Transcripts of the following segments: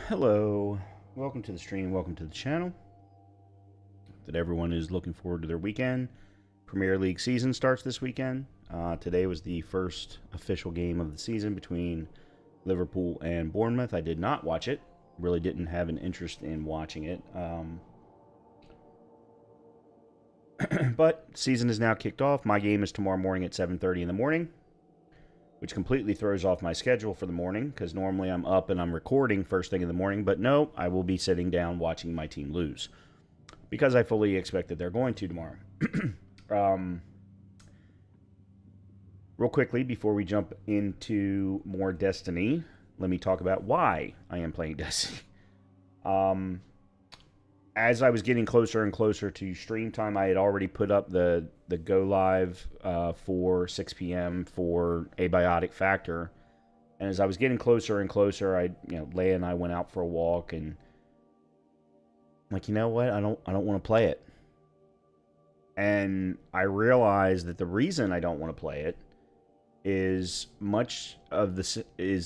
Hello, welcome to the stream, welcome to the channel. That everyone is looking forward to their weekend. Premier League season starts this weekend. Today was the first official game of the season between Liverpool and Bournemouth. I did not watch it, really didn't have an interest in watching it. But season is now kicked off. My game is tomorrow morning at 7:30 in the morning, which completely throws off my schedule for the morning, because normally I'm up and I'm recording first thing in the morning, but no, I will be sitting down watching my team lose, because I fully expect that they're going to tomorrow. Real quickly, before we jump into more Destiny, let me talk about why I am playing Destiny. As I was getting closer and closer to stream time, I had already put up the go live for 6 p.m. for Abiotic Factor, and as I was getting closer and closer, Leia and I went out for a walk, and I'm like, you know what? I don't want to play it, and I realized that the reason I don't want to play it is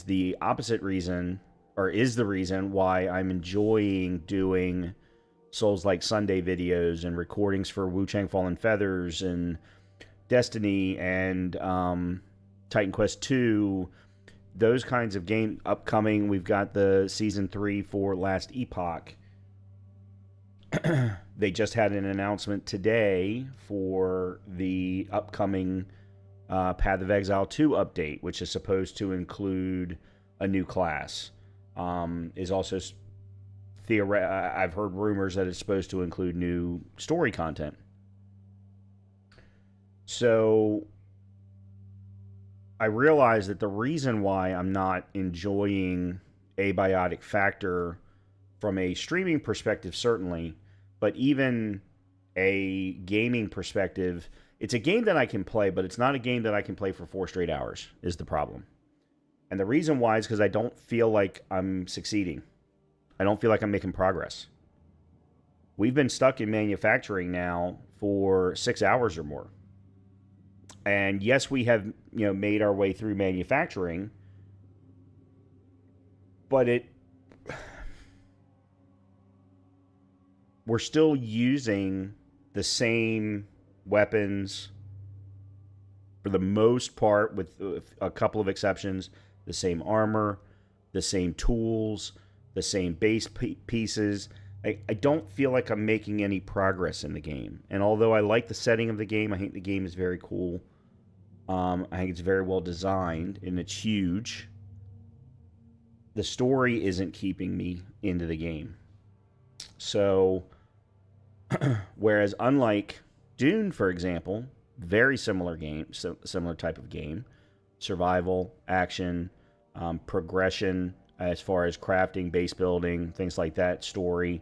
the opposite reason, or is the reason why I'm enjoying doing Souls-like Sunday videos and recordings for Wu-Chang Fallen Feathers and Destiny and Titan Quest 2, those kinds of game upcoming. We've got the Season 3 for Last Epoch. They just had an announcement today for the upcoming Path of Exile 2 update, which is supposed to include a new class. Is also I've heard rumors that it's supposed to include new story content. So I realize that the reason why I'm not enjoying Abiotic Factor from a streaming perspective, certainly, but even a gaming perspective, it's a game that I can play, but it's not a game that I can play for 4 straight hours, is the problem. And the reason why is because I don't feel like I'm succeeding. I don't feel like I'm making progress. We've been stuck in manufacturing now for 6 hours or more. And yes, we have, made our way through manufacturing, but we're still using the same weapons for the most part, with a couple of exceptions. The same armor, the same tools, the same base pieces. I don't feel like I'm making any progress in the game. And although I like the setting of the game, I think the game is very cool. I think it's very well designed, and it's huge. The story isn't keeping me into the game. So, whereas unlike Dune, for example, very similar game, similar type of game, survival, action, progression as far as crafting, base building, things like that, story.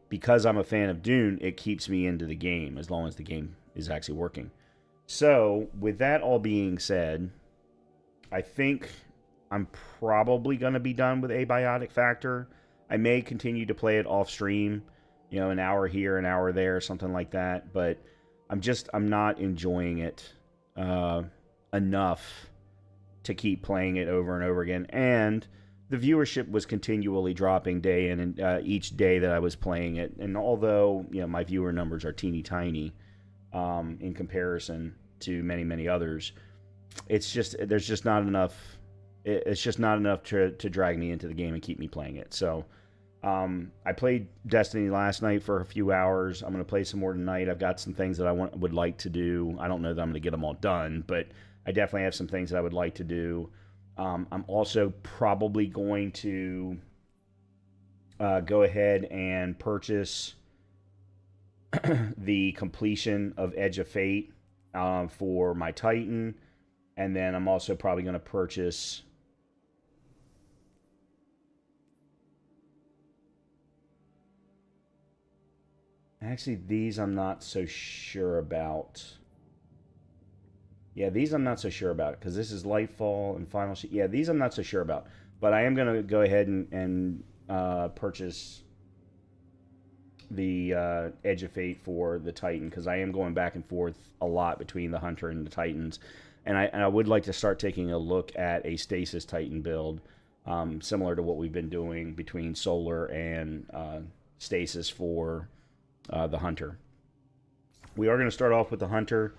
Because I'm a fan of Dune, it keeps me into the game as long as the game is actually working. So, with that all being said, I think I'm probably going to be done with Abiotic Factor. I may continue to play it off stream, you know, an hour here, an hour there, something like that. But I'm not enjoying it enough to keep playing it over and over again. And the viewership was continually dropping day in and each day that I was playing it. And although, you know, my viewer numbers are teeny tiny in comparison to many, many others, it's just, there's just not enough. It's just not enough to drag me into the game and keep me playing it. So I played Destiny last night for a few hours. I'm going to play some more tonight. I've got some things that I would like to do. I don't know that I'm going to get them all done, but I definitely have some things that I would like to do. I'm also probably going to go ahead and purchase the completion of Edge of Fate for my Titan. And then I'm also probably going to purchase... Actually, these I'm not so sure about. Yeah, these I'm not so sure about, because this is Lightfall and Final Sheet. Yeah, these I'm not so sure about. But I am going to go ahead and purchase the Edge of Fate for the Titan, because I am going back and forth a lot between the Hunter and the Titans. And I would like to start taking a look at a Stasis Titan build, similar to what we've been doing between Solar and Stasis for the Hunter. We are going to start off with the Hunter.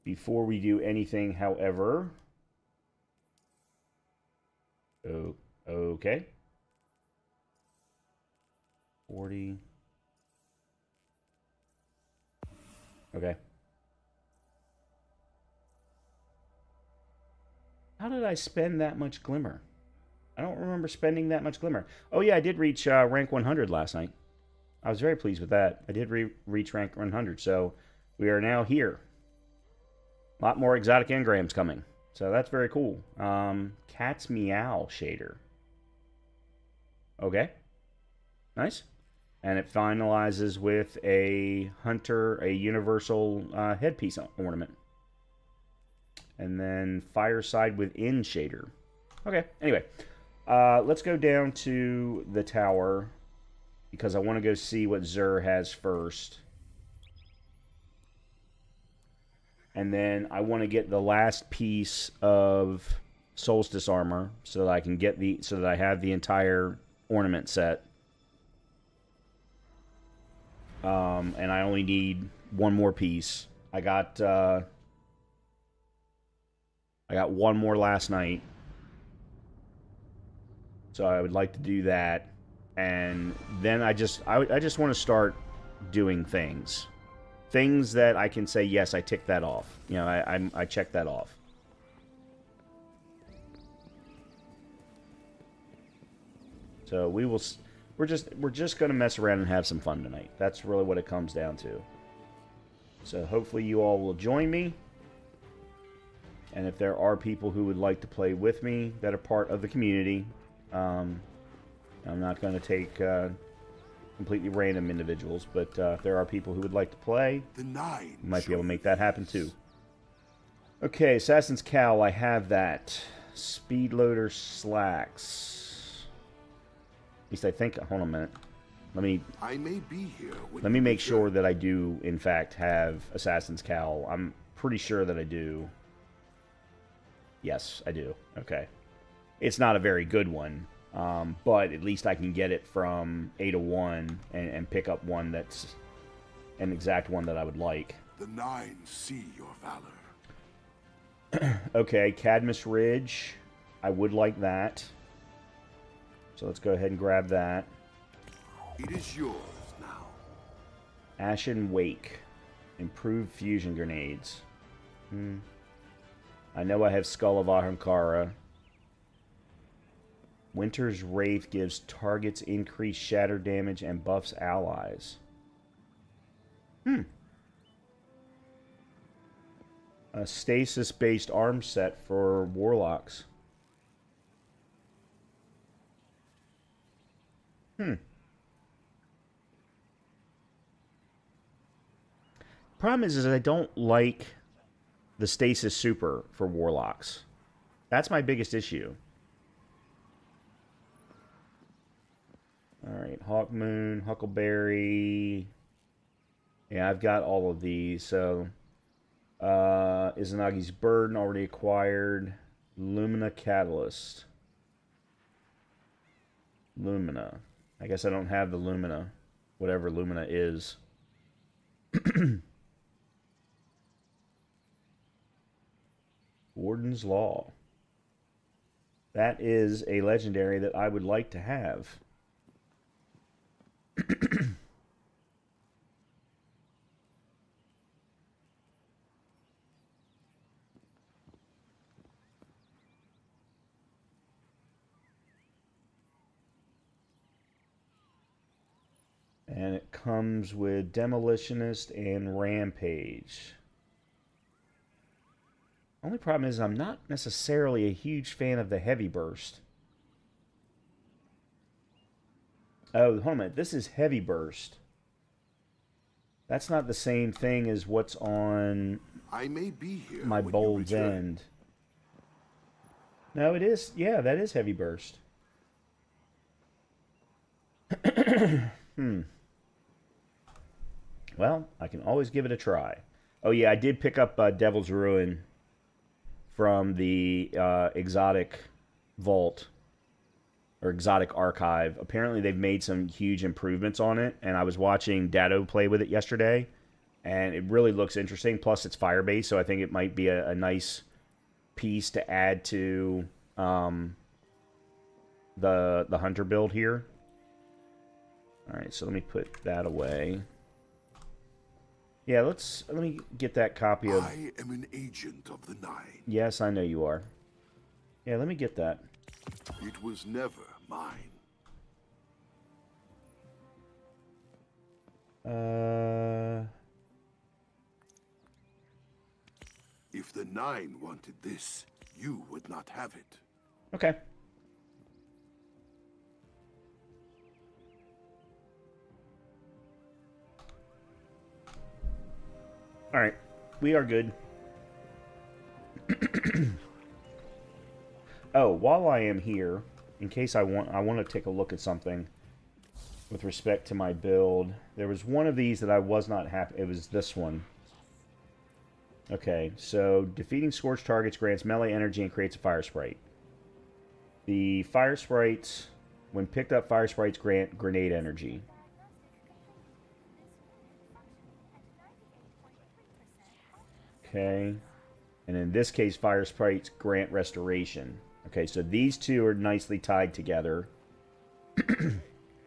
Before we do anything, however... okay. 40... Okay. How did I spend that much Glimmer? I don't remember spending that much Glimmer. Oh yeah, I did reach rank 100 last night. I was very pleased with that. I did reach rank 100, so we are now here. A lot more exotic engrams coming, so that's very cool. Cat's Meow shader. Okay. Nice. And it finalizes with a Hunter, a universal headpiece ornament. And then Fireside Within shader. Okay, anyway. Let's go down to the tower, because I want to go see what Xur has first. And then I want to get the last piece of Solstice armor, so that I can get so that I have the entire ornament set. And I only need one more piece. I got one more last night. So I would like to do that. And then I just want to start doing things. Things that I can say, yes, I ticked that off. You know, I checked that off. So we're just going to mess around and have some fun tonight. That's really what it comes down to. So hopefully you all will join me. And if there are people who would like to play with me that are part of the community, I'm not going to take completely random individuals, but if there are people who would like to play, you might be able to make that happen too. Okay, Assassin's Cowl, I have that. Speedloader slacks. At least I think. Hold on a minute. Let me make sure that I do, in fact, have Assassin's Cowl. I'm pretty sure that I do. Yes, I do. Okay. It's not a very good one, but at least I can get it from A to 1 and pick up one that's an exact one that I would like. The Nine see your valor. Okay, Cadmus Ridge. I would like that. So let's go ahead and grab that. It is yours now. Ashen Wake. Improved fusion grenades. I know I have Skull of Ahamkara. Winter's Wraith gives targets increased shatter damage and buffs allies. A stasis-based arm set for warlocks. Problem is I don't like the stasis super for warlocks. That's my biggest issue. Alright, Hawkmoon, Huckleberry. Yeah, I've got all of these, so... Izanagi's Burden already acquired. Lumina Catalyst. Lumina. I guess I don't have the Lumina. Whatever Lumina is. Warden's Law. That is a legendary that I would like to have. And it comes with Demolitionist and Rampage. Only problem is I'm not necessarily a huge fan of the Heavy Burst. Oh, hold on a minute. This is Heavy Burst. That's not the same thing as what's on I may be here my Bold's End. No, it is. Yeah, that is Heavy Burst. Well, I can always give it a try. Oh, yeah, I did pick up Devil's Ruin from the exotic vault or exotic archive. Apparently, they've made some huge improvements on it, and I was watching Dado play with it yesterday, and it really looks interesting. Plus, it's fire-based, so I think it might be a nice piece to add to the Hunter build here. All right, so let me put that away. Yeah, let me get that copy of... I am an agent of the Nine. Yes, I know you are. Yeah, let me get that. It was never mine. If the Nine wanted this, you would not have it. Okay. All right, we are good. Oh, while I am here, in case I want to take a look at something with respect to my build. There was one of these that I was not happy. It was this one. Okay, so defeating scorched targets grants melee energy and creates a fire sprite. The fire sprites, when picked up, fire sprites grant grenade energy. Okay, and in this case, fire sprites grant restoration. Okay, so these two are nicely tied together.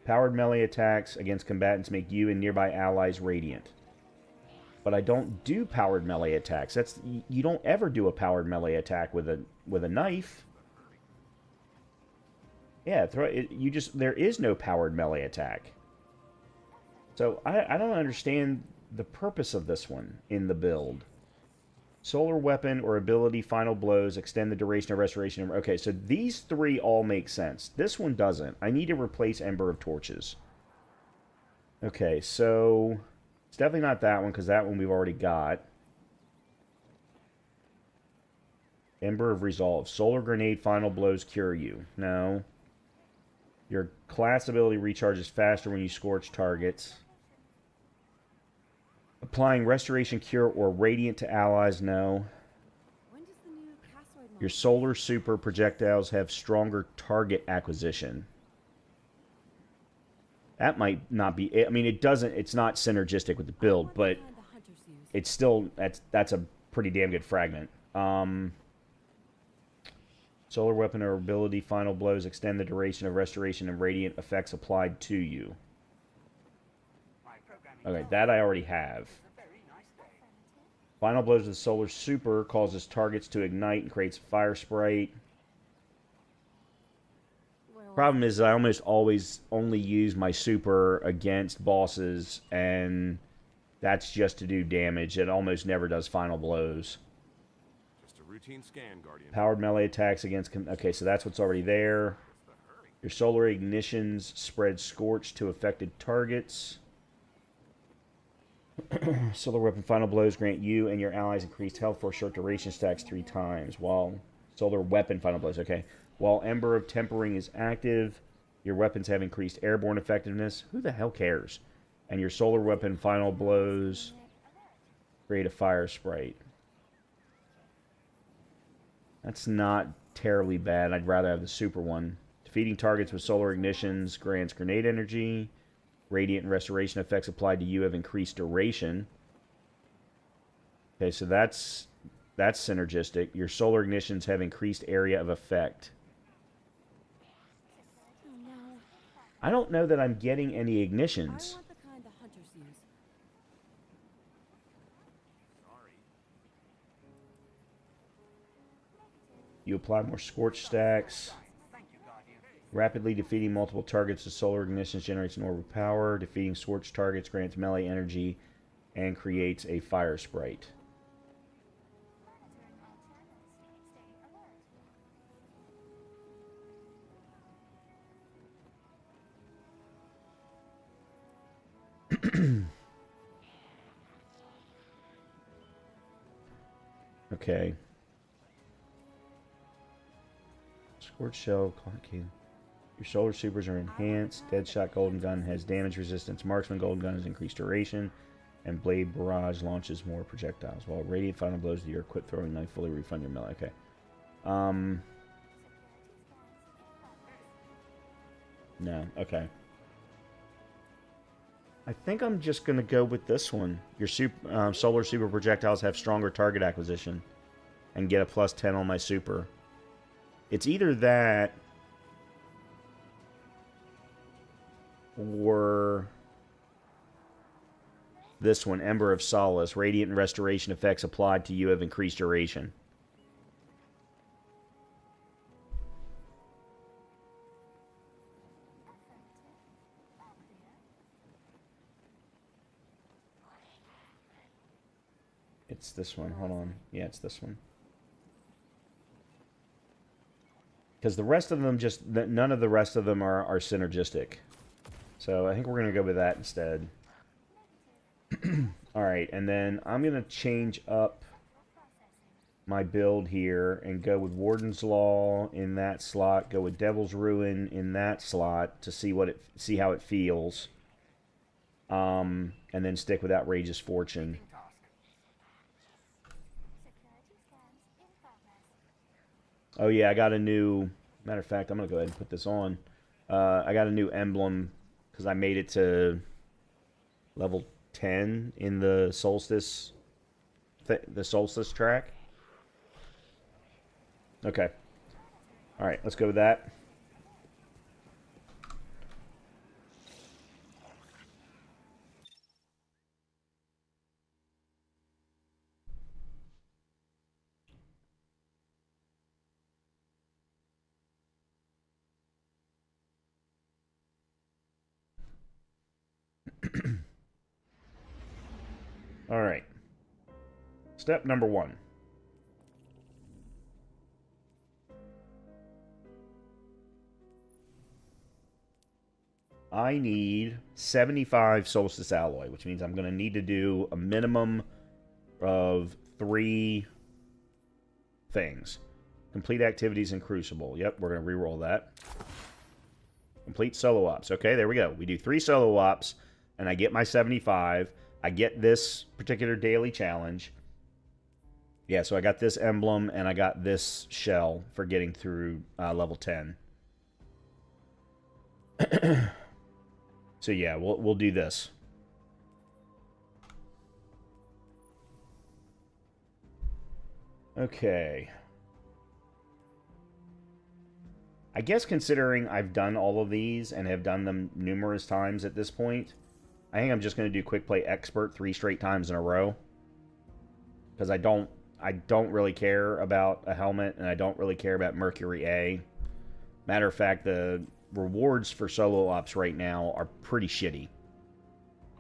Powered melee attacks against combatants make you and nearby allies radiant. But I don't do powered melee attacks. You don't ever do a powered melee attack with a knife. Yeah, there is no powered melee attack. So I don't understand the purpose of this one in the build. Solar weapon or ability, final blows, extend the duration of restoration. Okay, so these three all make sense. This one doesn't. I need to replace Ember of Torches. Okay, so it's definitely not that one because that one we've already got. Ember of Resolve. Solar grenade, final blows cure you. No. Your class ability recharges faster when you scorch targets. Applying Restoration Cure or Radiant to allies, no. When does the new Castroid Your solar super projectiles have stronger target acquisition. That might not be. I mean, it doesn't. It's not synergistic with the build, but it's still that's a pretty damn good fragment. Solar weapon or ability final blows extend the duration of restoration and radiant effects applied to you. Okay, that I already have. Final blows of the solar super causes targets to ignite and creates a fire sprite. Problem is, I almost always only use my super against bosses, and that's just to do damage. It almost never does final blows. Just a routine scan, Guardian. Powered melee attacks against... Okay, so that's what's already there. Your solar ignitions spread scorch to affected targets. Solar weapon final blows grant you and your allies increased health for short duration stacks 3 times. While solar weapon final blows, okay. While Ember of Tempering is active, your weapons have increased airborne effectiveness. Who the hell cares? And your solar weapon final blows create a fire sprite. That's not terribly bad. I'd rather have the super one. Defeating targets with solar ignitions grants grenade energy. Radiant and restoration effects applied to you have increased duration. Okay, so that's synergistic. Your solar ignitions have increased area of effect. I don't know that I'm getting any ignitions. You apply more scorch stacks. Rapidly defeating multiple targets with solar ignitions generates an orb of power. Defeating scorched targets grants melee energy and creates a fire sprite. Okay. Scorched shell, Clarky. Your solar supers are enhanced. Deadshot Golden Gun has damage resistance. Marksman Golden Gun has increased duration. And Blade Barrage launches more projectiles. While Radiant Final Blows to your equipped throwing knife fully refund your melee. Okay. No. Okay. I think I'm just going to go with this one. Your solar super projectiles have stronger target acquisition. And get a plus 10 on my super. It's either that... or this one, Ember of Solace. Radiant and restoration effects applied to you have increased duration. It's this one. Hold on. Yeah, it's this one. Because the rest of them just... none of the rest of them are synergistic. So I think we're going to go with that instead. Alright, and then I'm going to change up my build here and go with Warden's Law in that slot. Go with Devil's Ruin in that slot to see how it feels. And then stick with Outrageous Fortune. Oh yeah, I got a new... matter of fact, I'm going to go ahead and put this on. I got a new emblem because I made it to level 10 in the Solstice track. Okay. Alright, let's go with that. All right. Step number 1. I need 75 Solstice Alloy, which means I'm going to need to do a minimum of 3 things. Complete activities in Crucible. Yep, we're going to reroll that. Complete solo ops. Okay, there we go. We do 3 solo ops, and I get my 75. I get this particular daily challenge. Yeah, so I got this emblem and I got this shell for getting through level 10. So yeah, we'll do this. Okay. I guess considering I've done all of these and have done them numerous times at this point, I think I'm just going to do quick play expert 3 straight times in a row. Because I don't really care about a helmet and I don't really care about Mercury A. Matter of fact, the rewards for solo ops right now are pretty shitty.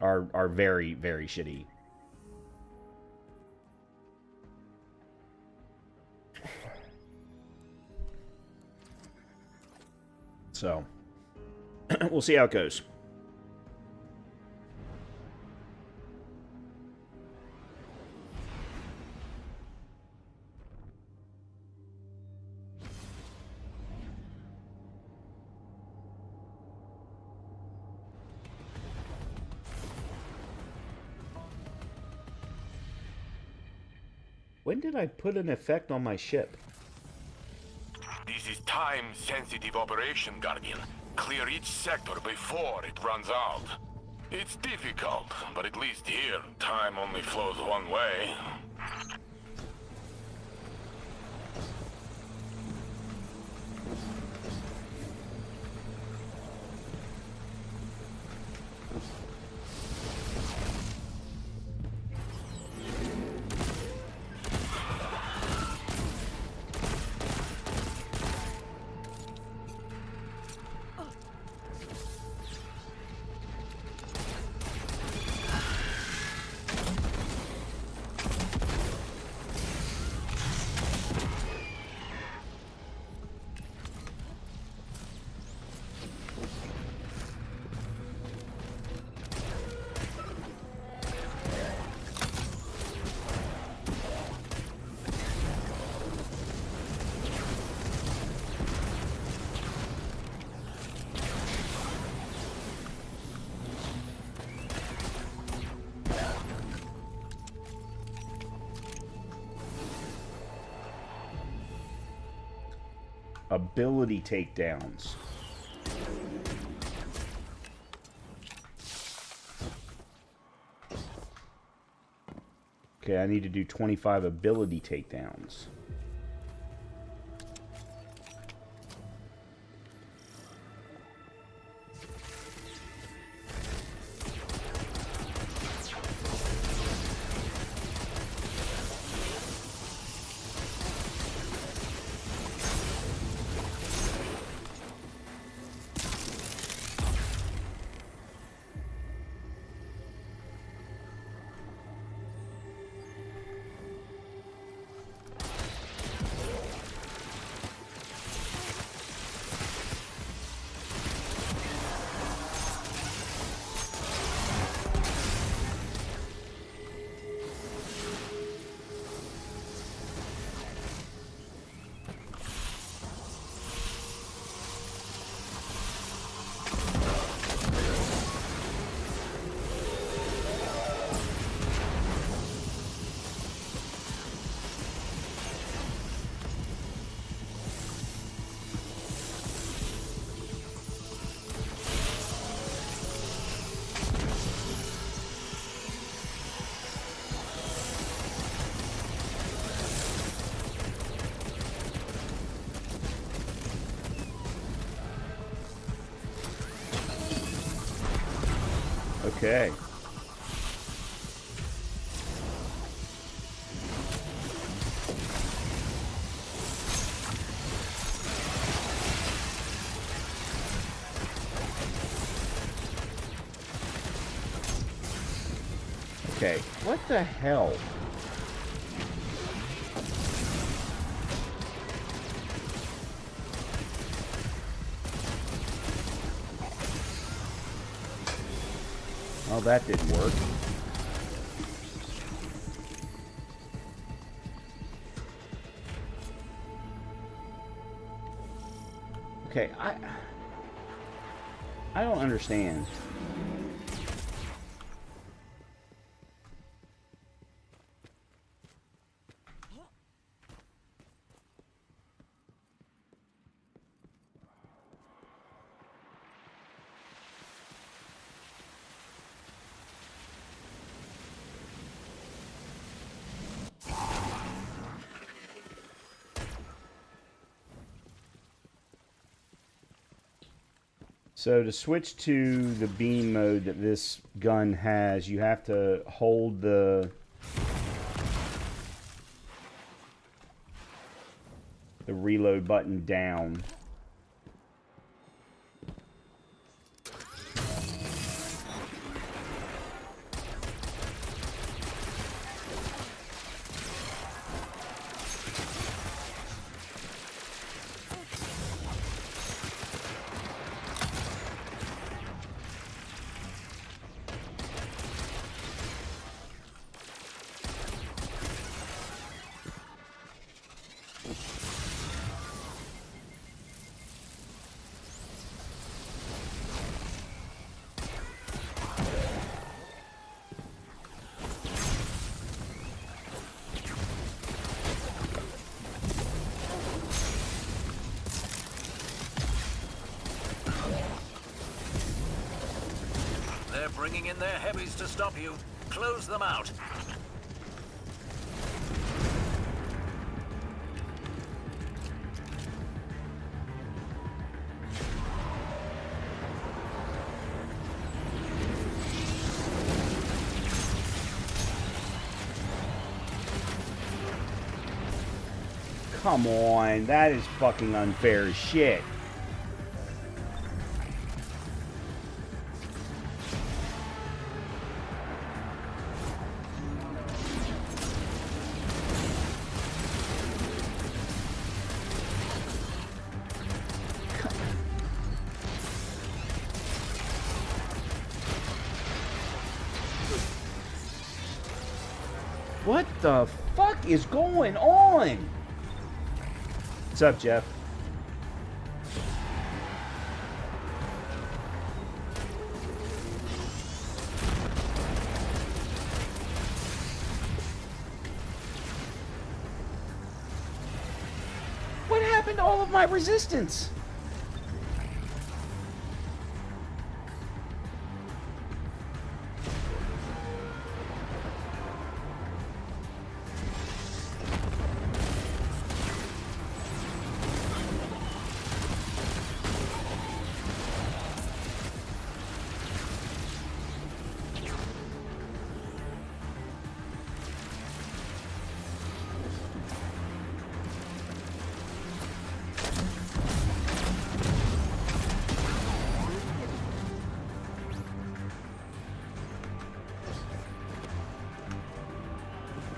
Are very, very shitty. So, we'll see how it goes. When did I put an effect on my ship? This is time-sensitive operation, Guardian. Clear each sector before it runs out. It's difficult, but at least here, time only flows one way. Ability takedowns. Okay, I need to do 25 ability takedowns. Okay. Okay, what the hell? Oh, that didn't work. Okay, I don't understand. So to switch to the beam mode that this gun has, you have to hold the reload button down. They're bringing in their heavies to stop you. Close them out. Come on, that is fucking unfair as shit. What the fuck is going on? What's up, Jeff? What happened to all of my resistance?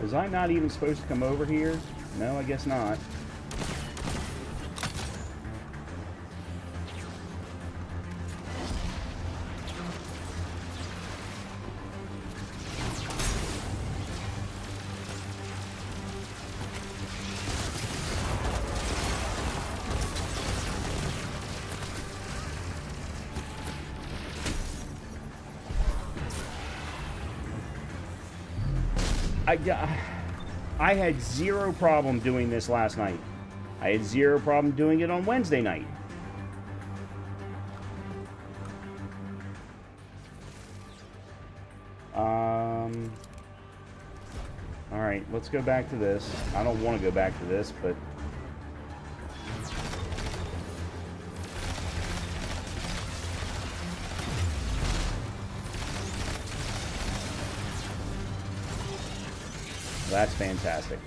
Was I not even supposed to come over here? No, I guess not. I had zero problem doing this last night. I had zero problem doing it on Wednesday night. Alright, let's go back to this. I don't want to go back to this, but... That's fantastic.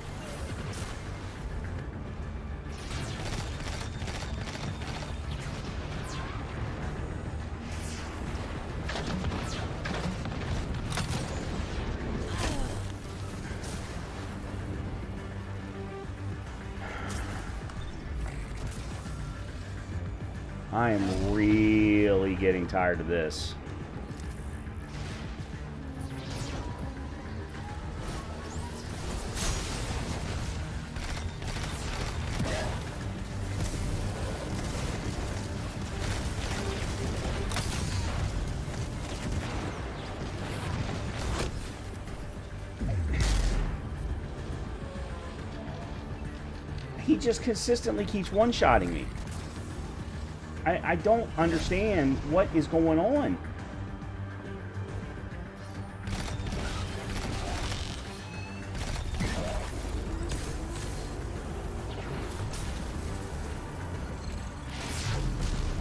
I am really getting tired of this. He just consistently keeps one-shotting me. I don't understand what is going on.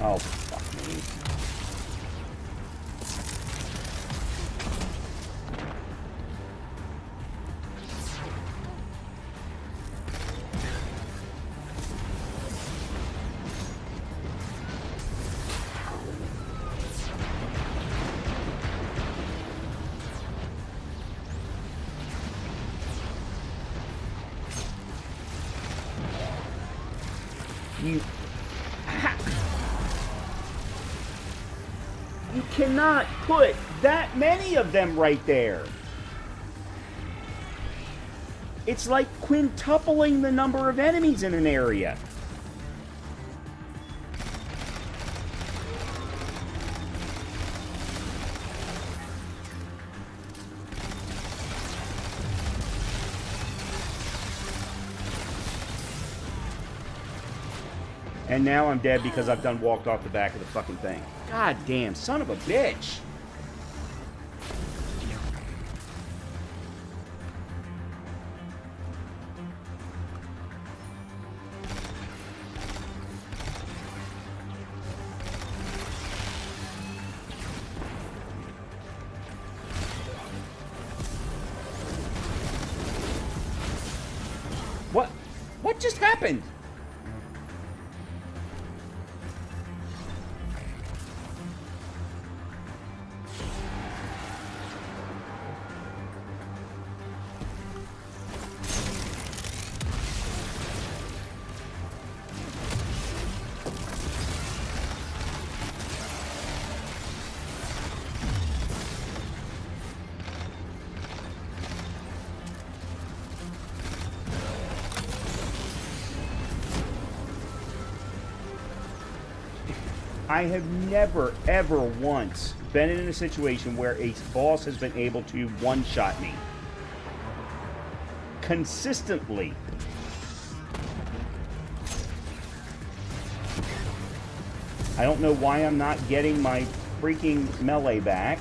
Oh, fuck me. You cannot put that many of them right there. It's like quintupling the number of enemies in an area. And now I'm dead because I've done walked off the back of the fucking thing. God damn, son of a bitch. What just happened? I have never, ever once been in a situation where a boss has been able to one-shot me. Consistently. I don't know why I'm not getting my freaking melee back.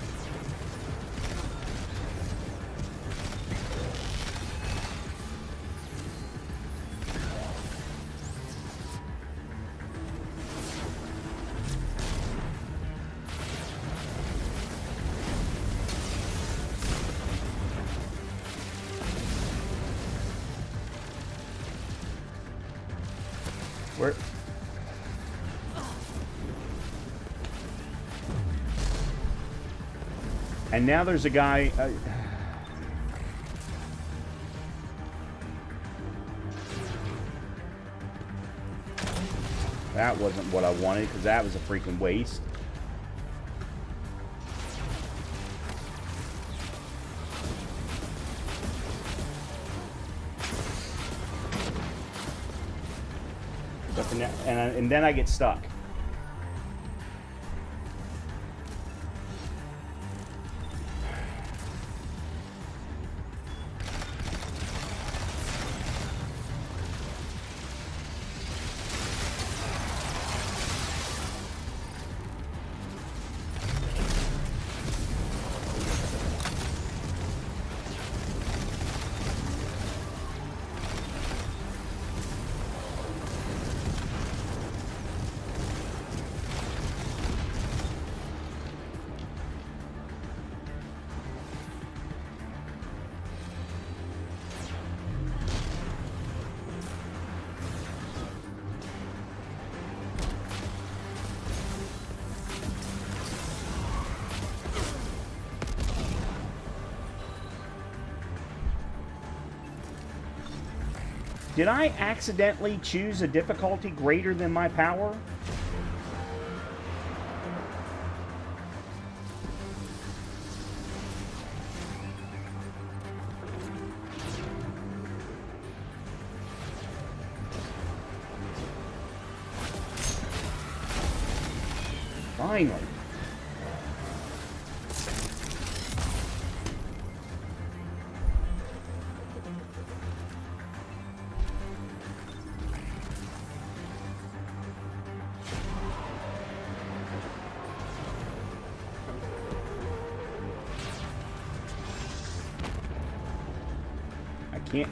Where? And now there's a guy... that wasn't what I wanted, because that was a freaking waste. And then I get stuck. Did I accidentally choose a difficulty greater than my power? Finally. Can't.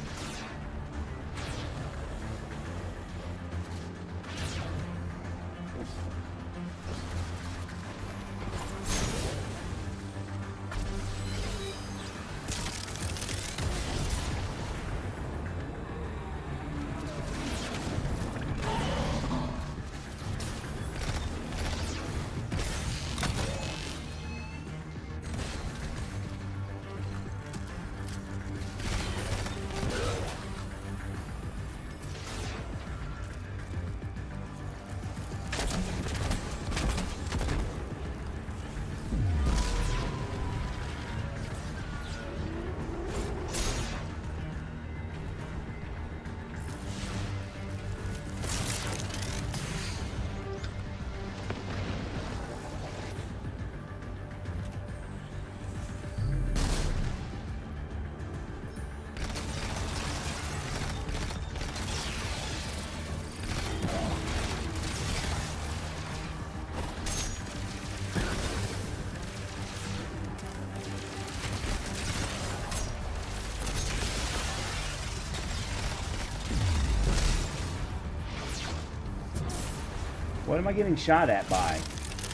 What am I getting shot at by?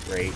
Great.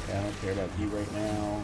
I don't care about you right now.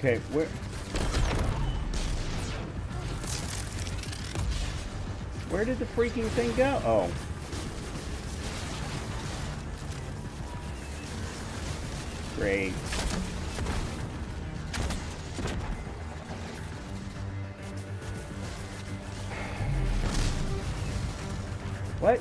Okay, where did the freaking thing go? Oh. Great. What?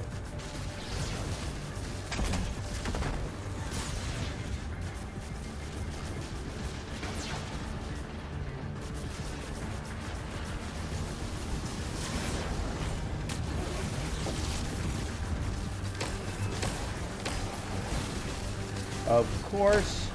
Of course.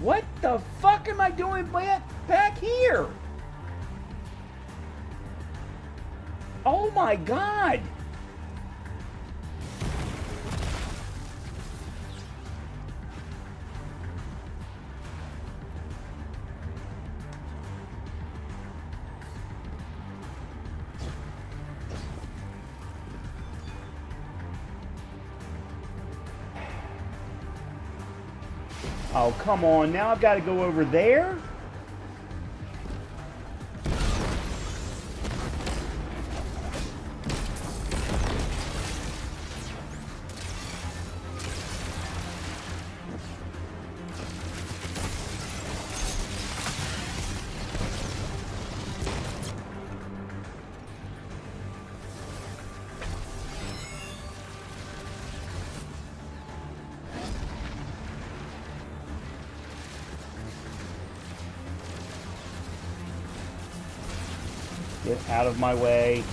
What the fuck am I doing back here? Oh my god! Oh, come on. Now I've got to go over there? Get out of my way.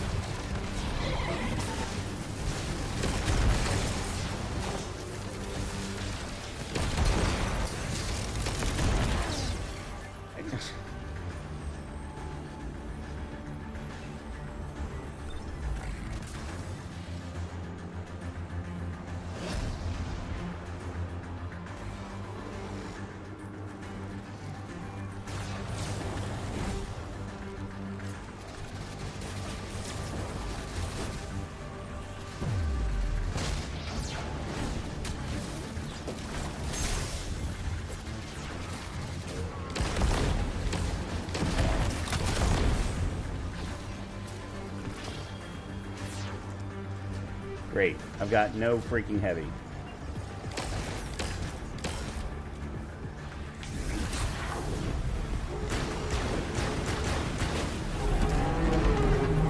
Great. I've got no freaking heavy.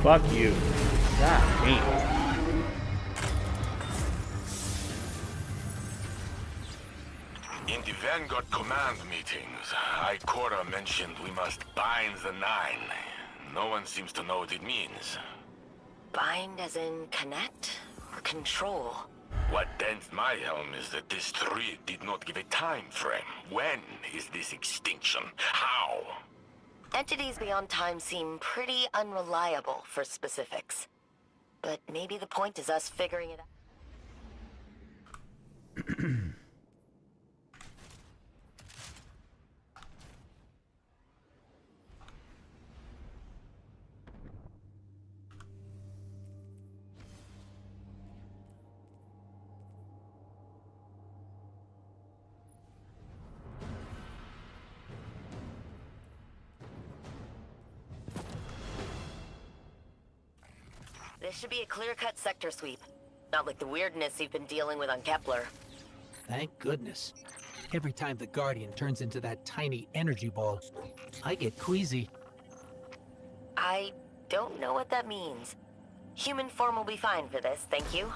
Fuck you. God damn. In the Vanguard command meetings, Ikora mentioned we must bind the Nine. No one seems to know what it means. Bind as in connect or control? What dents my helm is that this tree did not give a time frame. When is this extinction? How? Entities beyond time seem pretty unreliable for specifics. But maybe the point is us figuring it out. This should be a clear-cut sector sweep. Not like the weirdness you've been dealing with on Kepler. Thank goodness. Every time the Guardian turns into that tiny energy ball, I get queasy. I don't know what that means. Human form will be fine for this, thank you.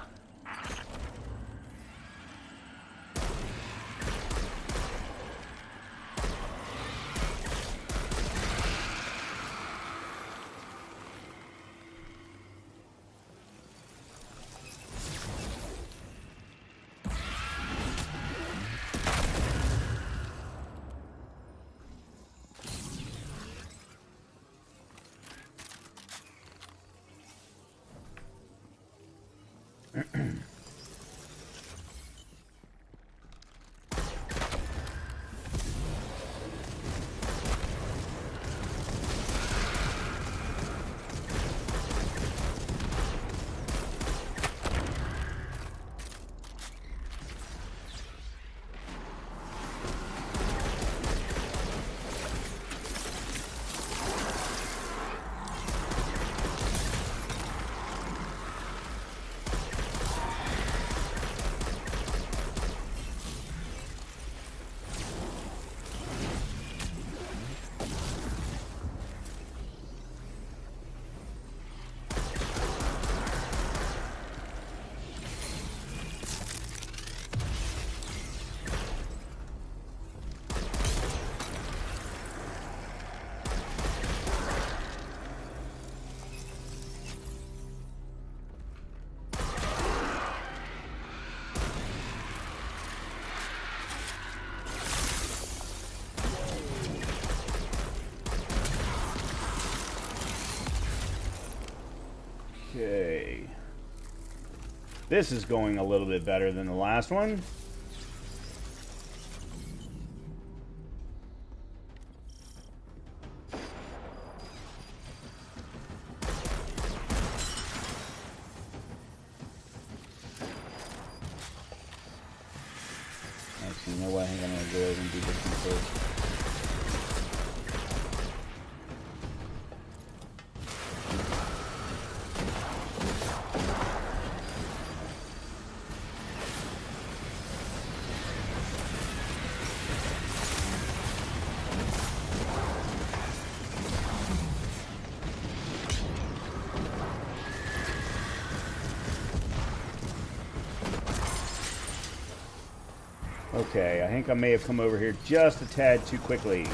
Okay. This is going a little bit better than the last one. Actually, you know what? I think I'm going to go ahead and do this one first. Okay, I think I may have come over here just a tad too quickly.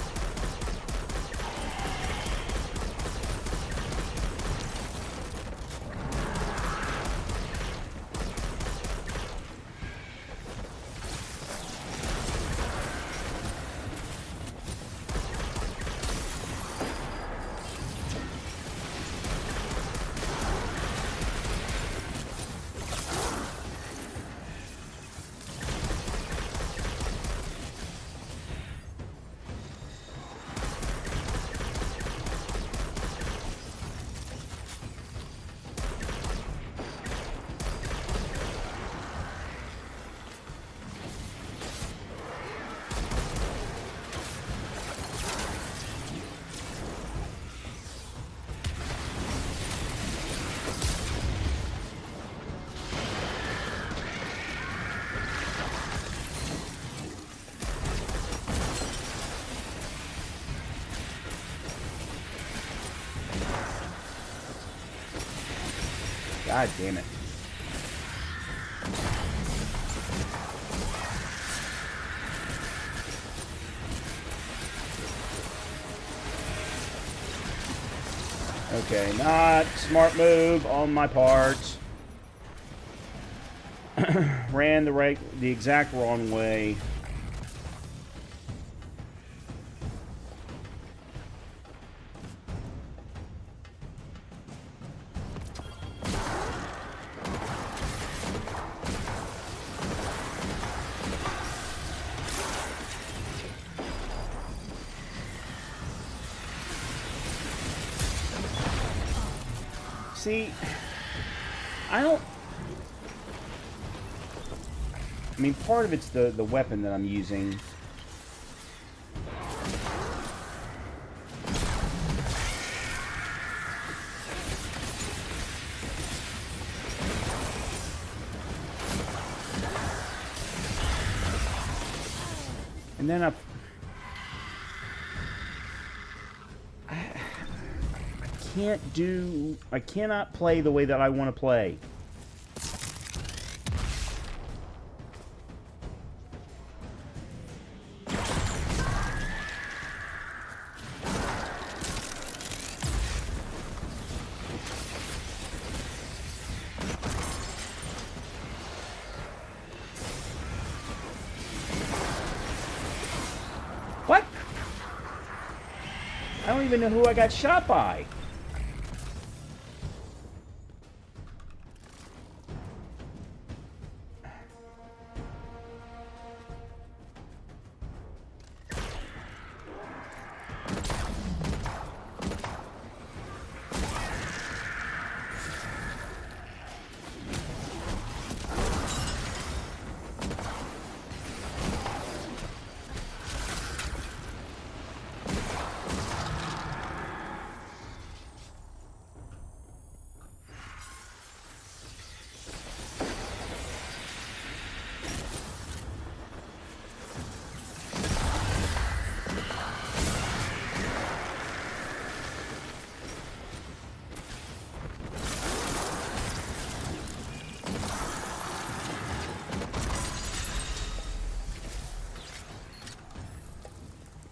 God damn it. Okay, not smart move on my part. Ran the exact wrong way. See, I mean, part of it's the weapon that I'm using. And then I cannot play the way that I want to play. What? I don't even know who I got shot by.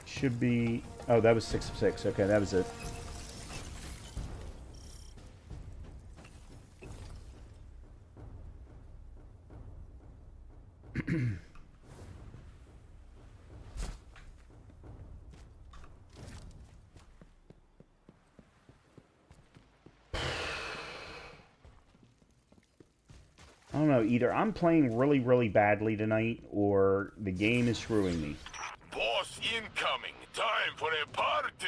Should be... Oh, that was 6 of 6. Okay, that was it. I don't know, either I'm playing really, really badly tonight, or the game is screwing me. Boss incoming! Time for a party!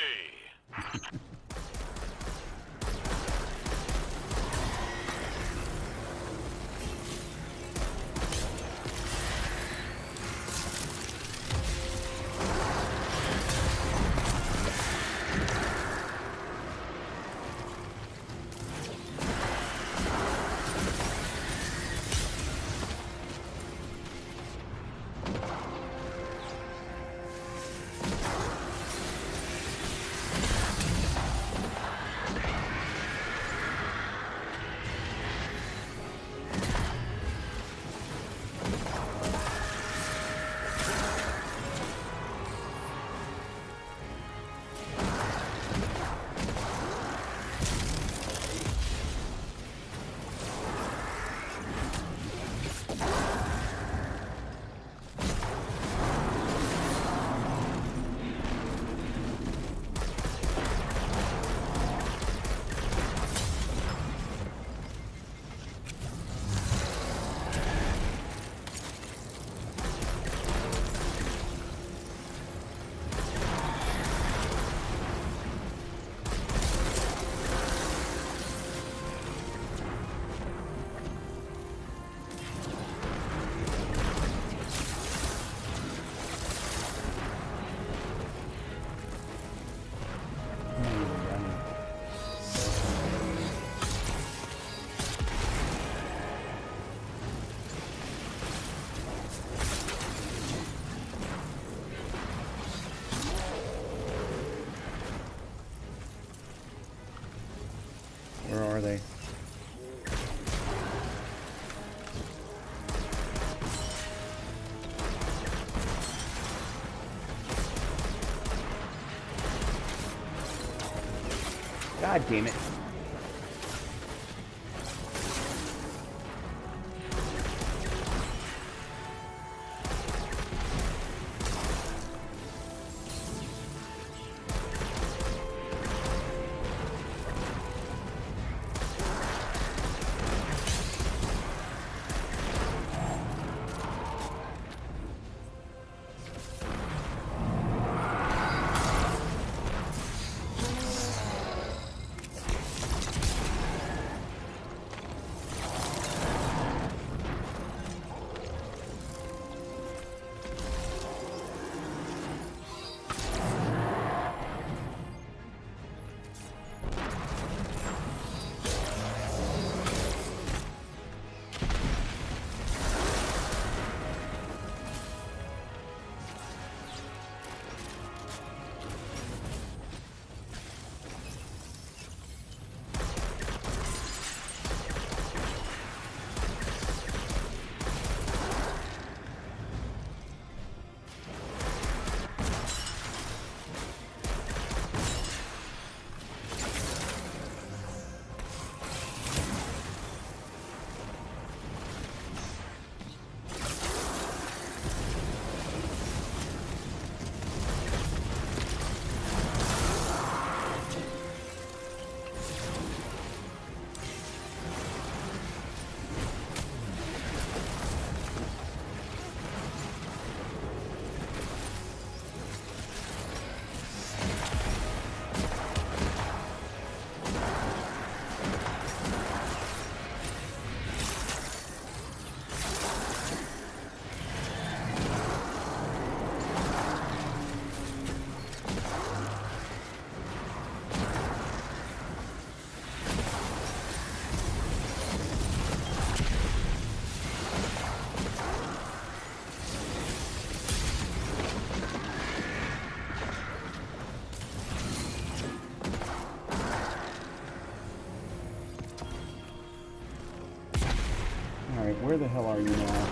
God damn it. Alright, where the hell are you now?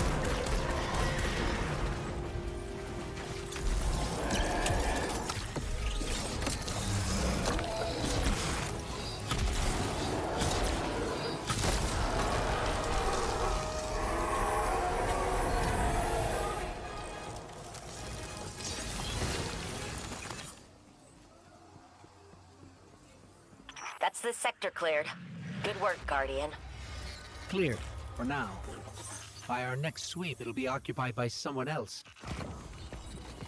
That's the sector cleared. Good work, Guardian. Cleared, for now. By our next sweep, it'll be occupied by someone else.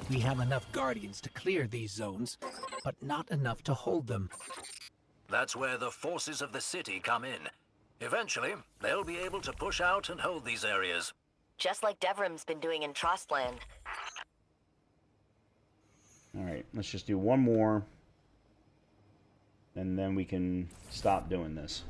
We have enough Guardians to clear these zones, but not enough to hold them. That's where the forces of the city come in. Eventually, they'll be able to push out and hold these areas. Just like Devrim's been doing in Trostland. Alright, let's just do one more. And then we can stop doing this.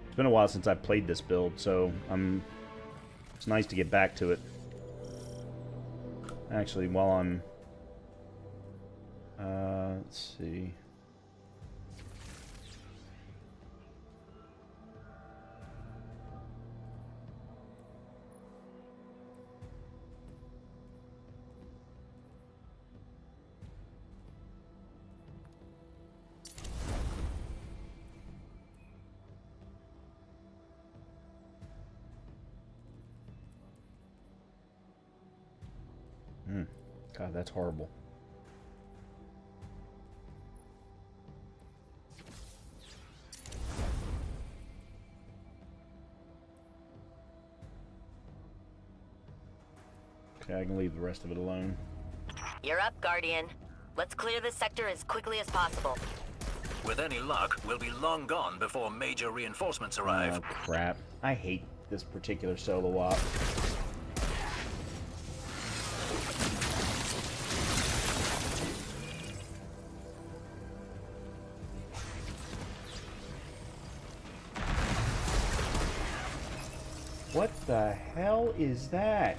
It's been a while since I played this build, so it's nice to get back to it. Actually, while I'm let's see. God, that's horrible. Okay, I can leave the rest of it alone. You're up, Guardian. Let's clear this sector as quickly as possible. With any luck, we'll be long gone before major reinforcements arrive. Oh, crap. I hate this particular solo op. What the hell is that?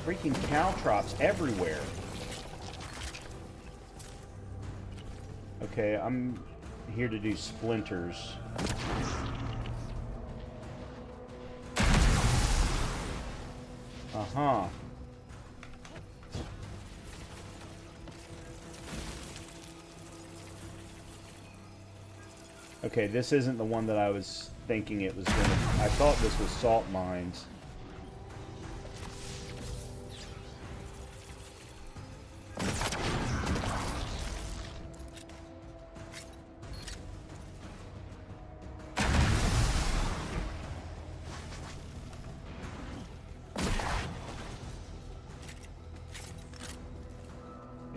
Freaking caltrops everywhere. Okay, I'm here to do splinters. Uh-huh. Okay, this isn't the one that I was thinking it was gonna... I thought this was salt mines.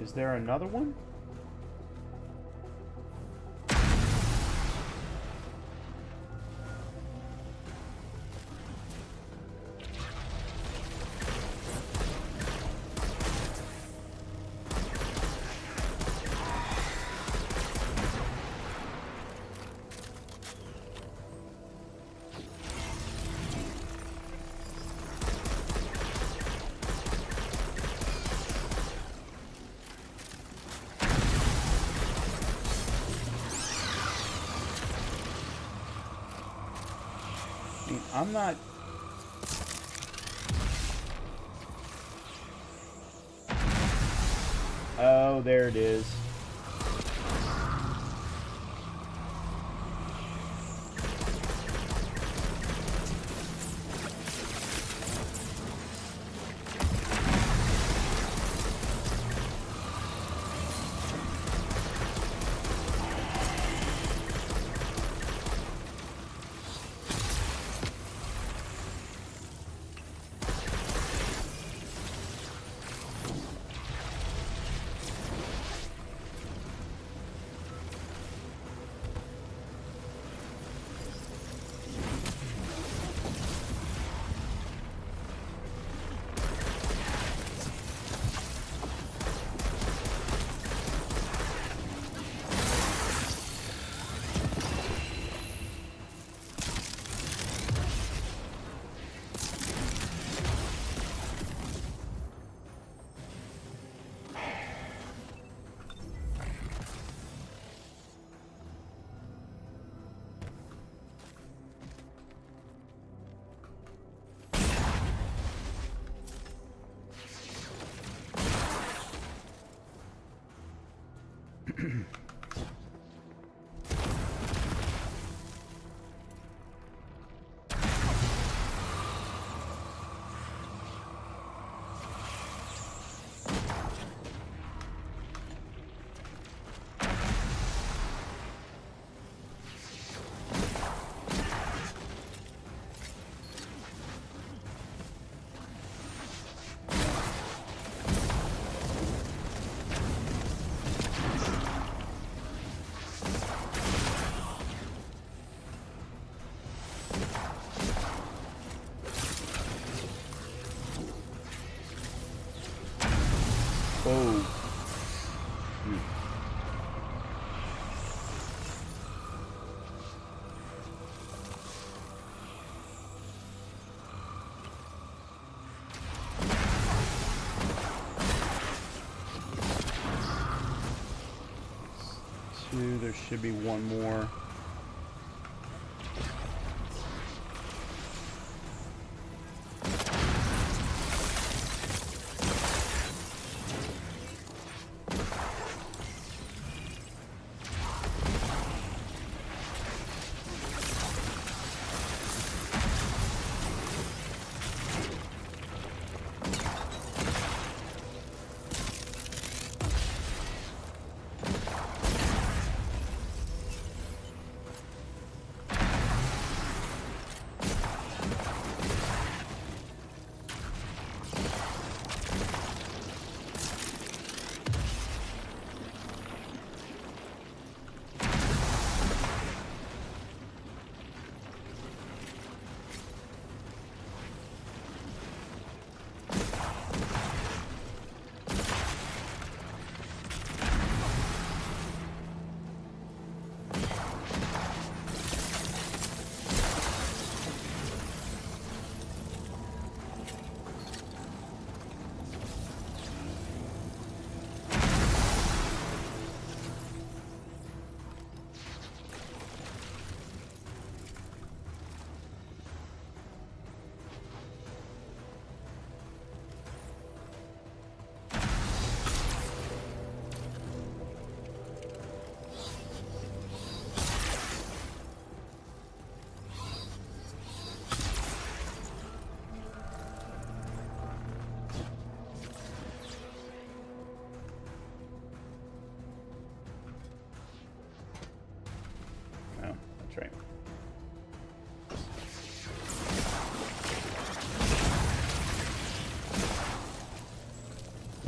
Is there another one? I'm not... Oh, there it is. Oh. Two, there should be one more.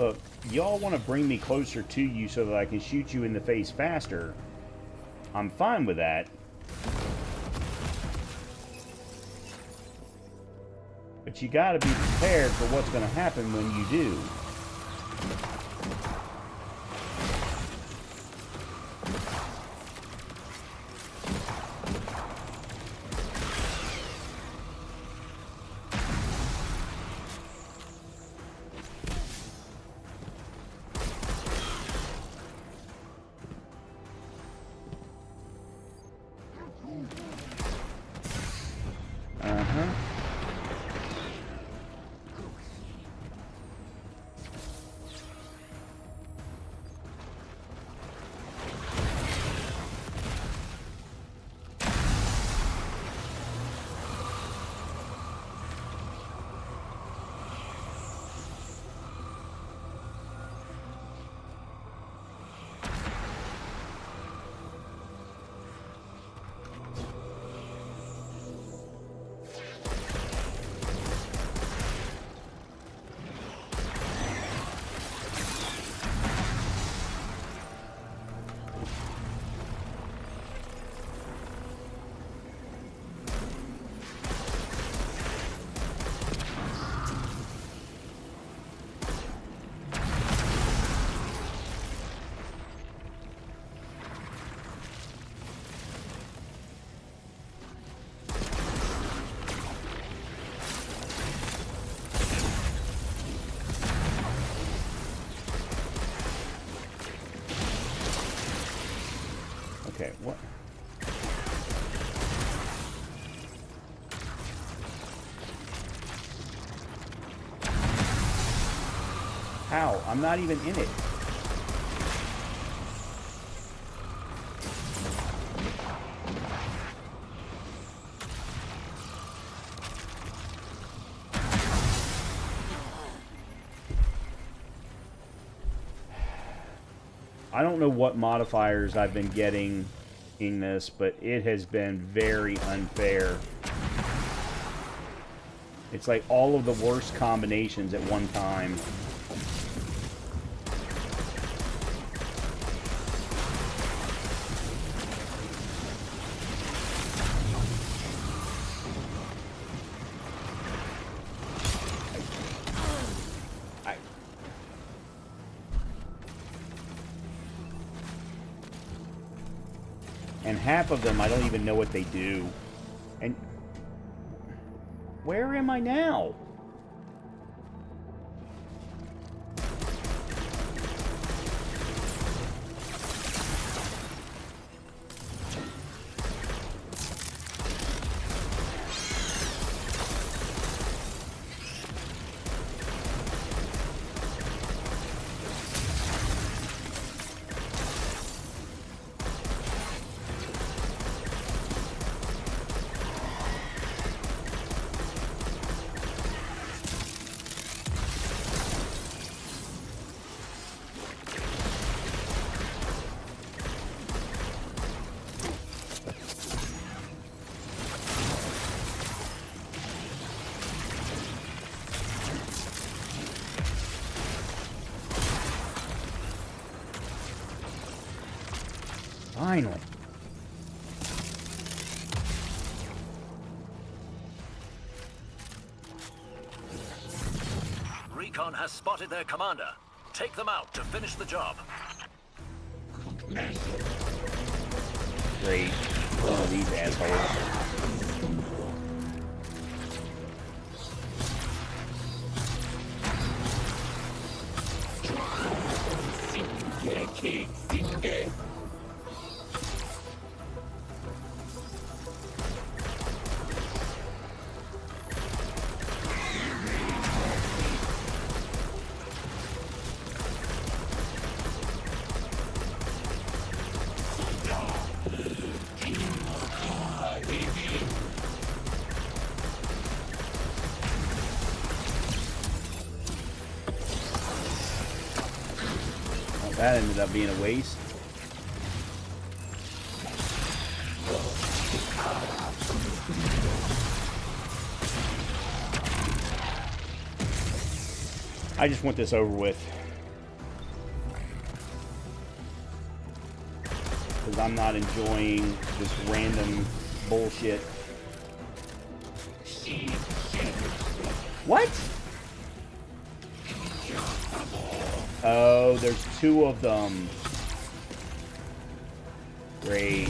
Look, y'all want to bring me closer to you so that I can shoot you in the face faster. I'm fine with that. But you gotta be prepared for what's gonna happen when you do. Okay, what? How? I'm not even in it. I don't know what modifiers I've been getting in this, but it has been very unfair. It's like all of the worst combinations at one time. And half of them, I don't even know what they do. And where am I now? Finally. Recon has spotted their commander. Take them out to finish the job. Great. Oh, these assholes. That ended up being a waste. I just want this over with. because I'm not enjoying this random bullshit. What? Oh, there's two of them. Great.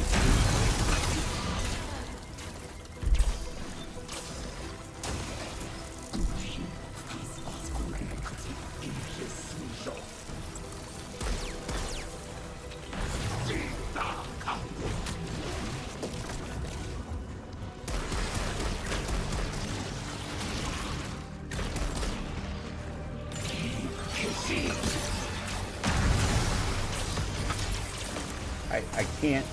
I can't.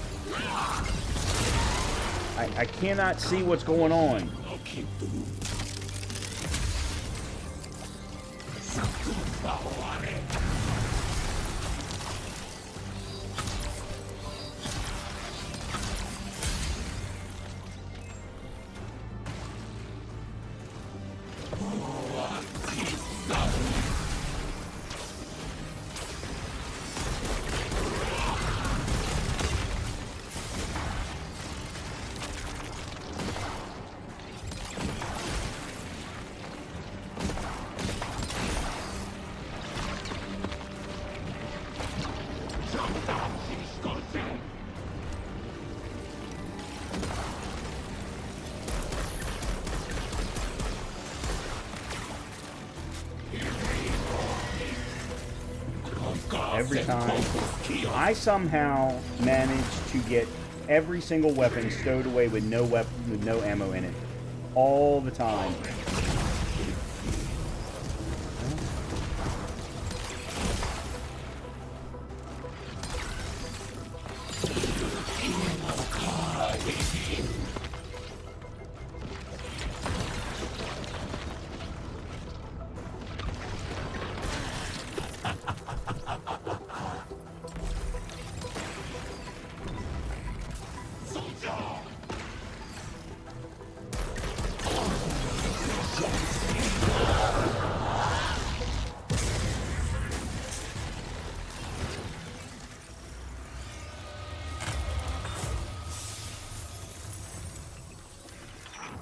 I cannot see what's going on. Every time I somehow manage to get every single weapon stowed away with no ammo in it all the time.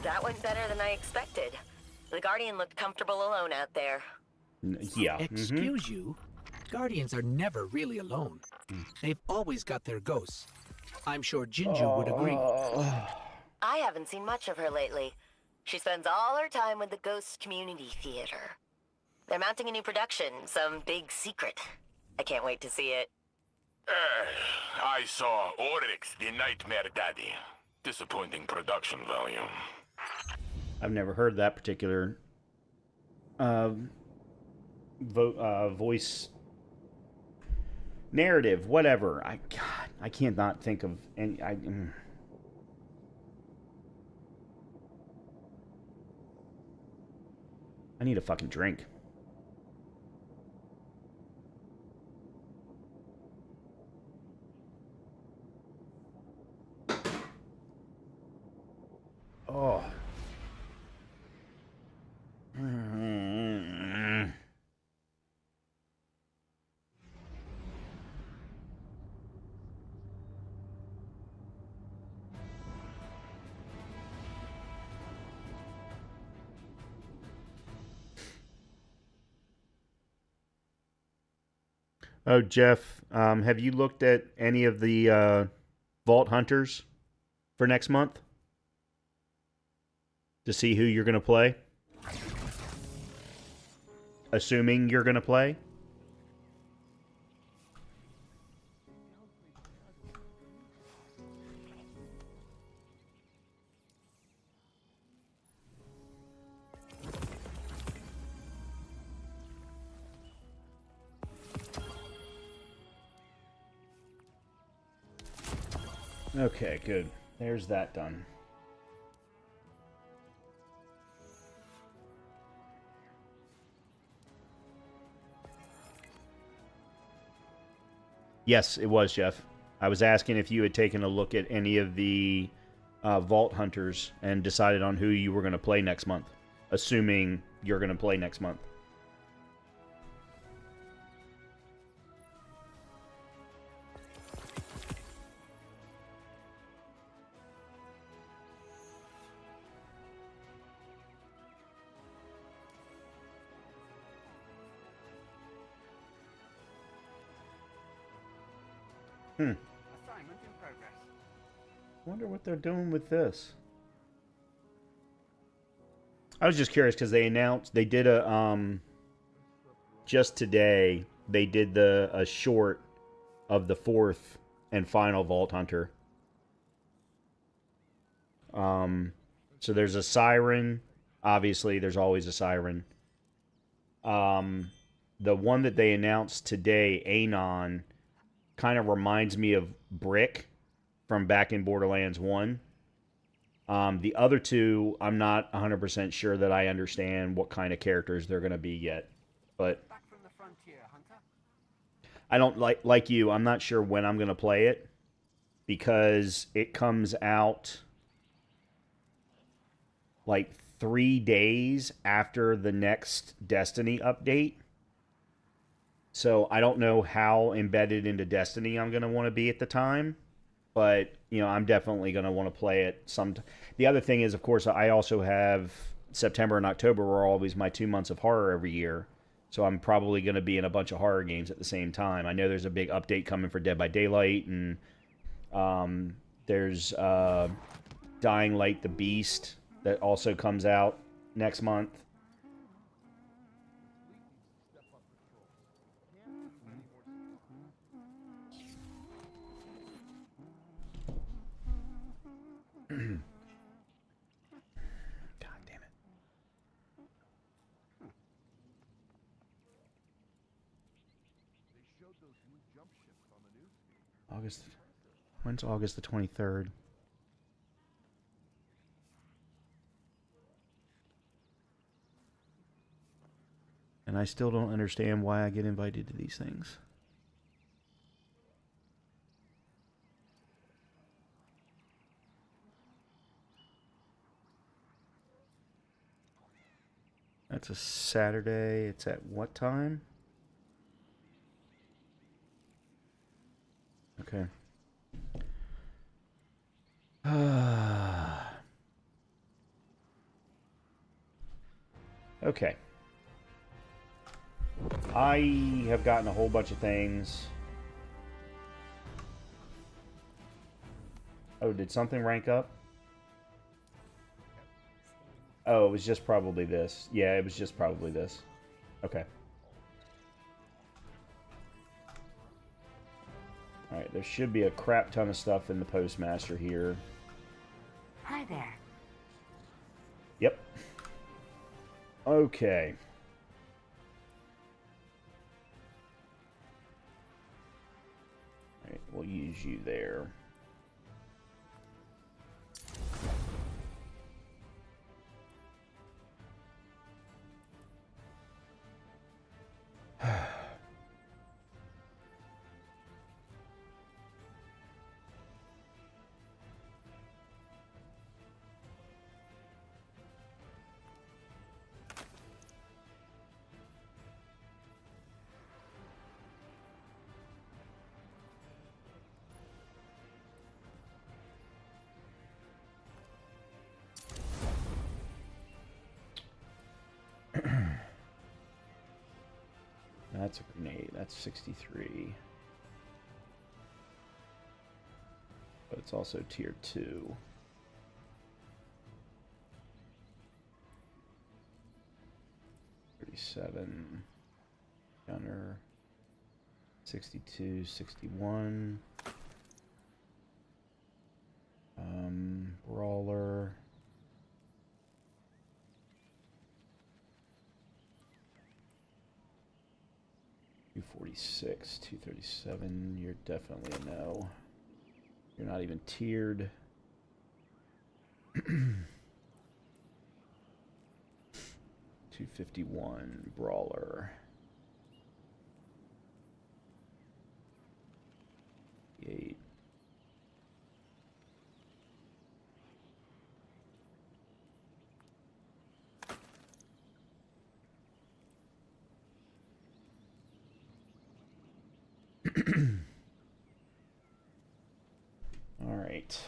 That went better than I expected. The Guardian looked comfortable alone out there. Yeah. Excuse you? Guardians are never really alone. They've always got their ghosts. I'm sure Jinju would agree. I haven't seen much of her lately. She spends all her time with the Ghost Community Theater. They're mounting a new production, some big secret. I can't wait to see it. I saw Oryx, the Nightmare Daddy. Disappointing production value. I've never heard that particular voice narrative, whatever. I can't not think of any. I need a fucking drink. Oh. Oh, Jeff, have you looked at any of the Vault Hunters for next month to see who you're going to play? Assuming you're going to play? Okay, good. There's that done. Yes, it was, Jeff. I was asking if you had taken a look at any of the Vault Hunters and decided on who you were going to play next month. Assuming you're going to play next month. Hmm. Assignment in progress. Wonder what they're doing with this. I was just curious because they announced they did a just today they did a short of the fourth and final Vault Hunter. So there's a siren. Obviously, there's always a siren. The one that they announced today, Anon, kind of reminds me of Brick from back in Borderlands 1. The other two, I'm not 100% sure that I understand what kind of characters they're going to be yet. But Back from the frontier, Hunter. I don't like you. I'm not sure when I'm going to play it because it comes out like 3 days after the next Destiny update. So I don't know how embedded into Destiny I'm going to want to be at the time. But, you know, I'm definitely going to want to play it some. The other thing is, of course, I also have September and October are always my 2 months of horror every year. So I'm probably going to be in a bunch of horror games at the same time. I know there's a big update coming for Dead by Daylight, and there's Dying Light the Beast that also comes out next month. God damn it. August. When's August the 23rd? And I still don't understand why I get invited to these things. That's a Saturday. It's at what time? Okay. Okay. I have gotten a whole bunch of things. Oh, did something rank up? Oh, it was just probably this. Yeah, it was just probably this. Okay. Alright, there should be a crap ton of stuff in the Postmaster here. Hi there. Yep. Okay. Alright, we'll use you there. That's a grenade. That's 63. But it's also tier 2. $37. Gunner. 62, 61. Brawler. $246, $237. You're definitely a no. You're not even tiered. $251 Brawler. 8. All right.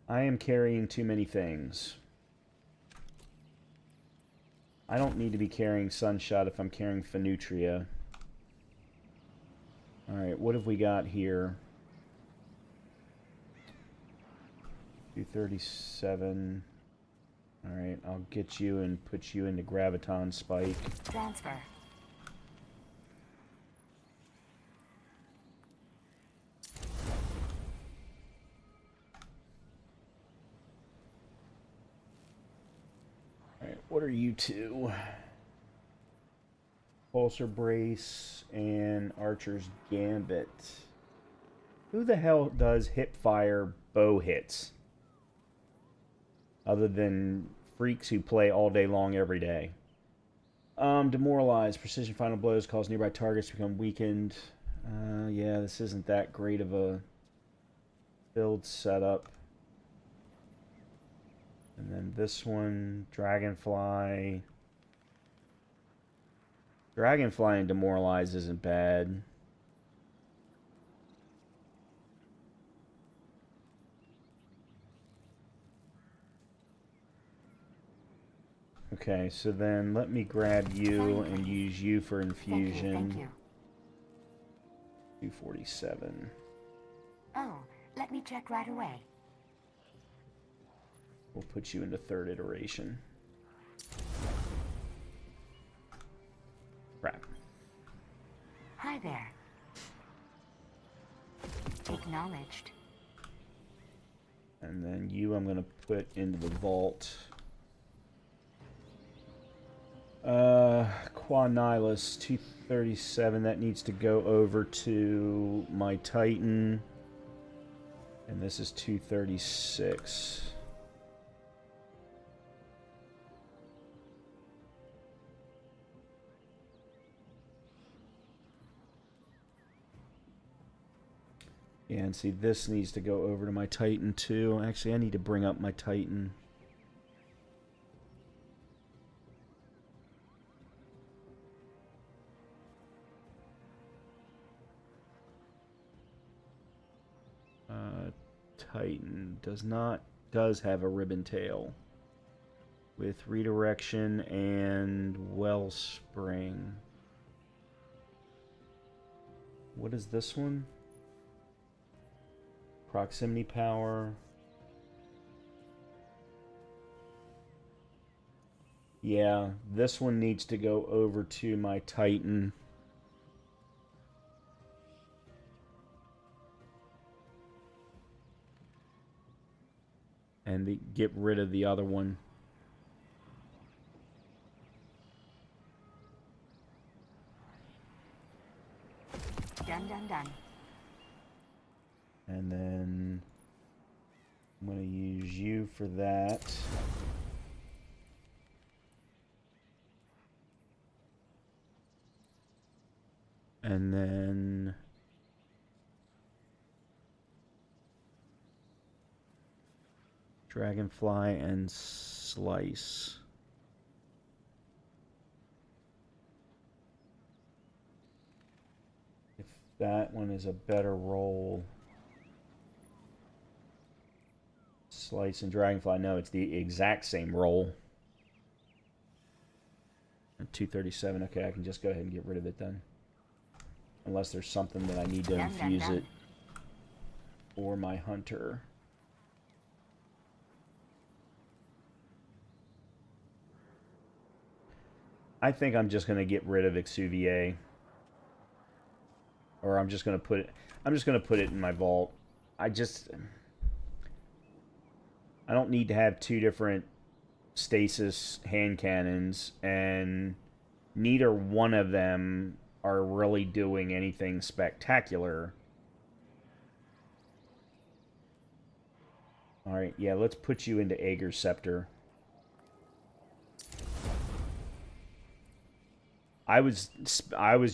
I am carrying too many things. I don't need to be carrying Sunshot if I'm carrying Phenutria. Alright, what have we got here? 237. Alright, I'll get you and put you into Graviton Spike. Transfer. Alright, what are you two? Pulsar Brace and Archer's Gambit. Who the hell does hip-fire bow hits? Other than freaks who play all day long every day. Demoralize. Precision final blows cause nearby targets to become weakened. Yeah, this isn't that great of a build setup. And then this one, Dragonfly. Dragonfly and Demoralize isn't bad. Okay, so then let me grab you and use you for infusion. Thank you. 247. Oh, let me check right away. We'll put you into third iteration. Crap. Hi there. Acknowledged. And then you I'm going to put into the vault. Quanilus 237, that needs to go over to my Titan. And this is 236. Yeah, and see, this needs to go over to my Titan too. Actually, I need to bring up my Titan. Titan does have a ribbon tail with redirection and wellspring. What is this one? Proximity power. Yeah, this one needs to go over to my Titan. And get rid of the other one. Done. And then I'm going to use you for that. And then Dragonfly and Slice. If that one is a better roll. Slice and Dragonfly. No, it's the exact same roll. And 237. Okay, I can just go ahead and get rid of it then. Unless there's something that I need to infuse it. Or my Hunter. I think I'm just going to get rid of Exuvier. Or I'm just going to put it in my vault. I don't need to have two different stasis hand cannons, and neither one of them are really doing anything spectacular. Alright, yeah, let's put you into Ager's Scepter. I was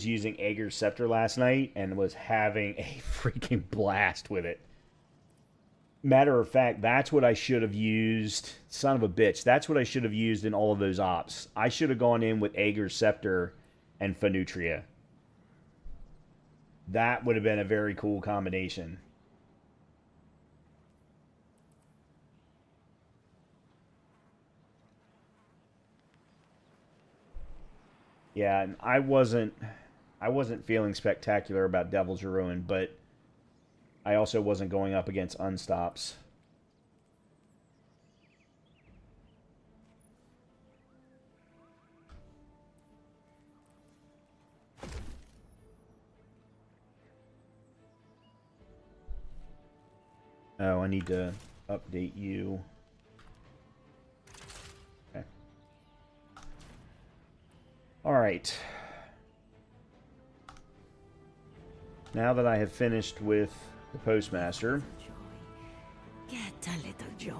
using Ager's Scepter last night and was having a freaking blast with it. Matter of fact, that's what I should have used. Son of a bitch. That's what I should have used in all of those ops. I should have gone in with Ager's Scepter and Phenutria. That would have been a very cool combination. Yeah, and I wasn't feeling spectacular about Devil's Ruin, but I also wasn't going up against Unstops. Oh, I need to update you. Okay. All right. Now that I have finished with the Postmaster, Get a little joy.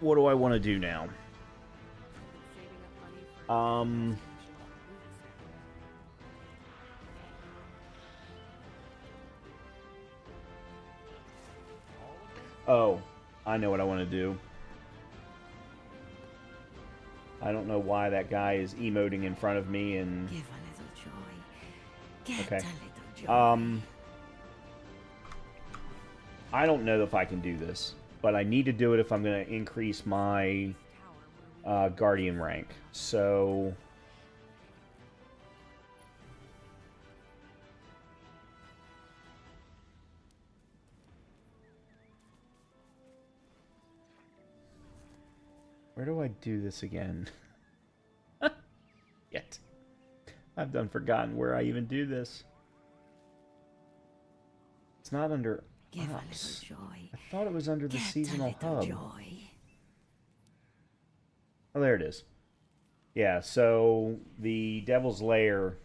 what do I want to do now? Oh, I know what I want to do. I don't know why that guy is emoting in front of me and... Give a little joy. Get Okay. a little joy. I don't know if I can do this, but I need to do it if I'm going to increase my Guardian rank. So... where do I do this again? Yet. I've done forgotten where I even do this. It's not under Give ops. a little joy. I thought it was under the Get seasonal a little hub. joy. Oh, there it is. Yeah, so the Devil's Lair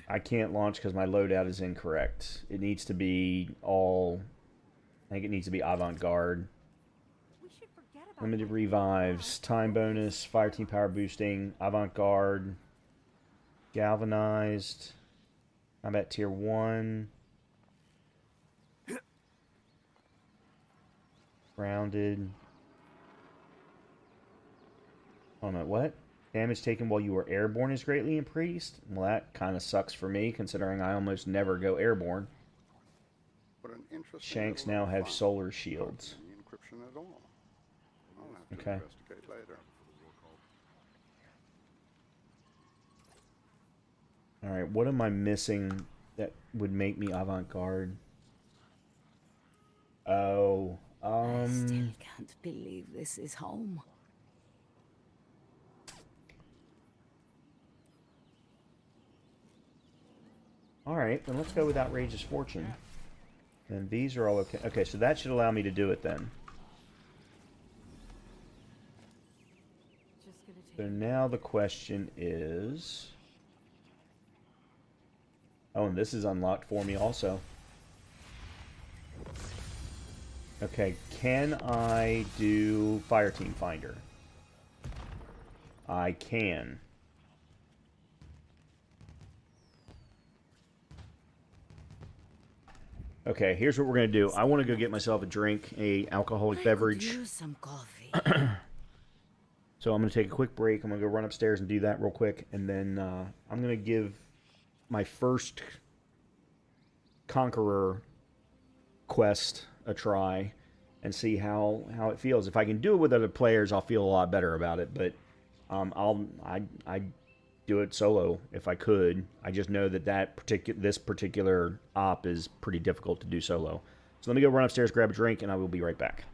I can't launch because my loadout is incorrect. It needs to be all... I think it needs to be avant-garde. Limited revives, time bonus, fire team power boosting, avant-garde, galvanized, combat tier 1, grounded. Hold on, what? Damage taken while you were airborne is greatly increased? Well, that kind of sucks for me, considering I almost never go airborne. What an interesting Shanks little now have fun. solar shields. Any encryption at all. I'll have to Okay. investigate later. Alright, what am I missing that would make me avant-garde? Oh, I still can't believe this is home. Alright, then let's go with Outrageous Fortune. And these are all okay. Okay, so that should allow me to do it then. So now the question is... oh, and this is unlocked for me also. Okay, can I do Fire Team Finder? I can. Okay, here's what we're going to do. I want to go get myself a drink, a alcoholic beverage. I could use some coffee. So I'm going to take a quick break. I'm going to go run upstairs and do that real quick. And then I'm going to give my first Conqueror quest a try and see how it feels. If I can do it with other players, I'll feel a lot better about it. But I'd do it solo if I could. I just know this particular op is pretty difficult to do solo. So let me go run upstairs, grab a drink, and I will be right back.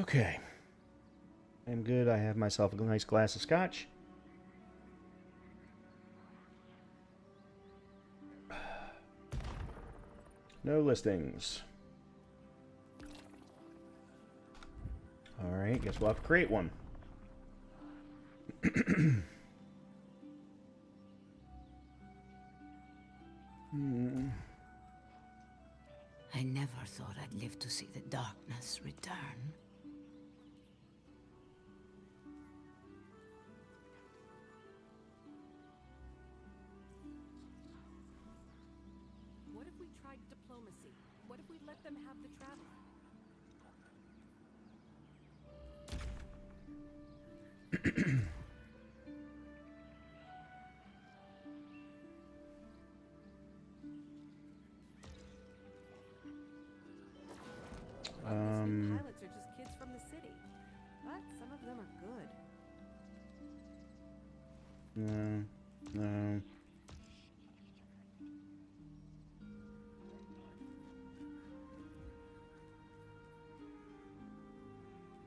Okay. I'm good. I have myself a nice glass of scotch. No listings. Alright, guess we'll have to create one. I never thought I'd live to see the darkness return. What if we tried diplomacy? What if we let them have the traveler? Pilots are just kids from the city, but some of them are good. No.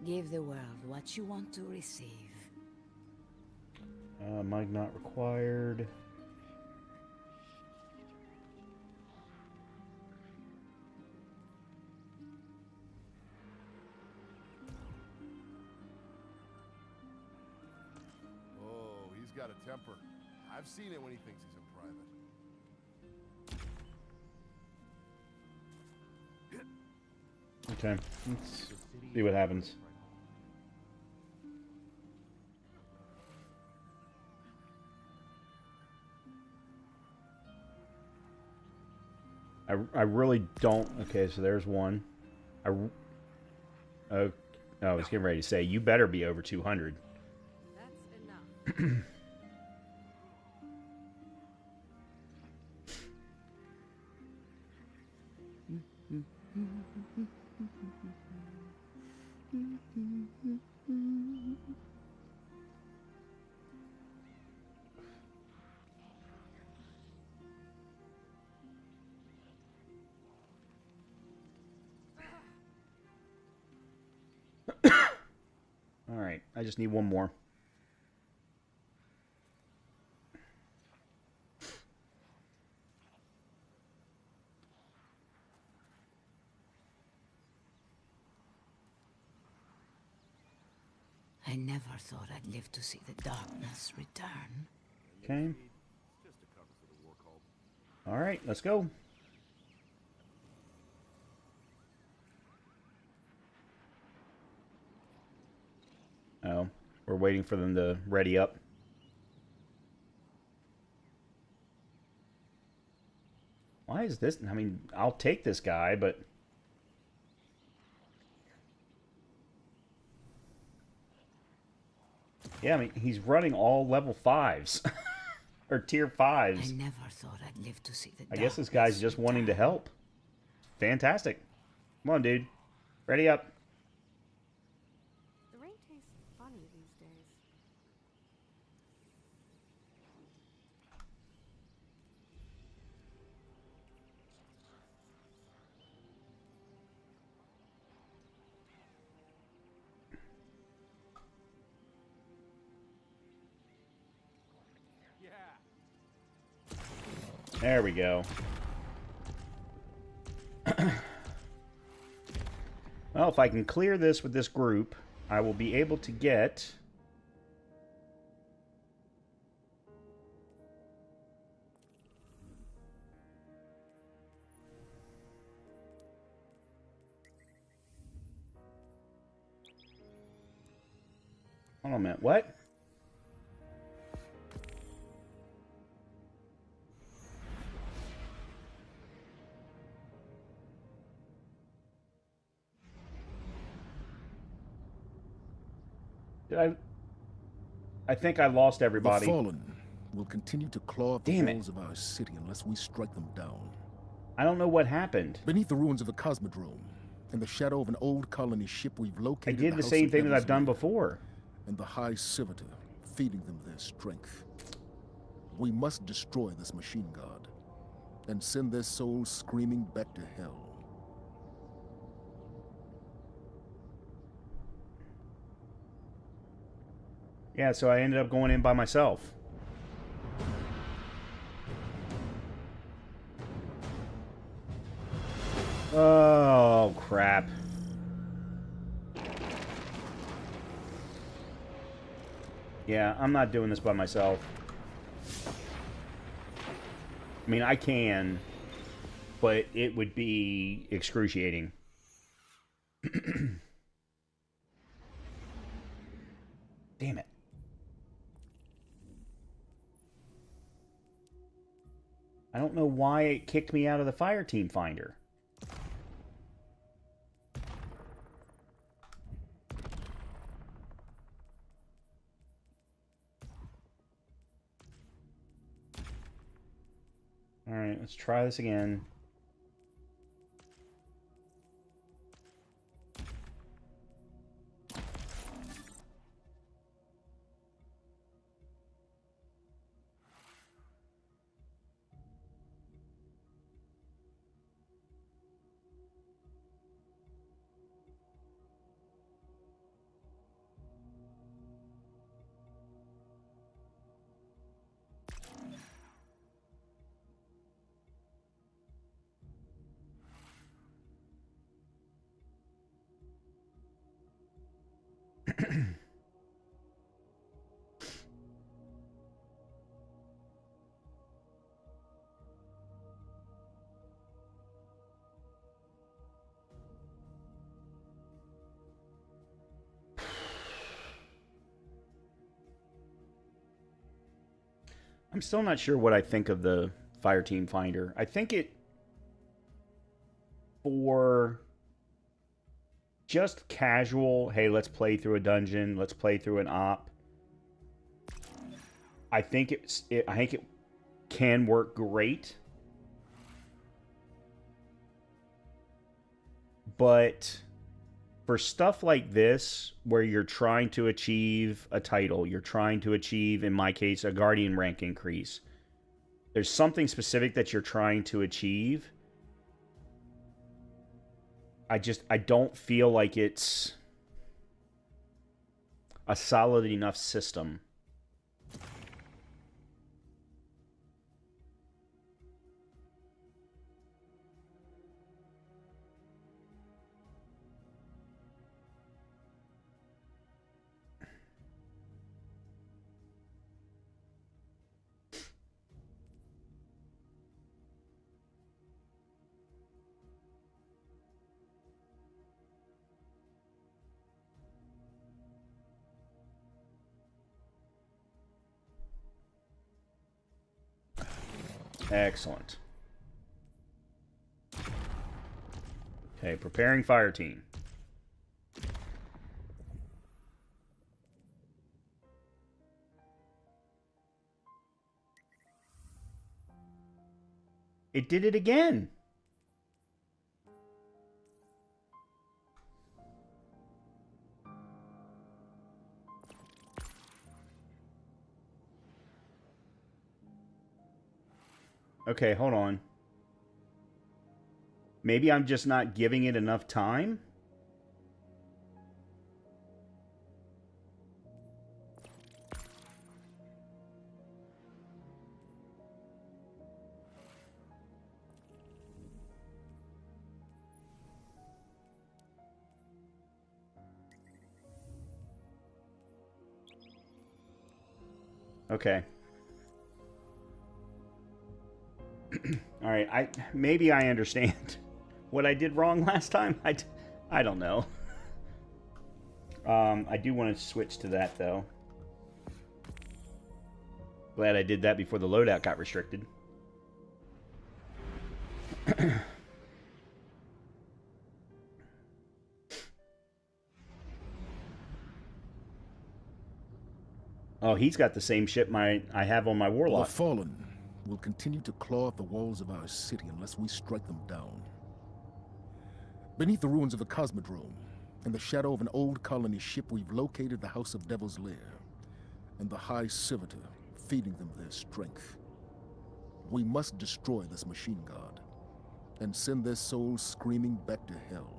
Give the world what you want to receive. Mic not required. Oh, he's got a temper. I've seen it when he thinks he's in private. Okay, let's see what happens. I really don't. Okay, so there's one. I was getting ready to say, you better be over 200. That's enough. All right, I just need one more. I never thought I'd live to see the darkness return. Okay. All right, let's go. Oh, we're waiting for them to ready up. Why is this? I mean, I'll take this guy, but... Yeah, I mean, he's running all level 5s. Or tier 5s. I never thought I'd live to see the I guess this guy's just wanting to help. Fantastic. Come on, dude. Ready up. The rain tastes funny these days. There we go. Well, if I can clear this with this group, I will be able to get... Hold on a minute. What? I think I lost everybody. The fallen will continue to claw at the Damn it. walls of our city unless we strike them down. I don't know what happened. Beneath the ruins of the Cosmodrome, in the shadow of an old colony ship, we've I located did the House same of thing that I've Evansville done before. and the High Civitor, feeding them their strength. We must destroy this machine god and send their souls screaming back to hell. Yeah, so I ended up going in by myself. Oh, crap. Yeah, I'm not doing this by myself. I mean, I can, but it would be excruciating. Damn it. I don't know why it kicked me out of the fire team finder. Alright, let's try this again. I'm still not sure what I think of the fire team finder. I think it, for just casual, hey, let's play through a dungeon, let's play through an op, I think I think it can work great. But for stuff like this, where you're trying to achieve a title, you're trying to achieve, in my case, a Guardian rank increase, there's something specific that you're trying to achieve. I don't feel like it's a solid enough system. Excellent. Okay, preparing fire team. It did it again. Okay, hold on. Maybe I'm just not giving it enough time? Okay. All right, maybe I understand what I did wrong last time. I don't know. I do want to switch to that, though. Glad I did that before the loadout got restricted. Oh, he's got the same ship I have on my warlock. The Fallen will continue to claw at the walls of our city unless we strike them down. Beneath the ruins of the Cosmodrome, in the shadow of an old colony ship, we've located the House of Devil's Lair and the High Servitor, feeding them their strength. We must destroy this machine god and send their souls screaming back to hell.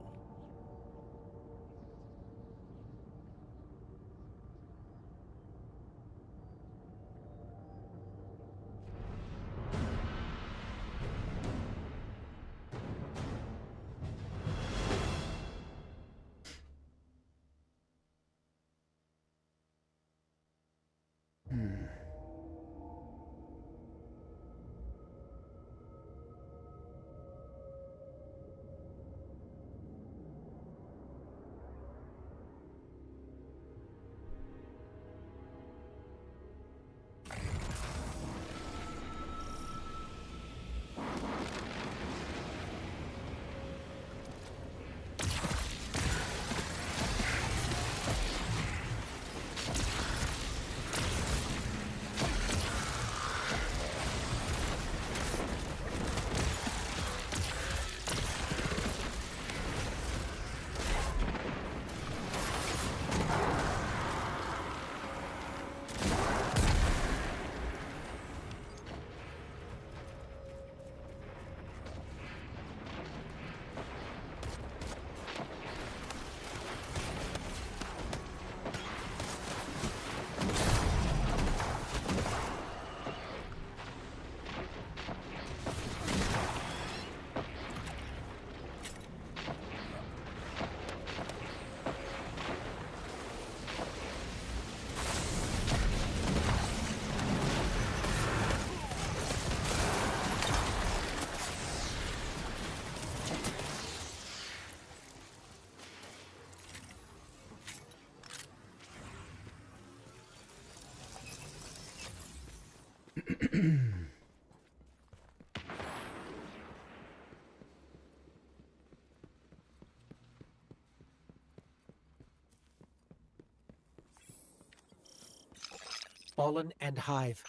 Fallen and Hive.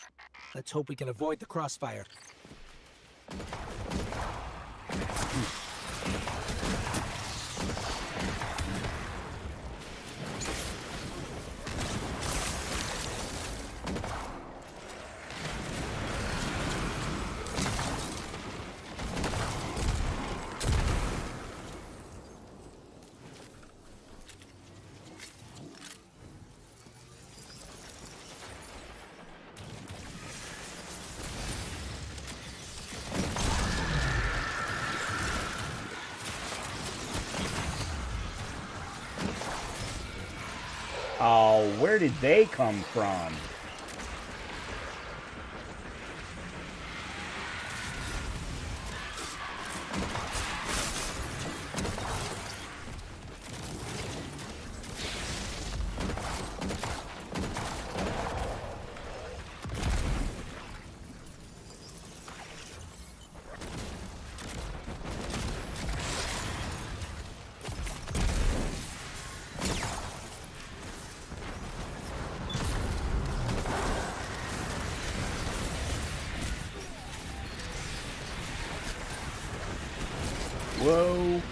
Let's hope we can avoid the crossfire. Oh, where did they come from? Whoa.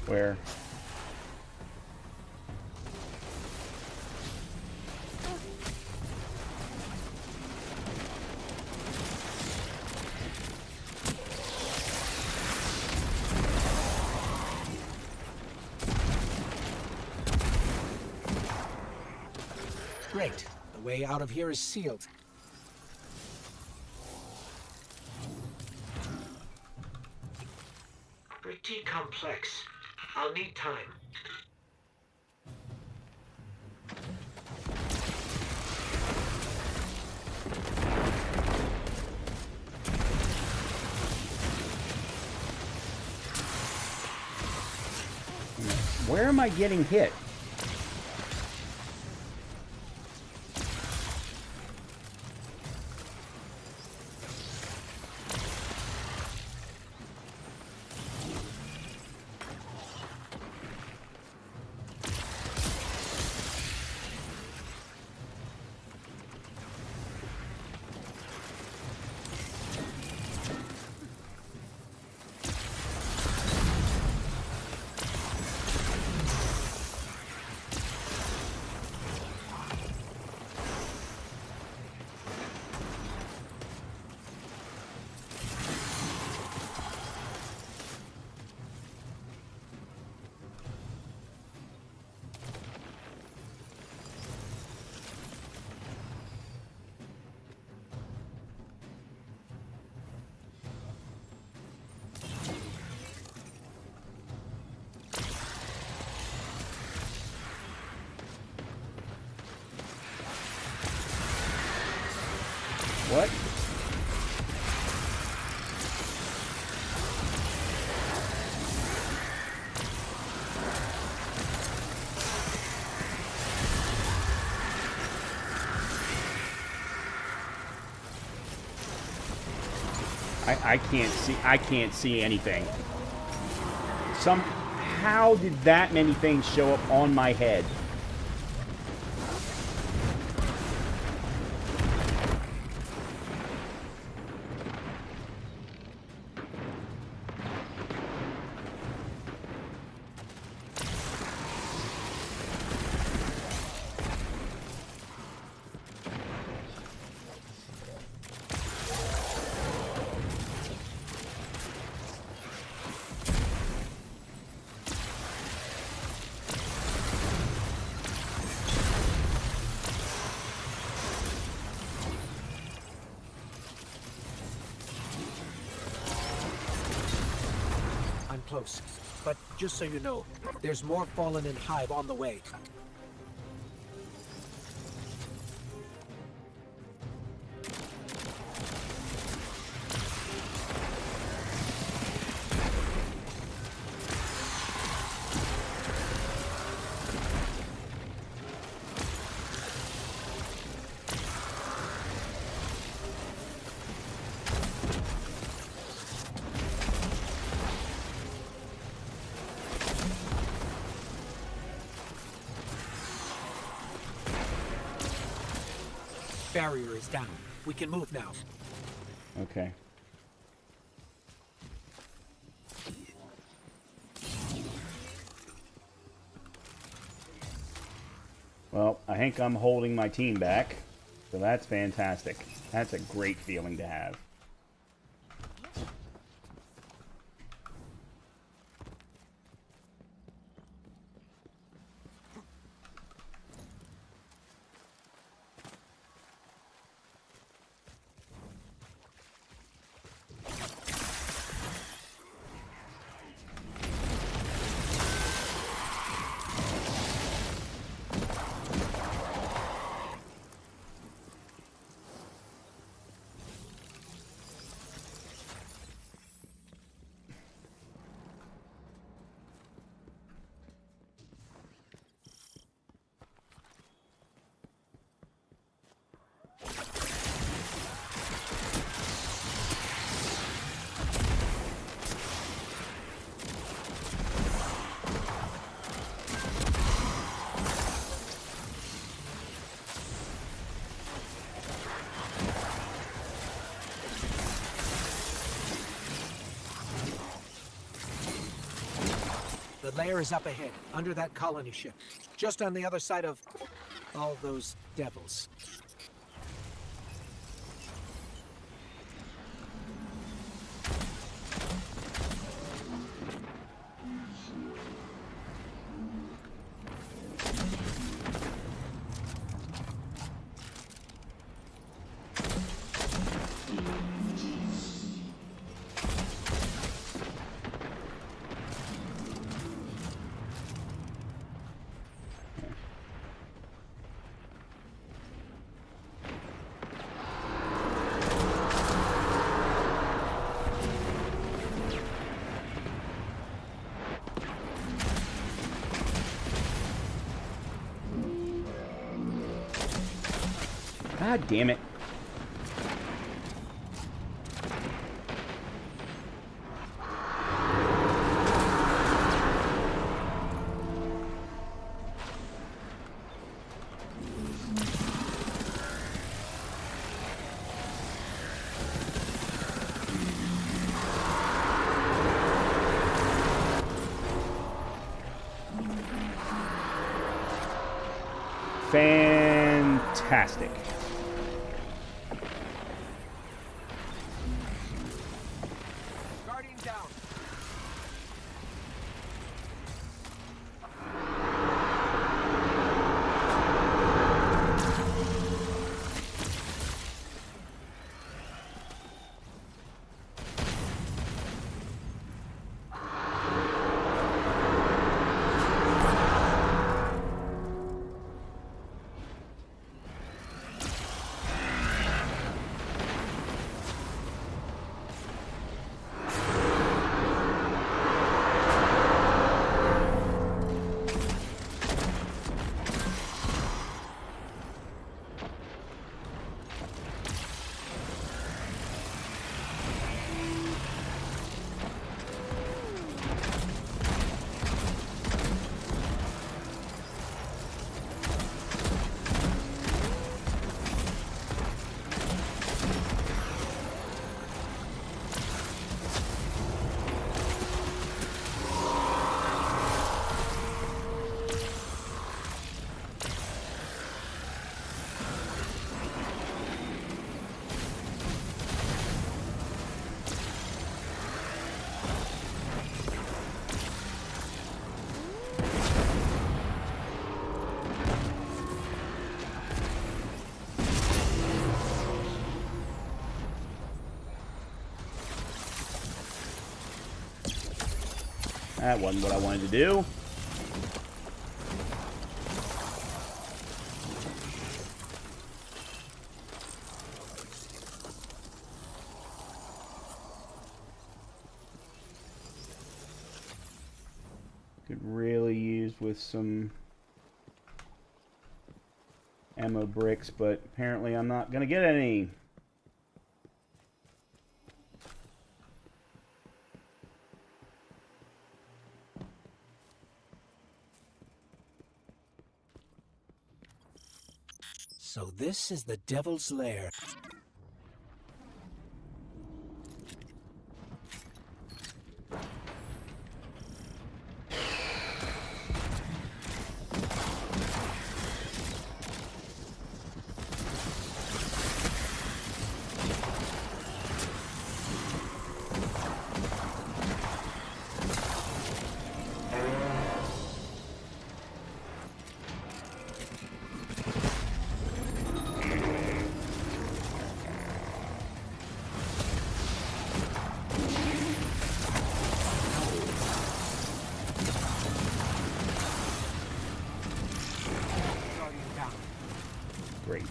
Where? Great. The way out of here is sealed. Pretty complex. I'll need time. Where am I getting hit? What? I can't see anything. How did that many things show up on my head? close. But just so you know, there's more Fallen and Hive on the way. Barrier is down. We can move now. Okay. Well, I think I'm holding my team back, so that's fantastic. That's a great feeling to have. The lair is up ahead, under that colony ship. Just on the other side of all those devils. God damn it. Fantastic. Guardian down. That wasn't what I wanted to do. Could really use with some ammo bricks, but apparently I'm not going to get any. So this is the Devil's Lair. Great.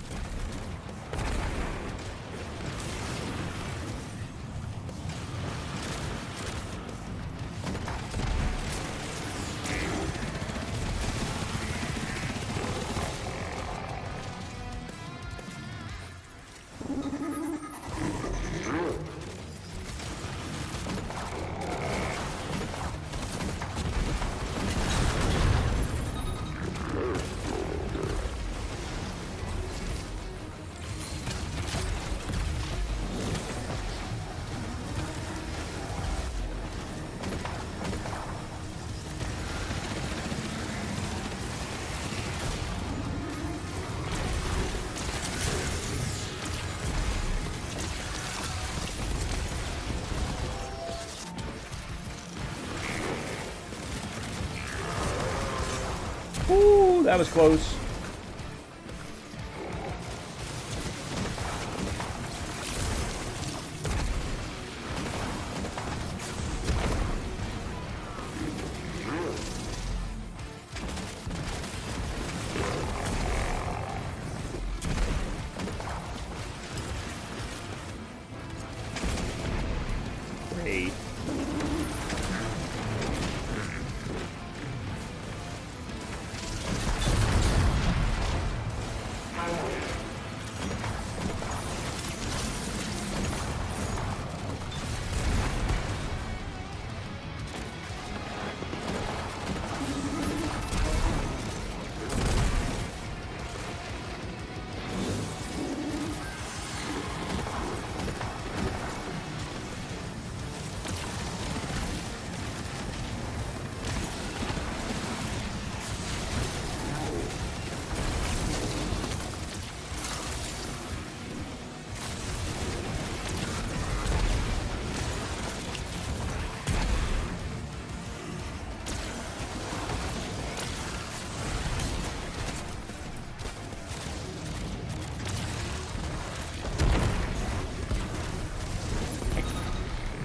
Ooh, that was close. Great.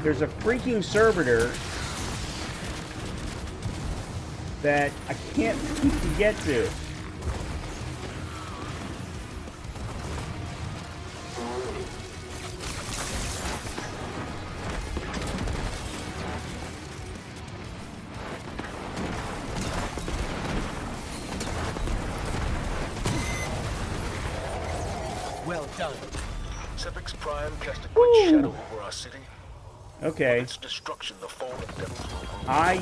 There's a freaking servitor that I can't seem to get to. Well done. Sepic's Prime cast a great shadow over our city. Okay. Its destruction, the fallen devils will rule. I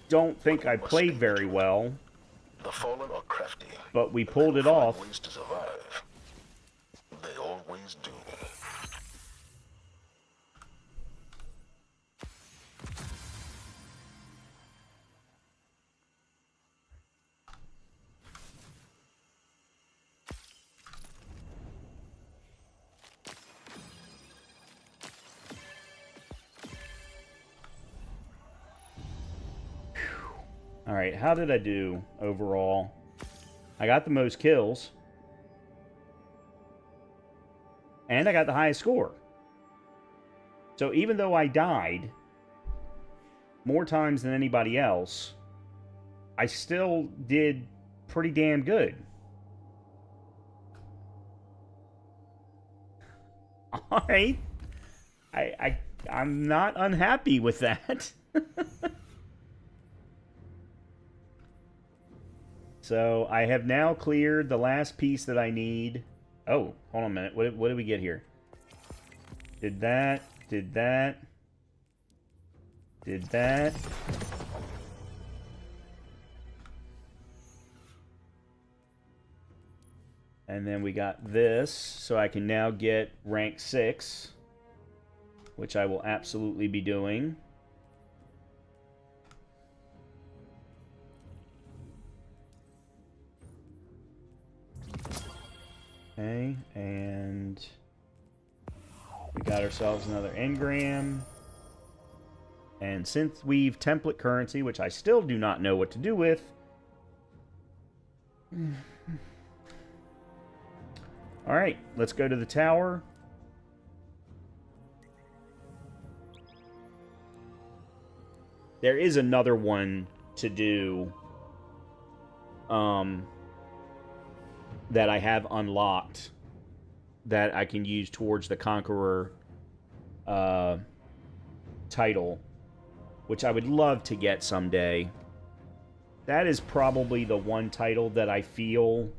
don't think I played very well, The fallen are crafty, but we pulled it off. ways to survive. They always do. Alright, how did I do overall? I got the most kills. And I got the highest score. So even though I died, more times than anybody else, I still did pretty damn good. All right. I'm not unhappy with that. So I have now cleared the last piece that I need. Oh, hold on a minute. What did we get here? Did that. Did that. Did that. And then we got this, so I can now get rank 6, which I will absolutely be doing. Okay, and we got ourselves another engram. And synth weave template currency, which I still do not know what to do with. Alright, let's go to the tower. There is another one to do that I have unlocked that I can use towards the Conqueror title, which I would love to get someday. That is probably the one title that I feel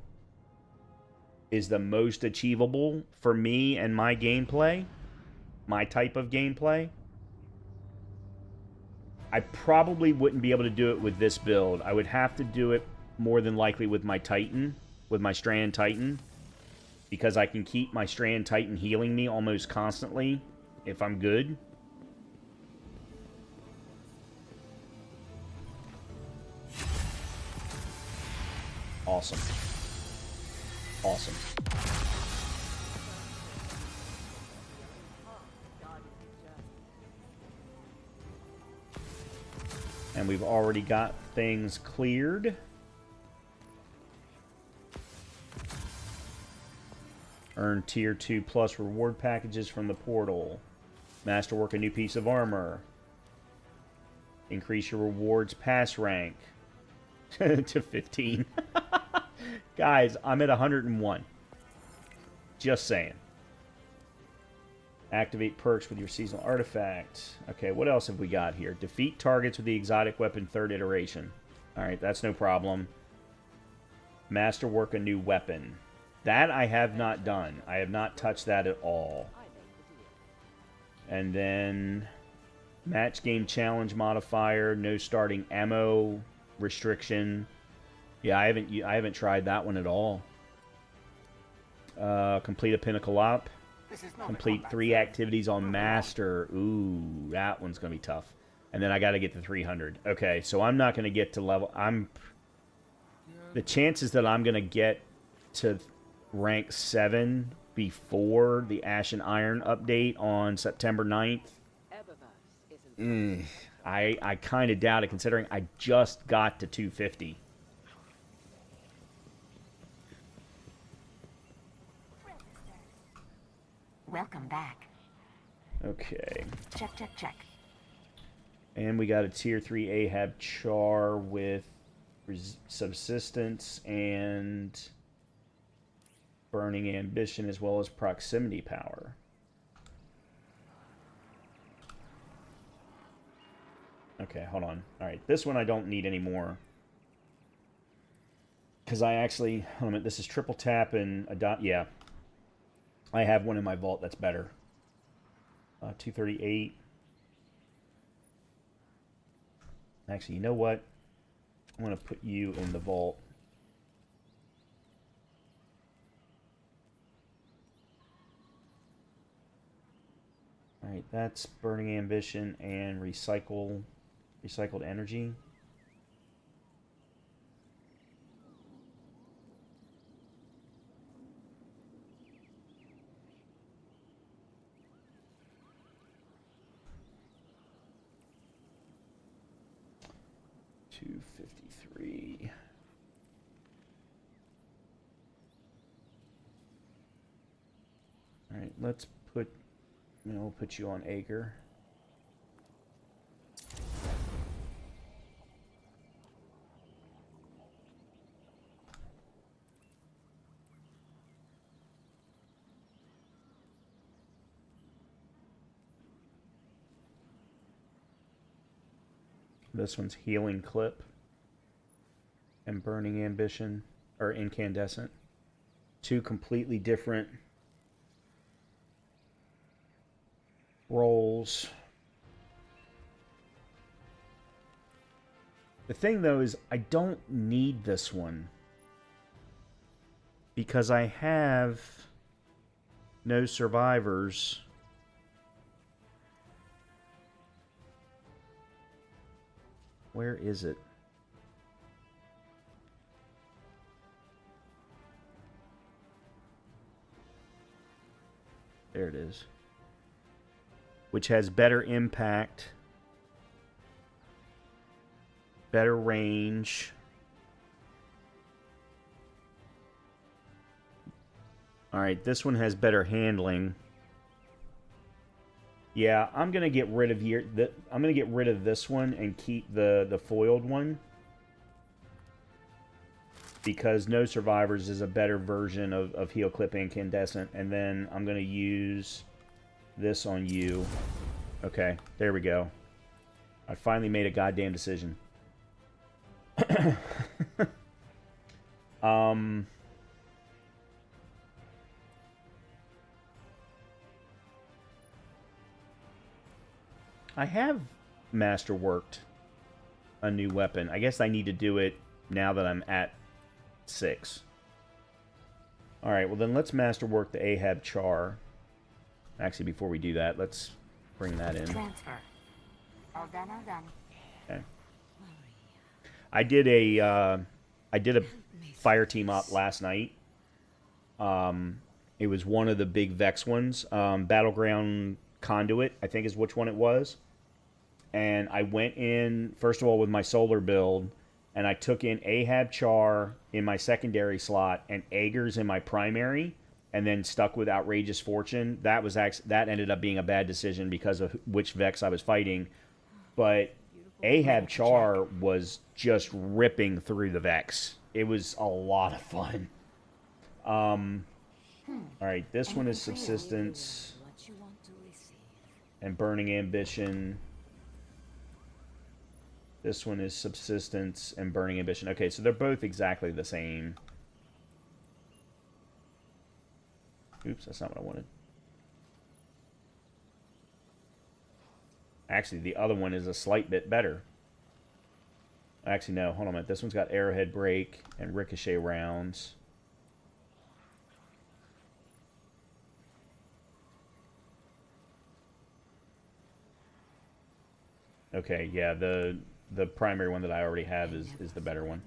is the most achievable for me and my gameplay, my type of gameplay. I probably wouldn't be able to do it with this build. I would have to do it more than likely with my Titan, with my Strand Titan, because I can keep my Strand Titan healing me almost constantly if I'm good. Awesome. Awesome. And we've already got things cleared. Earn tier 2 plus reward packages from the portal. Masterwork a new piece of armor. Increase your rewards pass rank to 15. Guys, I'm at 101. Just saying. Activate perks with your seasonal artifact. Okay, what else have we got here? Defeat targets with the exotic weapon 3rd iteration. Alright, that's no problem. Masterwork a new weapon. That I have not done. I have not touched that at all. And then match game challenge modifier, no starting ammo restriction. Yeah, I haven't tried that one at all. Complete a pinnacle op. Complete 3 activities on master. Ooh, that one's gonna be tough. And then I got to get to 300. Okay, so I'm not gonna get to level. The chances that I'm gonna get to rank 7 before the Ash and Iron update on September 9th. I kind of doubt it, considering I just got to 250. Welcome back. Okay. Check, check, check. And we got a tier 3 Ahab char with subsistence and burning ambition, as well as proximity power. Okay, hold on. Alright, this one I don't need anymore. Because I actually... Hold on a minute, this is triple tap and... Yeah. I have one in my vault that's better. 238. Actually, you know what? I'm going to put you in the vault. Alright, that's burning ambition and recycled energy. $253. All right, let's put, we'll put you on Acre. This one's healing clip and burning ambition, or incandescent. Two completely different roles. The thing though is I don't need this one because I have no survivors. Where is it? There it is. Which has better impact, better range. Alright, this one has better handling. Yeah, I'm gonna get rid of I'm gonna get rid of this one and keep the foiled one. Because no survivors is a better version of heal clip incandescent. And then I'm gonna use this on you. Okay, there we go. I finally made a goddamn decision. I have masterworked a new weapon. I guess I need to do it now that I'm at 6. Alright, well then let's masterwork the Ahab Char. Actually, before we do that, let's bring that in. Transfer. All done, all done. Okay. I did a fire team up last night. It was one of the big Vex ones. Battleground Conduit, I think is which one it was. And I went in, first of all, with my solar build, and I took in Ahab Char in my secondary slot and Aegers in my primary, and then stuck with Outrageous Fortune. That ended up being a bad decision because of which Vex I was fighting. But Ahab Char was just ripping through the Vex. It was a lot of fun. Alright, this one is Subsistence and Burning Ambition. This one is Subsistence and Burning Ambition. Okay, so they're both exactly the same. Oops, that's not what I wanted. Actually, the other one is a slight bit better. Actually, no, hold on a minute. This one's got Arrowhead Break and Ricochet Rounds. Okay, yeah, the primary one that I already have is the better one.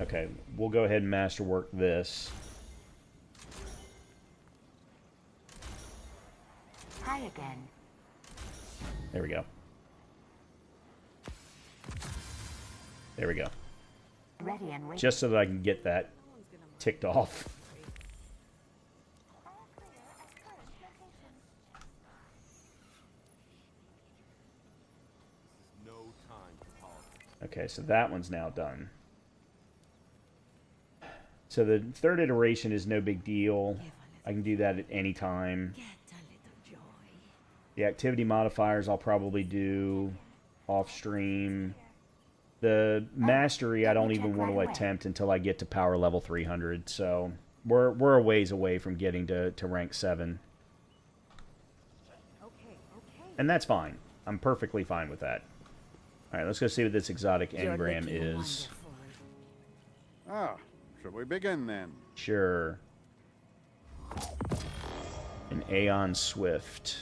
Okay, we'll go ahead and masterwork this. Hi again. There we go. There we go. Ready and waiting. Just so that I can get that ticked off. Okay, so that one's now done. So the third iteration is no big deal. I can do that at any time. The activity modifiers I'll probably do off stream. The mastery I don't even want to attempt until I get to power level 300. So we're a ways away from getting to rank 7. And that's fine. I'm perfectly fine with that. Alright, let's go see what this exotic engram is. Ah, should we begin then? Sure. An Aeon Swift.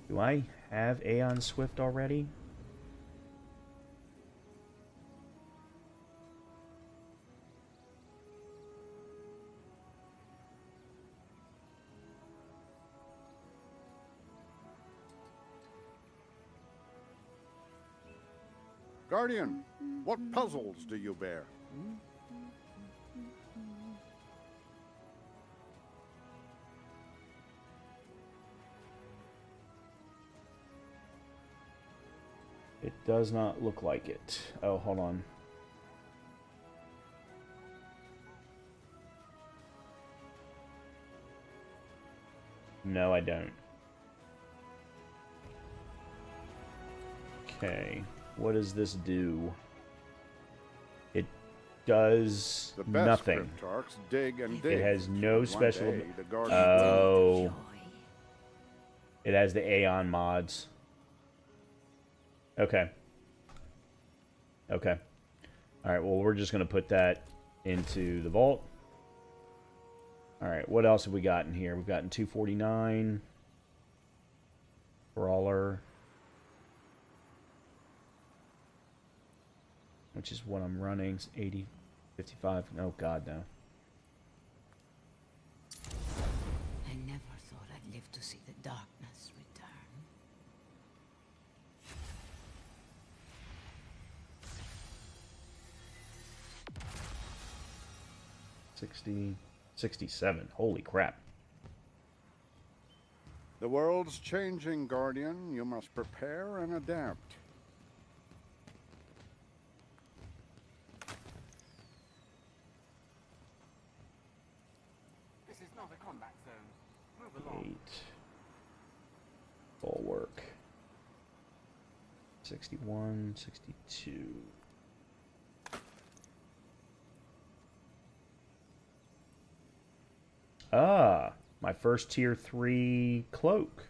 Do I have Aeon Swift already? Guardian, what puzzles do you bear? It does not look like it. Oh, hold on. No, I don't. Okay. What does this do? It does The best nothing. cryptarchs dig and dig. It has no One special... day, the Guardian Oh. It has the Aeon mods. Okay. Okay. Alright, well, we're just going to put that into the vault. Alright, what else have we got in here? We've gotten 249. Brawler. Which is what I'm running. 80, 55. Oh, God, no. I never thought I'd live to see the darkness return. $60, 67. Holy crap. The world's changing, Guardian. You must prepare and adapt. This is not a combat zone. Move along. 8. Bulwark. 61, 62. Ah, my first tier 3 cloak.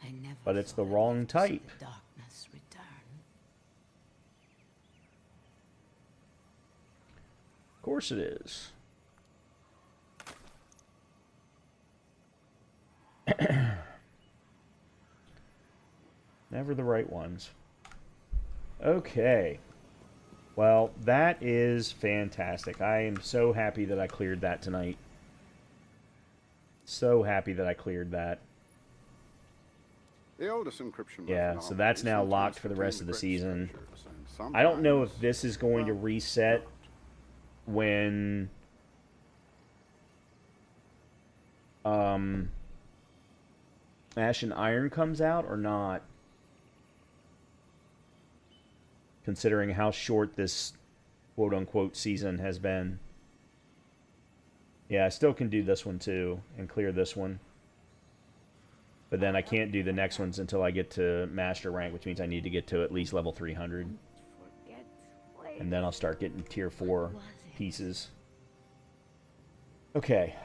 I never But it's the thought I'd wrong live to see type. the darkness return. Of course it is. Never the right ones. Okay. Well, that is fantastic. I am so happy that I cleared that tonight. So happy that I cleared that. The oldest encryption Yeah, so that's now sometimes locked for the contain rest of the great season. treasures, and I don't know if sometimes, this is going to well, reset when Ash and Iron comes out or not. Considering how short this quote-unquote season has been. Yeah, I still can do this one too and clear this one. But then I can't do the next ones until I get to Master rank, which means I need to get to at least level 300. And then I'll start getting tier 4 pieces. Okay,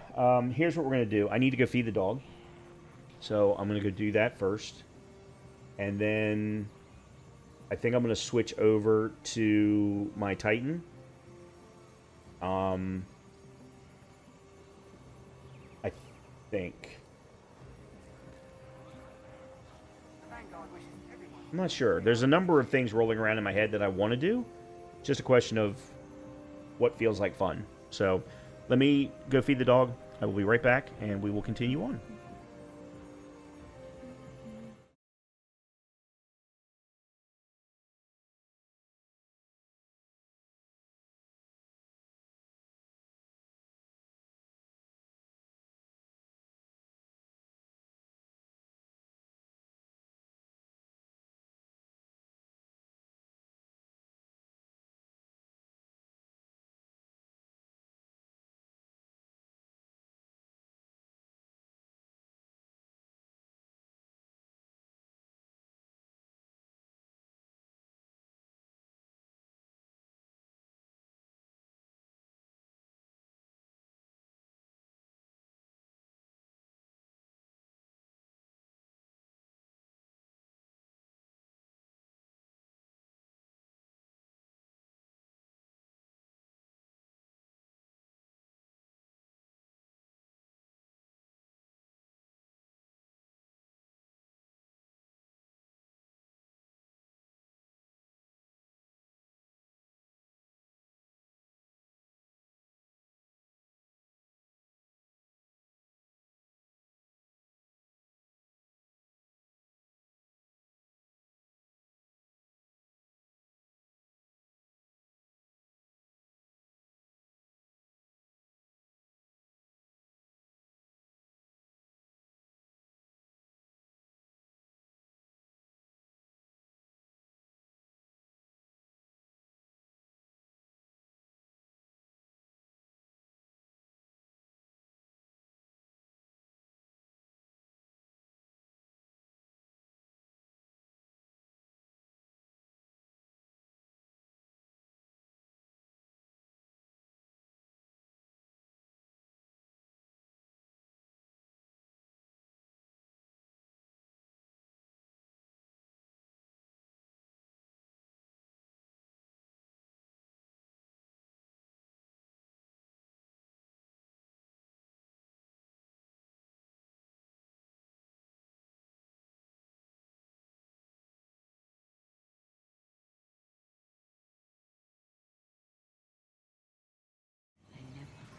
here's what we're going to do. I need to go feed the dog. So I'm going to go do that first. And then I think I'm going to switch over to my Titan. I think. I'm not sure. There's a number of things rolling around in my head that I want to do. Just a question of what feels like fun. So let me go feed the dog. I will be right back, and we will continue on.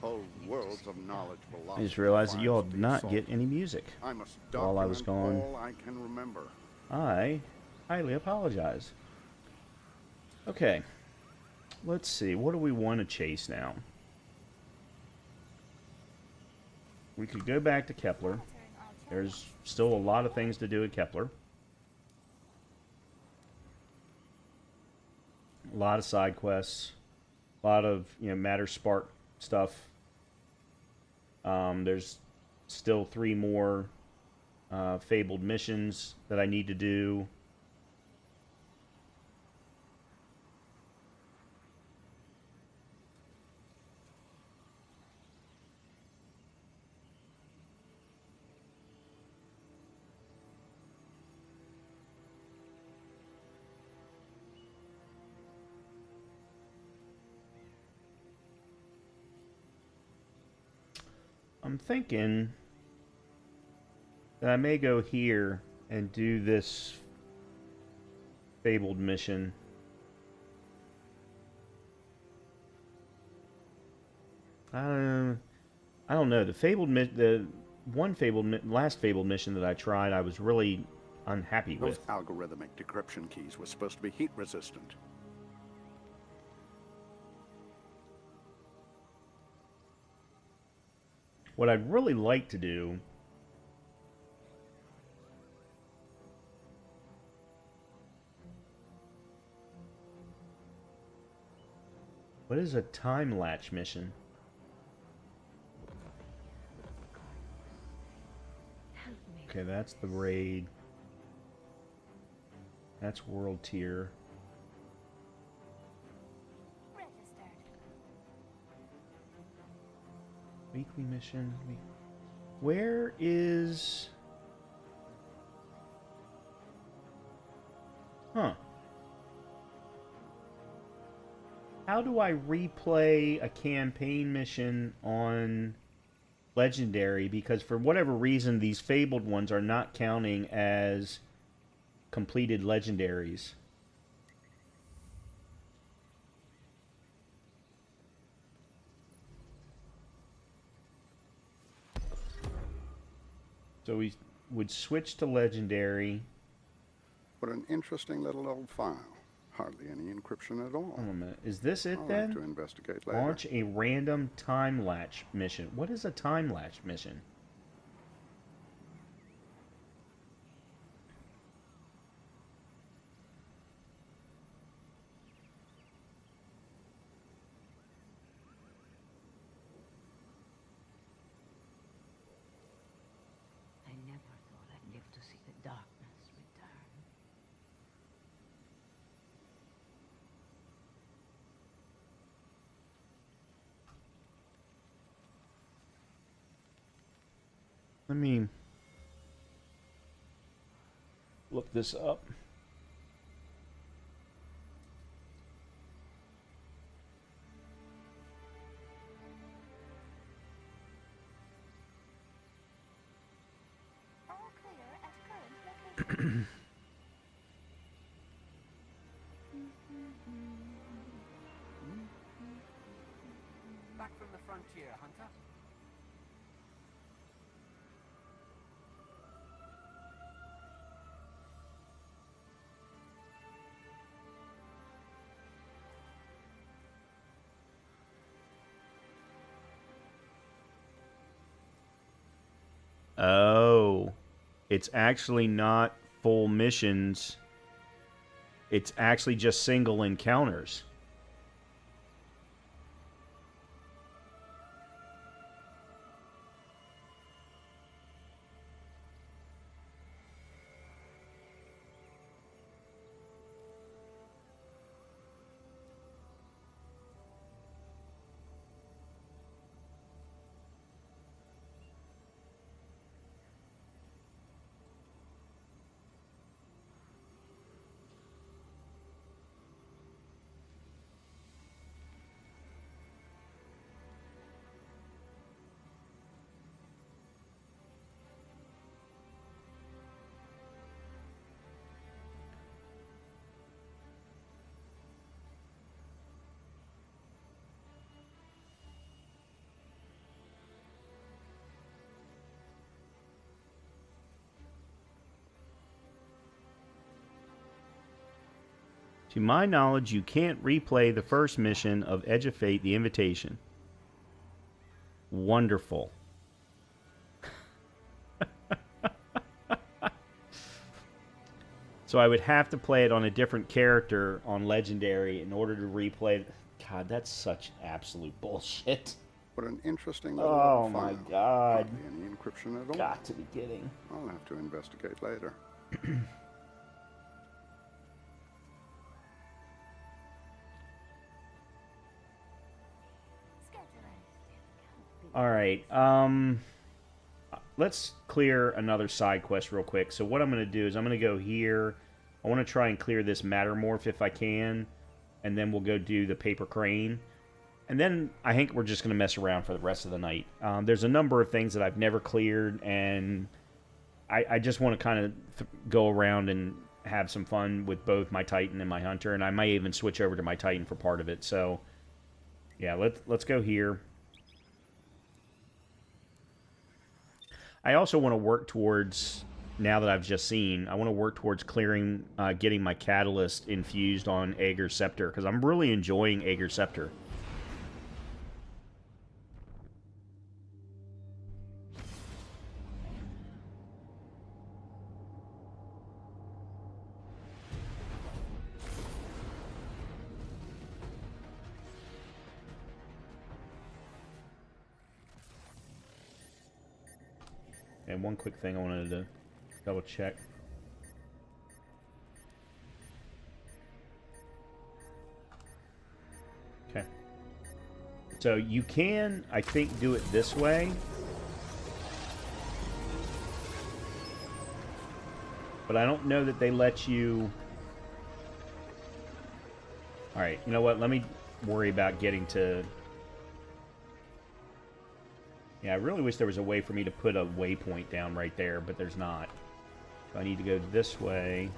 Whole worlds of knowledge will I just realized that you all did not get any music I must while I was document gone. all I can remember. I highly apologize. Okay. Let's see. What do we want to chase now? We could go back to Kepler. There's still a lot of things to do at Kepler. A lot of side quests. A lot of, Matter Spark stuff. There's still 3 more fabled missions that I need to do. I'm thinking that I may go here and do this fabled mission. I don't know. The last fabled mission that I tried, I was really unhappy Those with. algorithmic decryption keys were supposed to be heat resistant. What I'd really like to do what is a time latch mission? Okay, that's the raid. That's world tier. Weekly mission. Where is... Huh. How do I replay a campaign mission on Legendary? Because for whatever reason, these fabled ones are not counting as completed legendaries. So we would switch to Legendary. What an interesting little old file. Hardly any encryption at all. Hold on a minute. Is this it I'll then? have to investigate later. Launch a random time latch mission. What is a time latch mission? I never thought I'd live to see the darkness return. Let me look this up. All clear at current location. Back from the frontier, Hunter. Oh, it's actually not full missions. It's actually just single encounters. To my knowledge, you can't replay the first mission of Edge of Fate, The Invitation. Wonderful. So I would have to play it on a different character on Legendary in order to replay. God, that's such absolute bullshit. What an interesting little Oh file. my God. Hardly any encryption at all. Got to be kidding. I'll have to investigate later. All right. Let's clear another side quest real quick. So what I'm going to do is I'm going to go here. I want to try and clear this Mattermorph if I can. And then we'll go do the Paper Crane. And then I think we're just going to mess around for the rest of the night. There's a number of things that I've never cleared. And I just want to kind of go around and have some fun with both my Titan and my Hunter. And I might even switch over to my Titan for part of it. So, yeah, let's go here. I also want to work towards, now that I've just seen, I want to work towards clearing, getting my Catalyst infused on Ager's Scepter, because I'm really enjoying Ager's Scepter. And one quick thing I wanted to double check. Okay. So you can, I think, do it this way. But I don't know that they let you... Alright, you know what? Let me worry about getting to... Yeah, I really wish there was a way for me to put a waypoint down right there, but there's not. So I need to go this way.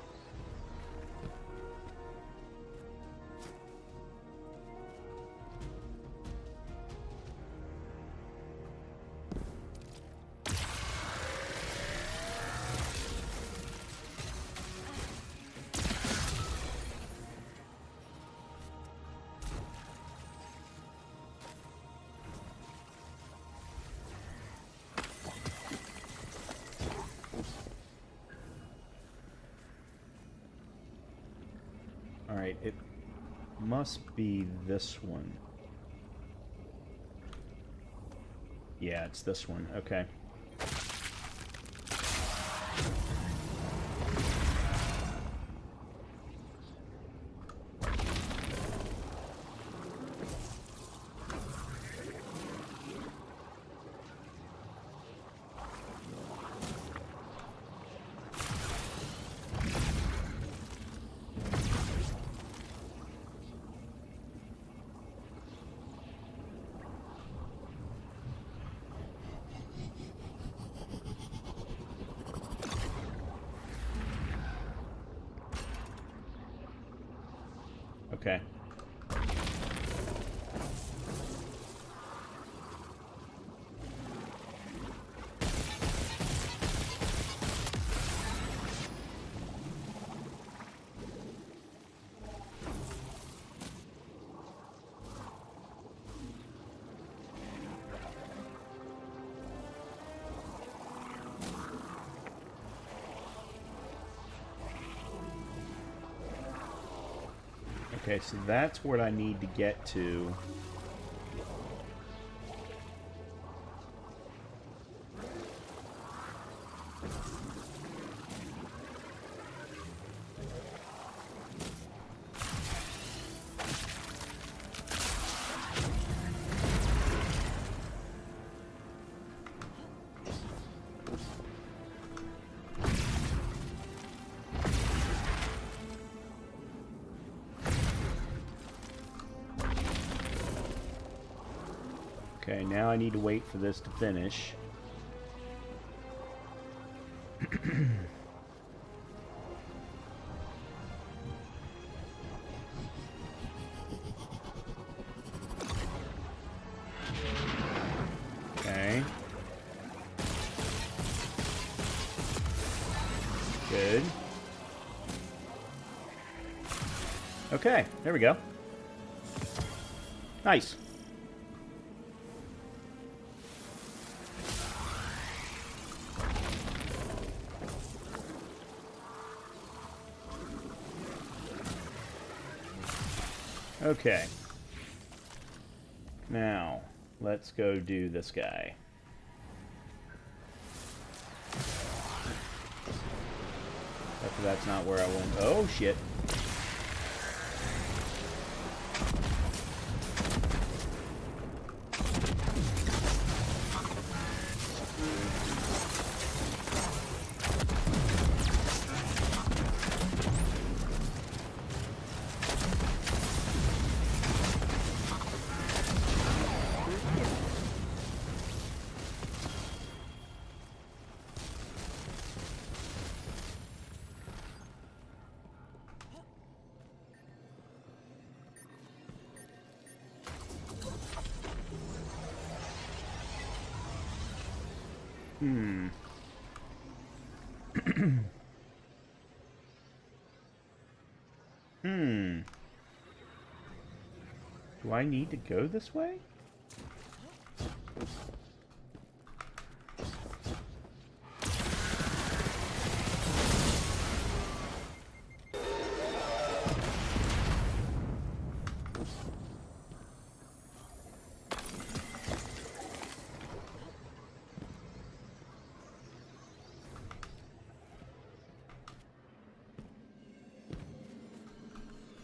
Alright, it must be this one. Yeah, it's this one. Okay. Okay. Okay, so that's what I need to get to. Okay, now I need to wait for this to finish. Okay. Good. Okay, there we go. Nice. Okay. Now, let's go do this guy. That's not where I want. Oh, shit. Do I need to go this way?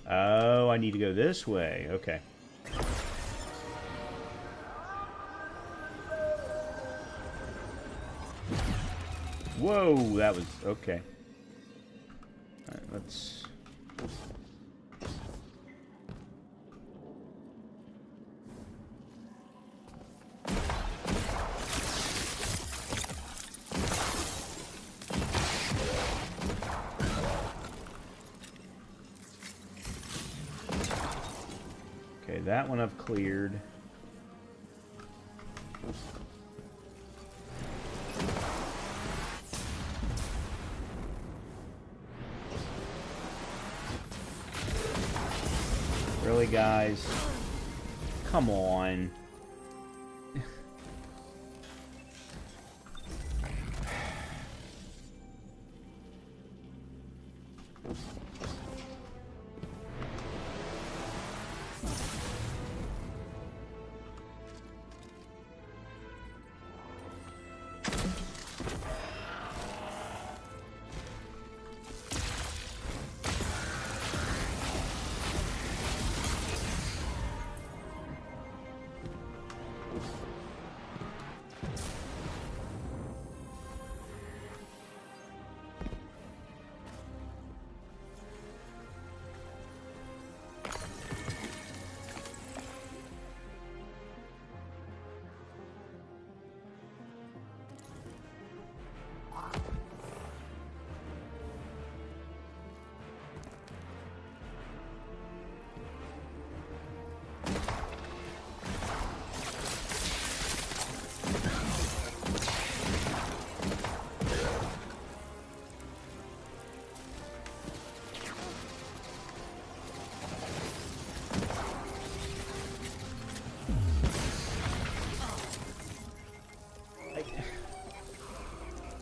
Oh, I need to go this way. Okay. Whoa, that was... okay. Alright, let's... okay, that one I've cleared. Really, guys? Come on.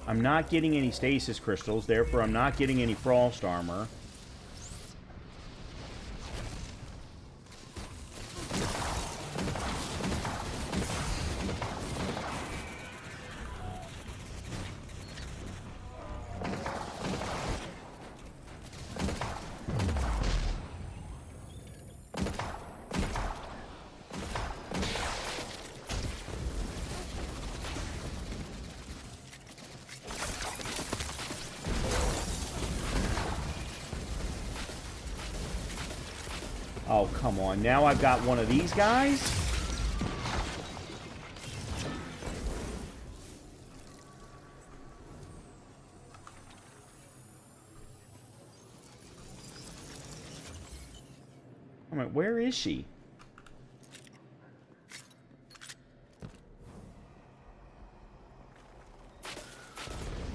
I'm not getting any stasis crystals, therefore I'm not getting any frost armor. Oh, come on. Now I've got one of these guys? I mean, where is she?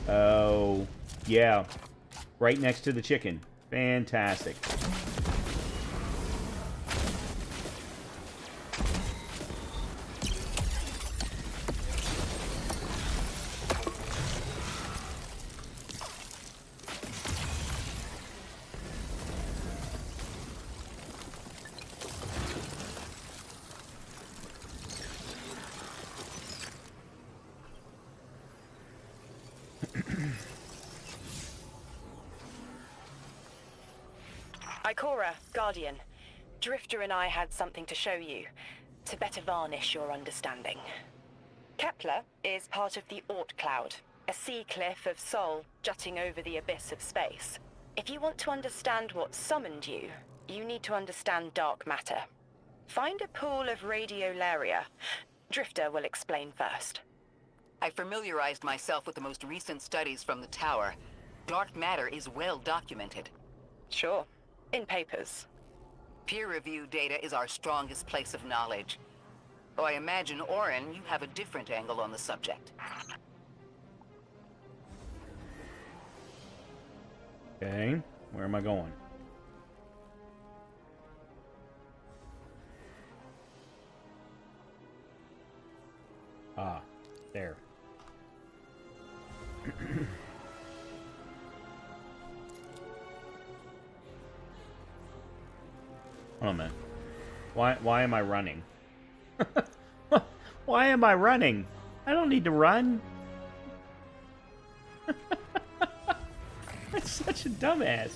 Oh, yeah. Right next to the chicken. Fantastic. Cora, Guardian. Drifter and I had something to show you, to better varnish your understanding. Kepler is part of the Oort Cloud, a sea cliff of Sol jutting over the abyss of space. If you want to understand what summoned you, you need to understand dark matter. Find a pool of radiolaria. Drifter will explain first. I familiarized myself with the most recent studies from the tower. Dark matter is well documented. Sure. In papers. Peer-reviewed data is our strongest place of knowledge. Though I imagine, Orin, you have a different angle on the subject. Okay, where am I going? Ah, there. Hold on a minute. Why am I running? Why am I running? I don't need to run. That's such a dumbass.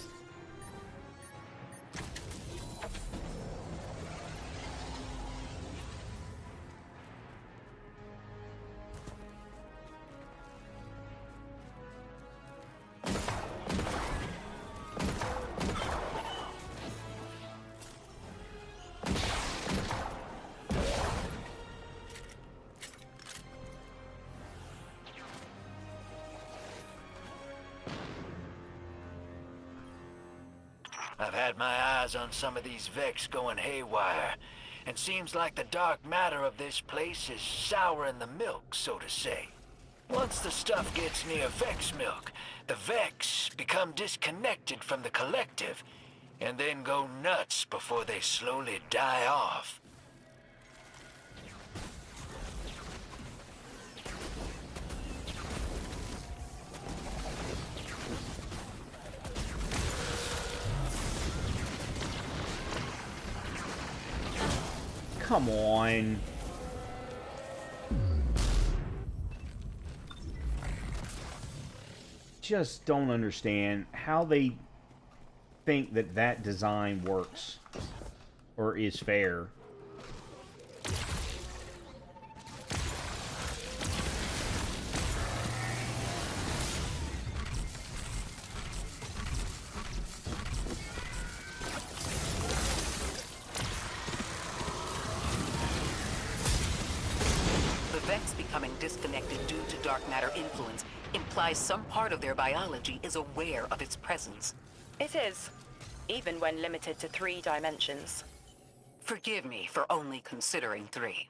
I've had my eyes on some of these Vex going haywire, and seems like the dark matter of this place is souring the milk, so to say. Once the stuff gets near Vex milk, the Vex become disconnected from the collective, and then go nuts before they slowly die off. Come on. Just don't understand how they think that that design works or is fair. Disconnected due to dark matter influence implies some part of their biology is aware of its presence. It is, even when limited to 3 dimensions. Forgive me for only considering 3.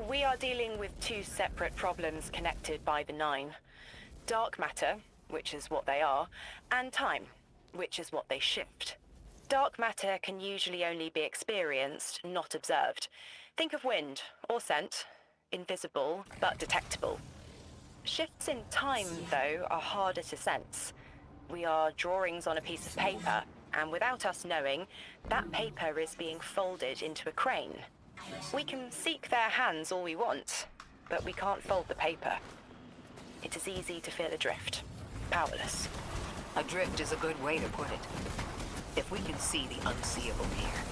We are dealing with 2 separate problems connected by the 9. Dark matter, which is what they are, and time, which is what they shift. Dark matter can usually only be experienced, not observed. Think of wind, or scent. Invisible, but detectable. Shifts in time, though, are harder to sense. We are drawings on a piece of paper, and without us knowing, that paper is being folded into a crane. We can seek their hands all we want, but we can't fold the paper. It is easy to feel adrift, powerless. Adrift is a good way to put it. If we can see the unseeable here,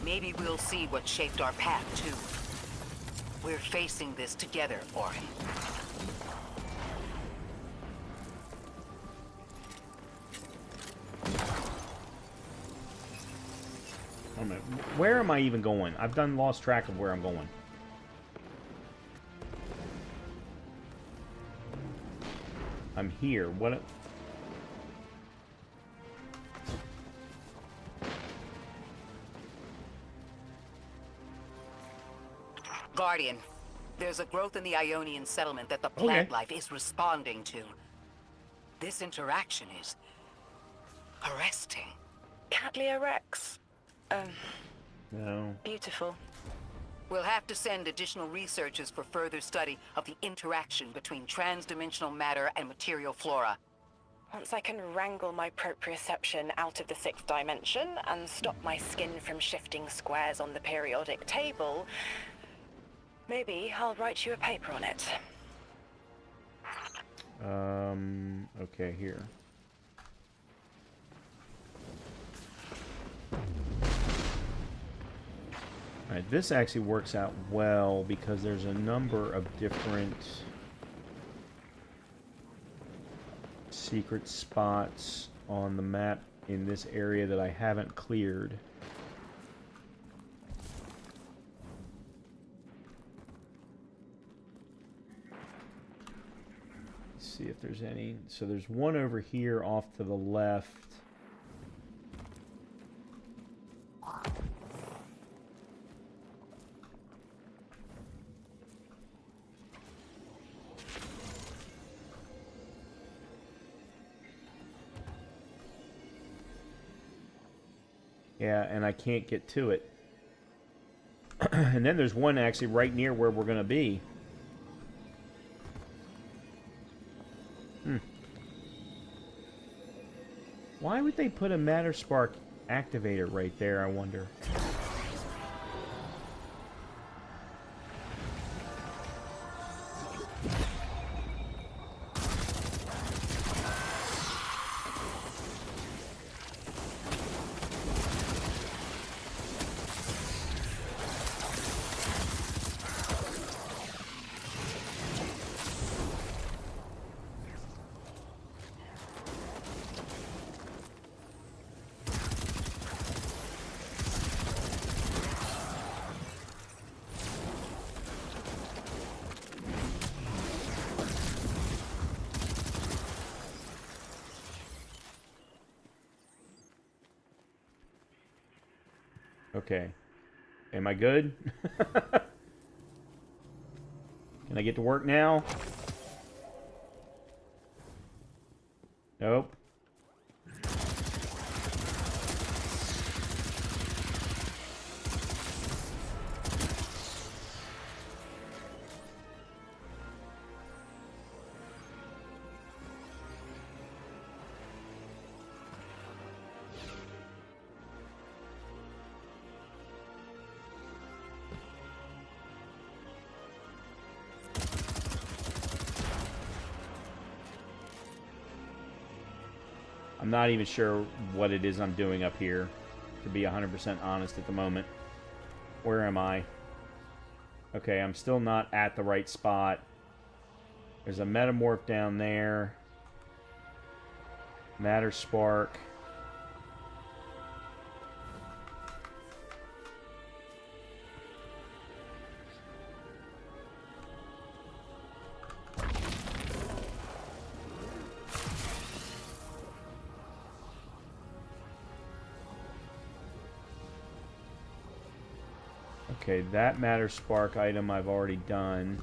maybe we'll see what shaped our path, too. We're facing this together, Orin. Wait a minute. Where am I even going? I've lost track of where I'm going. I'm here. What? Guardian, there's a growth in the Ionian settlement that the plant life is responding to. This interaction is arresting. Cattleya Rex. No. Beautiful. We'll have to send additional researchers for further study of the interaction between transdimensional matter and material flora. Once I can wrangle my proprioception out of the 6th dimension and stop my skin from shifting squares on the periodic table, maybe I'll write you a paper on it. Okay, here. Alright, this actually works out well because there's a number of different secret spots on the map in this area that I haven't cleared. Let's see if there's any. So there's one over here off to the left. Yeah, and I can't get to it. And then there's one actually right near where we're going to be. Why would they put a Matter Spark activator right there, I wonder? Okay. Am I good? Can I get to work now? Nope. I'm not even sure what it is I'm doing up here, to be 100% honest at the moment. Where am I? Okay, I'm still not at the right spot. There's a metamorph down there. Matter Spark. Okay, that Matter Spark item I've already done.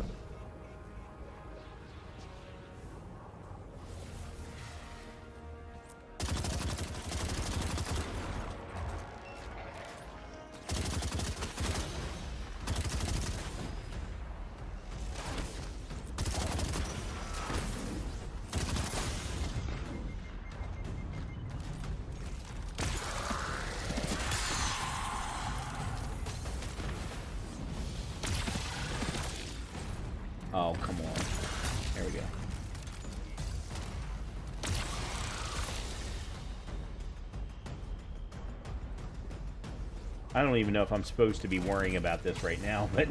Oh, come on. There we go. I don't even know if I'm supposed to be worrying about this right now, but...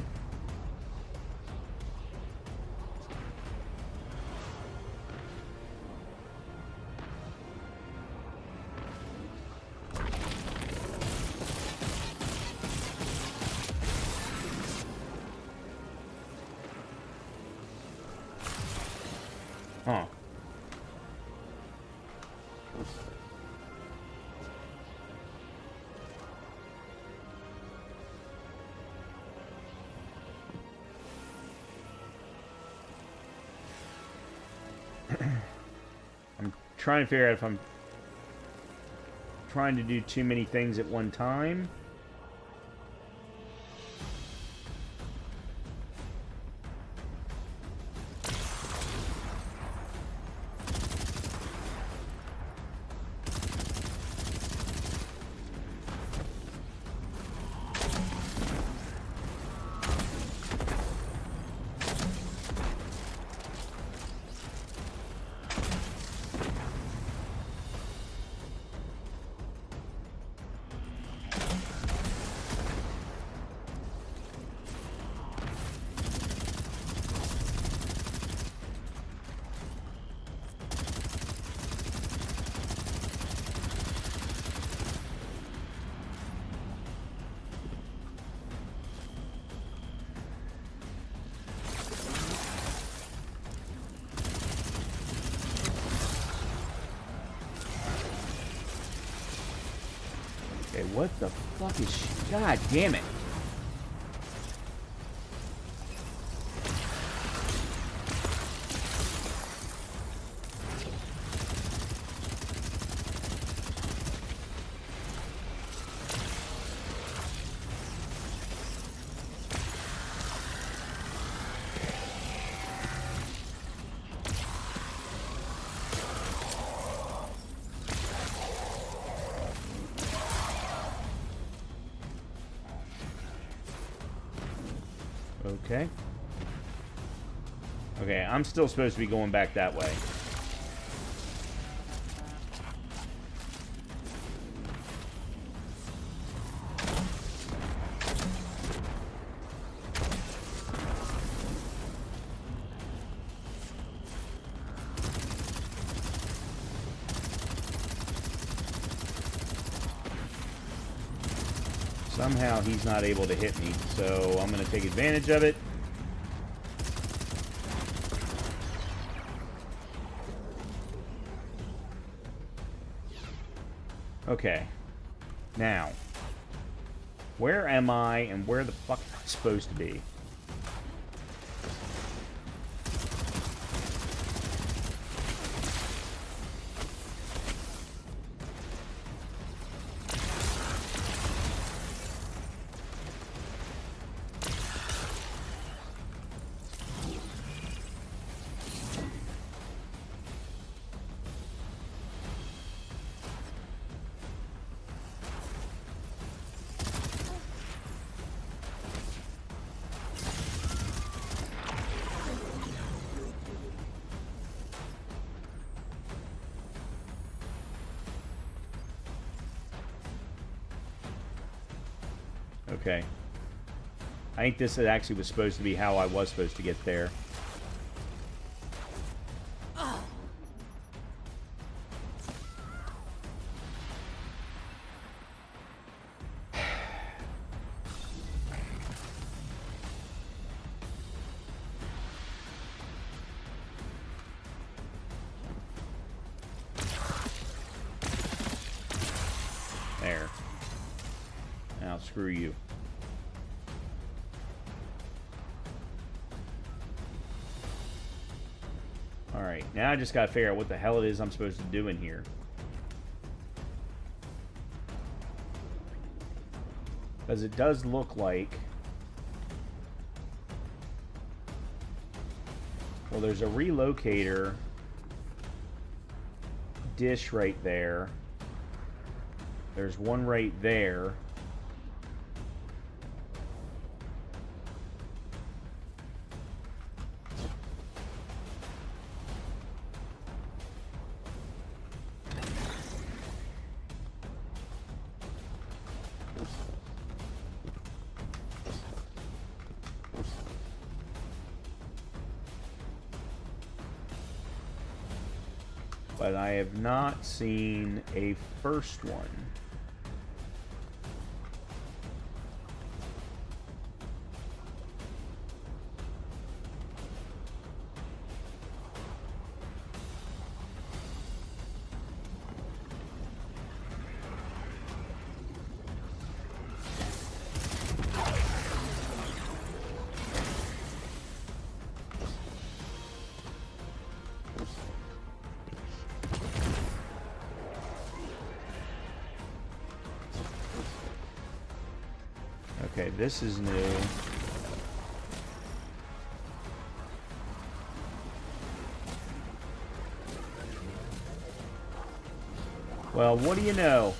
Huh. I'm trying to figure out if I'm trying to do too many things at one time. What the fuck is she? God damn it. Okay. Okay, I'm still supposed to be going back that way. Somehow he's not able to hit me, so I'm going to take advantage of it. Okay. Now, where am I and where the fuck am I supposed to be? Okay. I think this actually was supposed to be how I was supposed to get there. There. Now screw you. Alright, now I just gotta figure out what the hell it is I'm supposed to do in here. Because it does look like... Well, there's a relocator dish right there. There's one right there. But I have not seen a first one. Okay, this is new. Well, what do you know?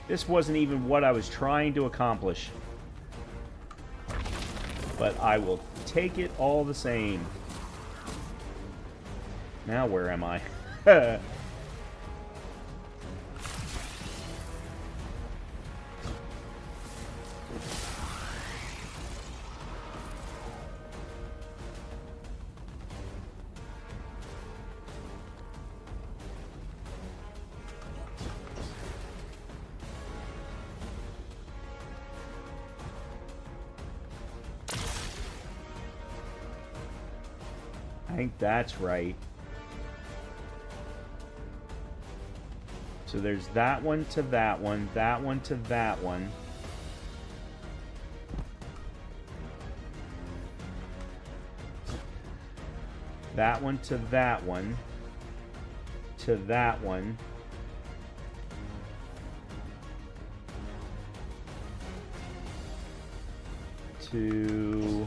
This wasn't even what I was trying to accomplish. But I will take it all the same. Now where am I? I think that's right. So there's that one to that one to that one. That one to that one to that one. To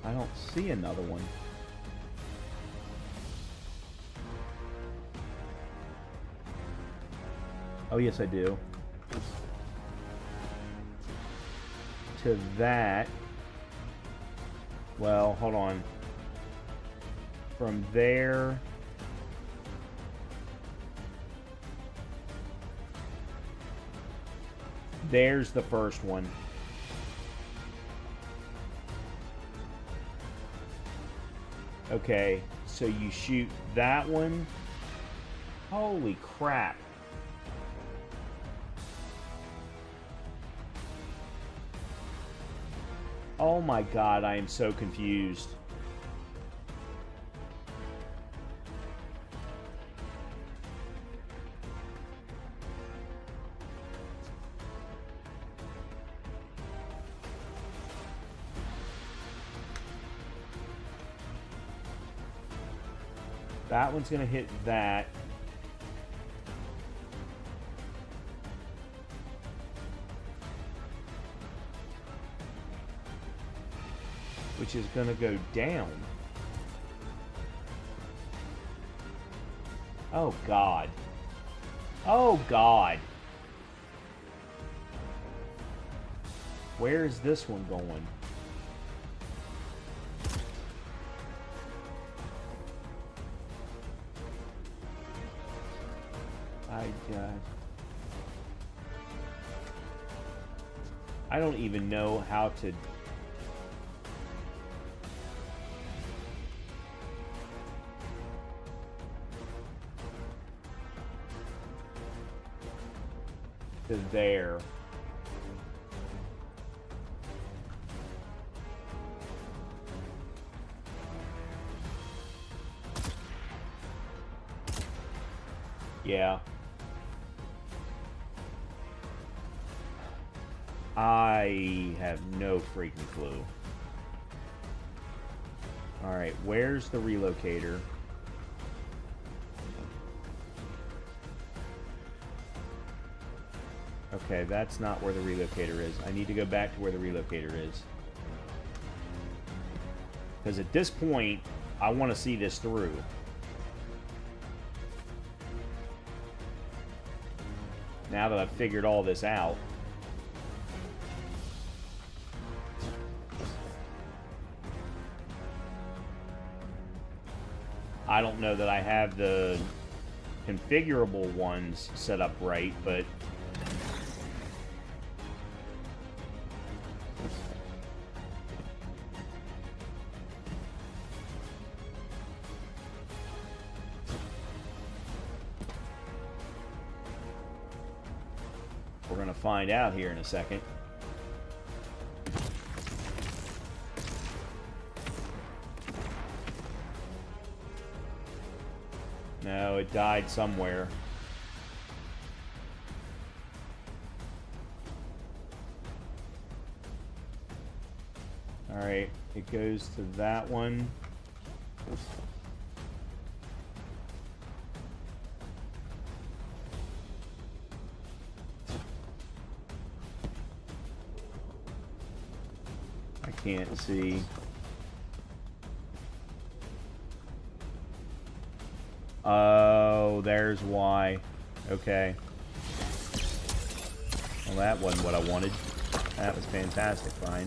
I don't see another one. Oh, yes, I do. To that. Well, hold on. From there. There's the first one. Okay, so you shoot that one. Holy crap. Oh my god, I am so confused. That one's gonna hit that. Which is gonna go down. Oh God. Oh God. Where is this one going? I don't even know how to... to there. Yeah. I have no freaking clue. Alright, where's the relocator? Okay, that's not where the relocator is. I need to go back to where the relocator is. Because at this point, I want to see this through. Now that I've figured all this out. I don't know that I have the configurable ones set up right, but... we're gonna find out here in a second. No, it died somewhere. Alright, it goes to that one. I can't see. Oh, there's why. Okay. Well, that wasn't what I wanted. That was fantastic, fine.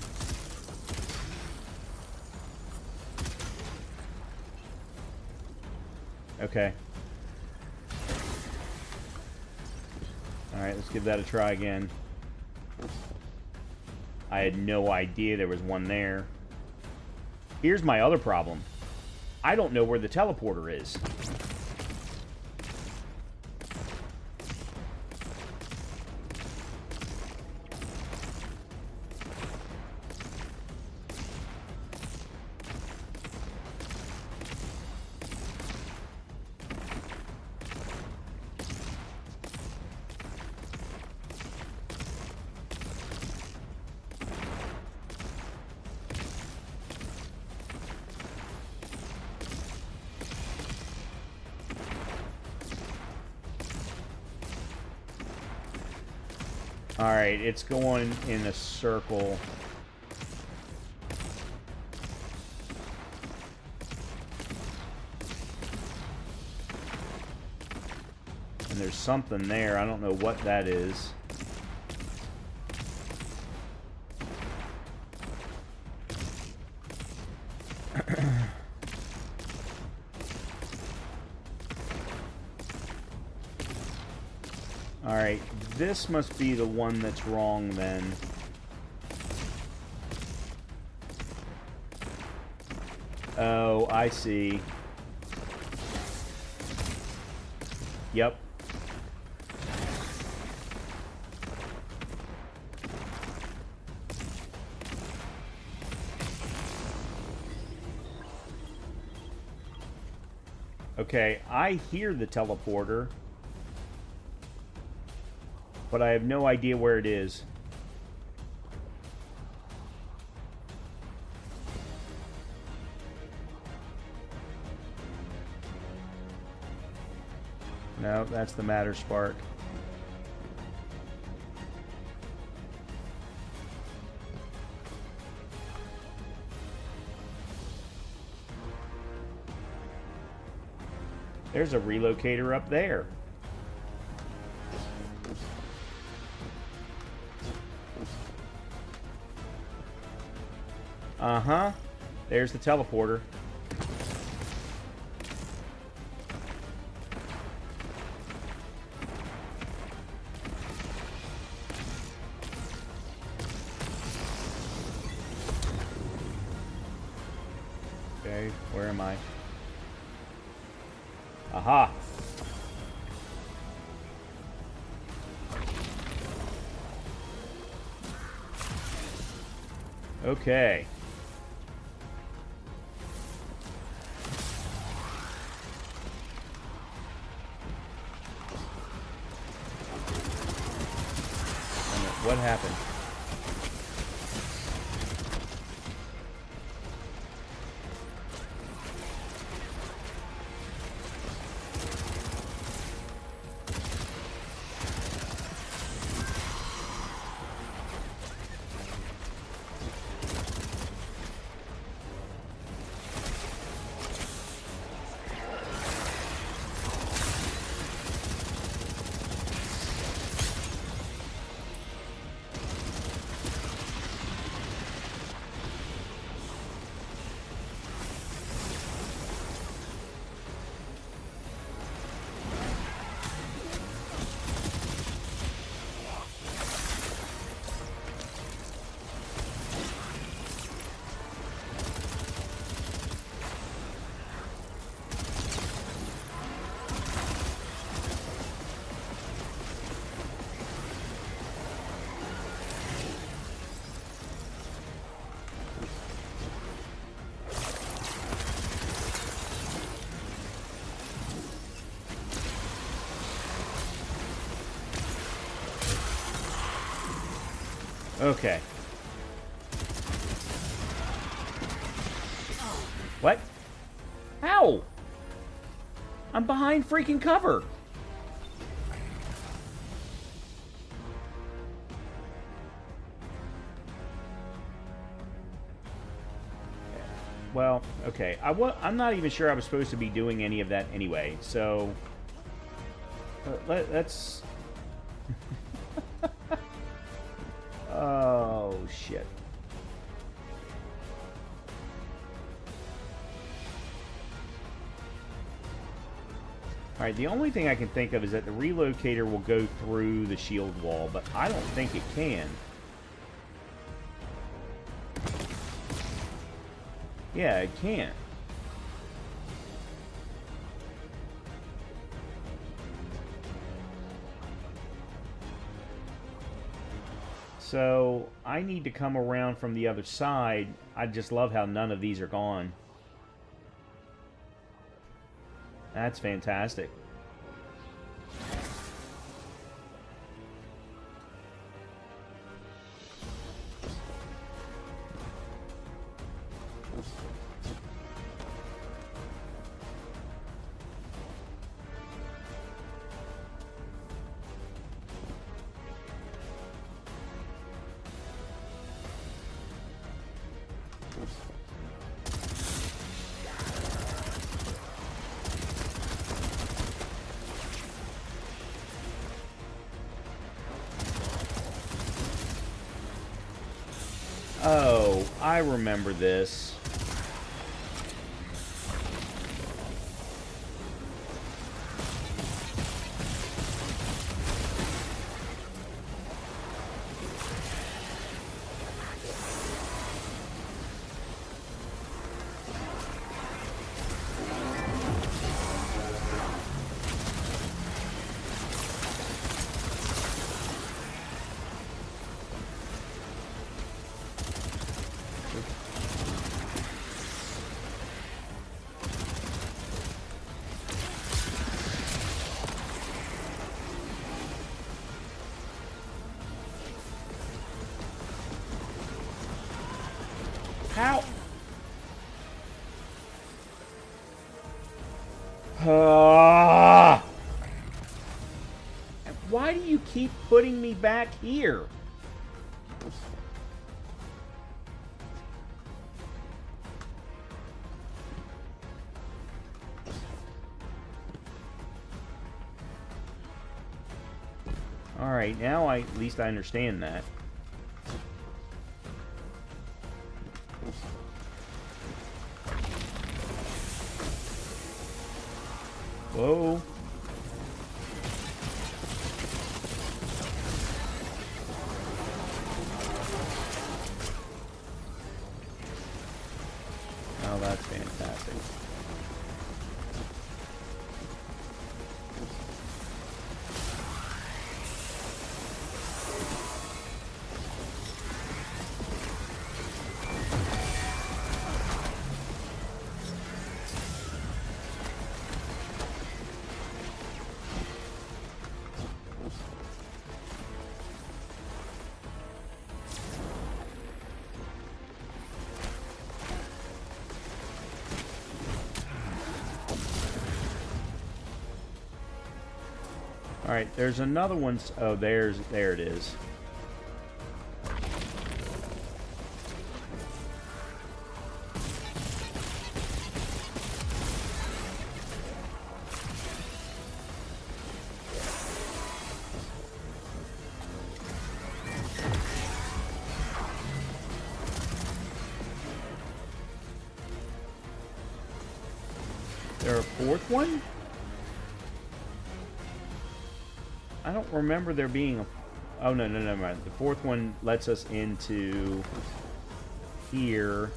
Okay. Alright, let's give that a try again. I had no idea there was one there. Here's my other problem. I don't know where the teleporter is. Alright, it's going in a circle. And there's something there. I don't know what that is. Alright, this must be the one that's wrong then. Oh, I see. Yep. Okay, I hear the teleporter, but I have no idea where it is. No, that's the matter spark. There's a relocator up there. Uh-huh. There's the teleporter. Okay, where am I? Aha! Okay. What happened? Okay. What? How? I'm behind freaking cover. Well, okay. I'm not even sure I was supposed to be doing any of that anyway, so let's... Oh, shit. Alright, the only thing I can think of is that the relocator will go through the shield wall, but I don't think it can. Yeah, it can't. So, I need to come around from the other side. I just love how none of these are gone. That's fantastic. Oh, I remember this. How? Why do you keep putting me back here? Alright, now at least I understand that. Whoa. Oh, that's fantastic. All right, there's another one. Oh, there it is. There a fourth one? I don't remember there being a... Oh, no, never mind. The fourth one lets us into here.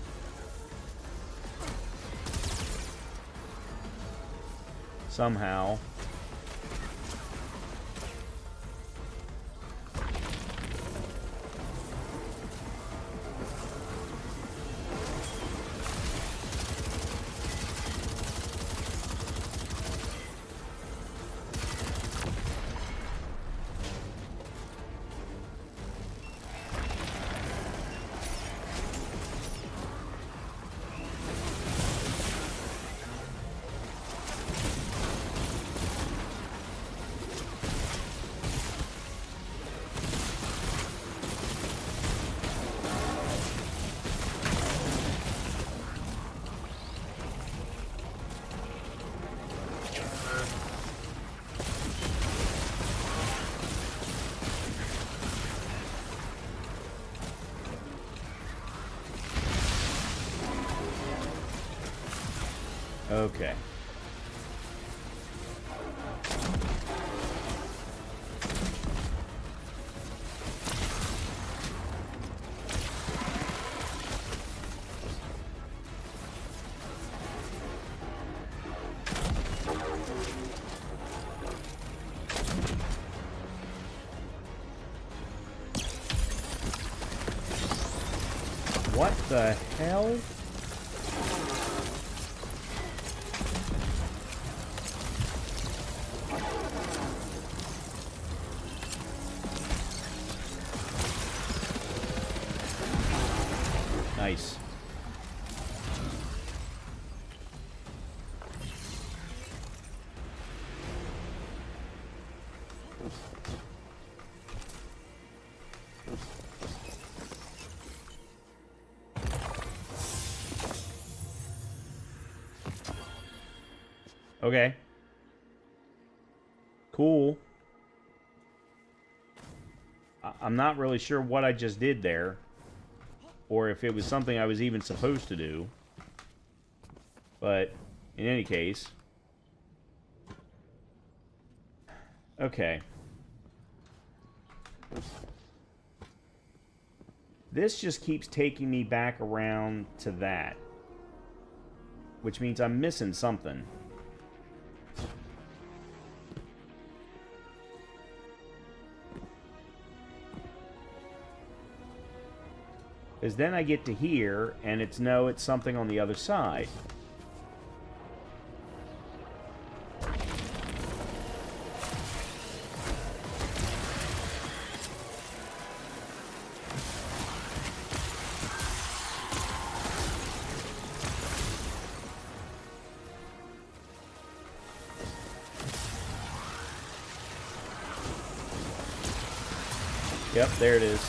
Somehow. Okay. What the hell? Nice. Okay. Cool. I'm not really sure what I just did there. or if it was something I was even supposed to do. But in any case, okay. This just keeps taking me back around to that, which means I'm missing something. Because then I get to here, and it's something on the other side. Yep, there it is.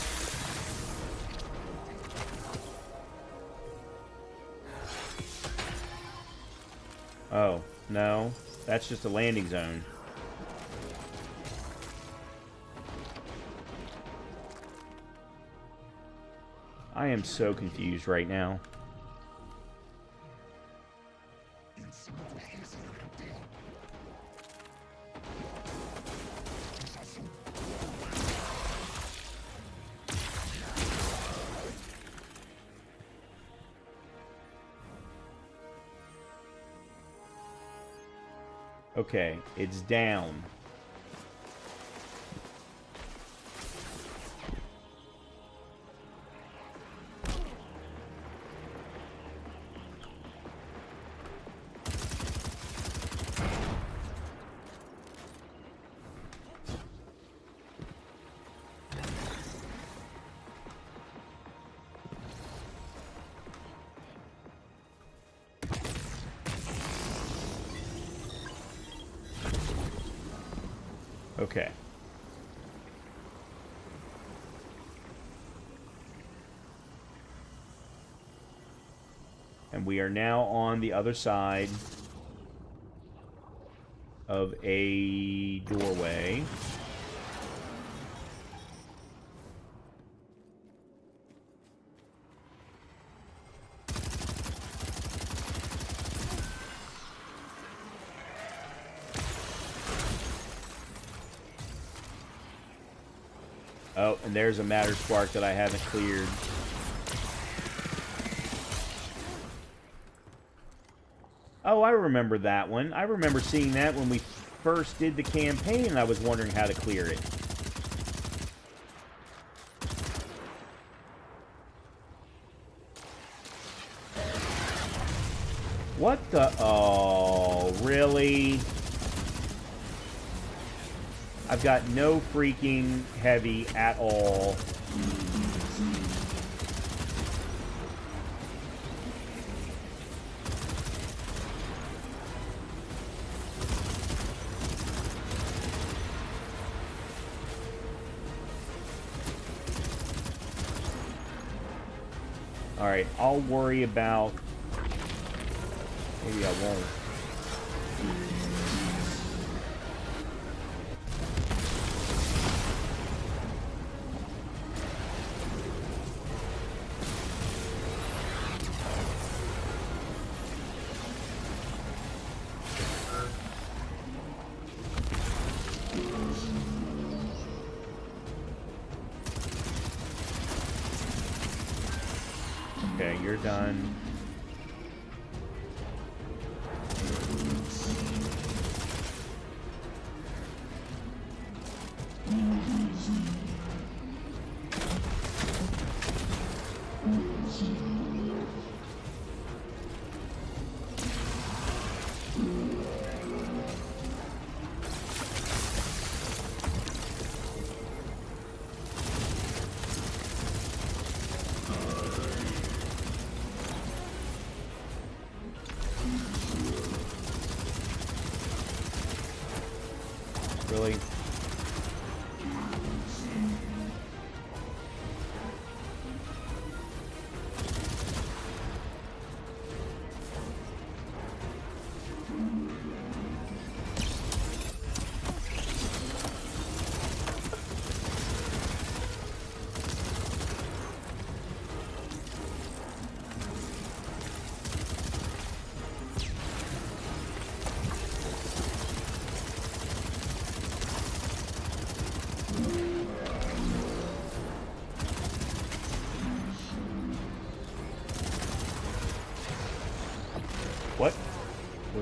Oh, no. That's just a landing zone. I am so confused right now. Okay, it's down. Okay. And we are now on the other side of a doorway. Oh, and there's a matter spark that I haven't cleared. Oh, I remember that one. I remember seeing that when we first did the campaign, and I was wondering how to clear it. What the... Oh, really? I've got no freaking heavy at all. Alright, I'll worry about... Maybe I won't. Okay, you're done. Really?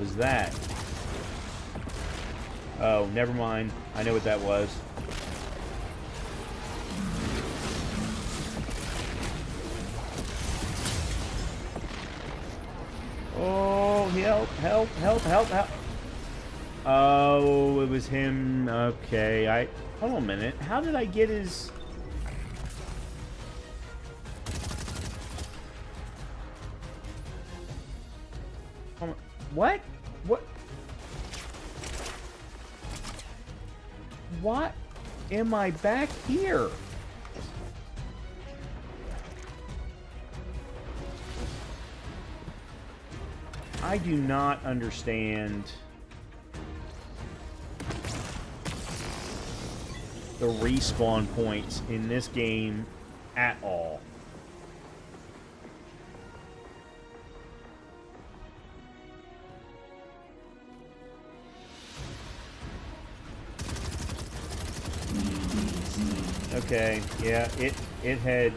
was that? Oh, never mind. I know what that was. Oh, help. Oh, it was him. Okay, hold on a minute. How did I get his... What? What am I back here? I do not understand the respawn points in this game at all. Okay, yeah, it had...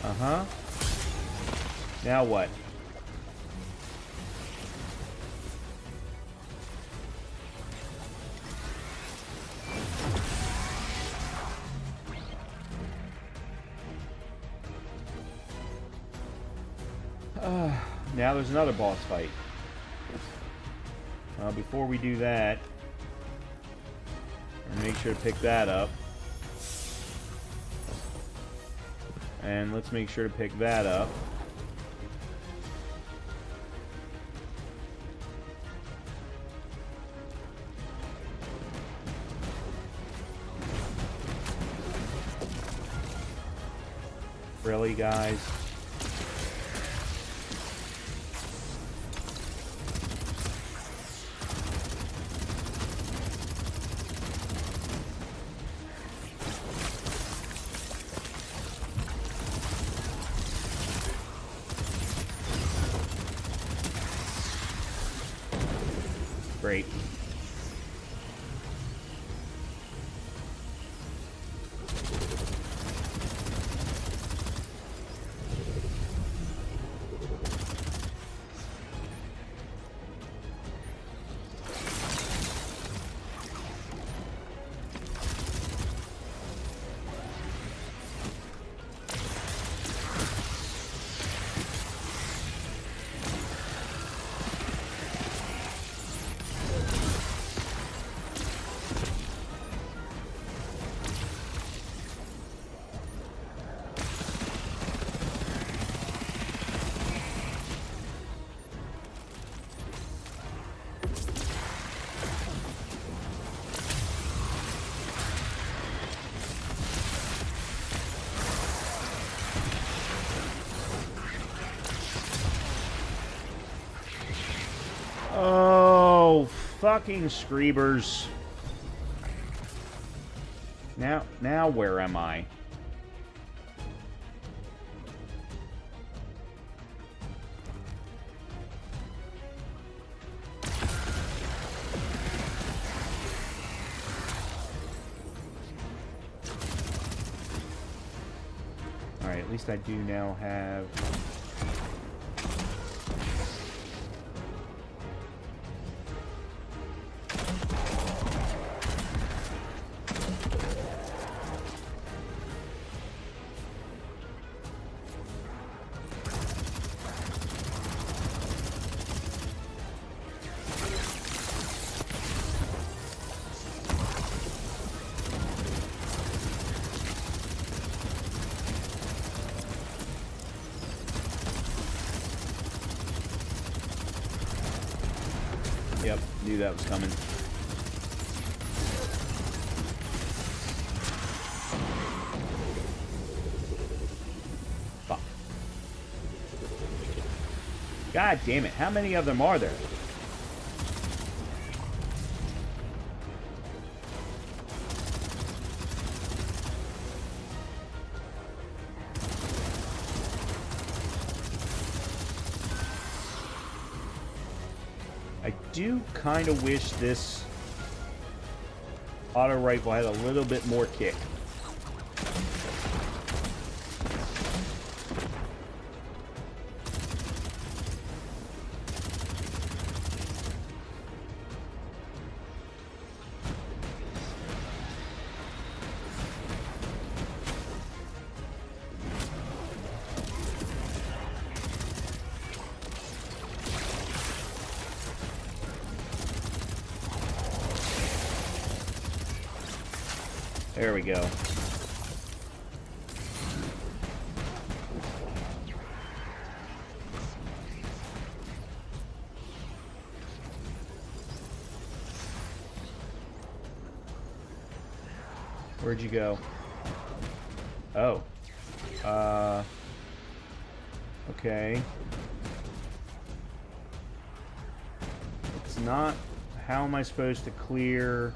Uh-huh. Now what? Now there's another boss fight. Before we do that, make sure to pick that up. And let's make sure to pick that up. Really, guys? Great. Oh, fucking Screebers. Now where am I? Alright, at least I do now have... Yep, knew that was coming. Fuck. God damn it. How many of them are there? I do kind of wish this auto rifle had a little bit more kick. There we go. Where'd you go? Oh. Okay. It's not... How am I supposed to clear...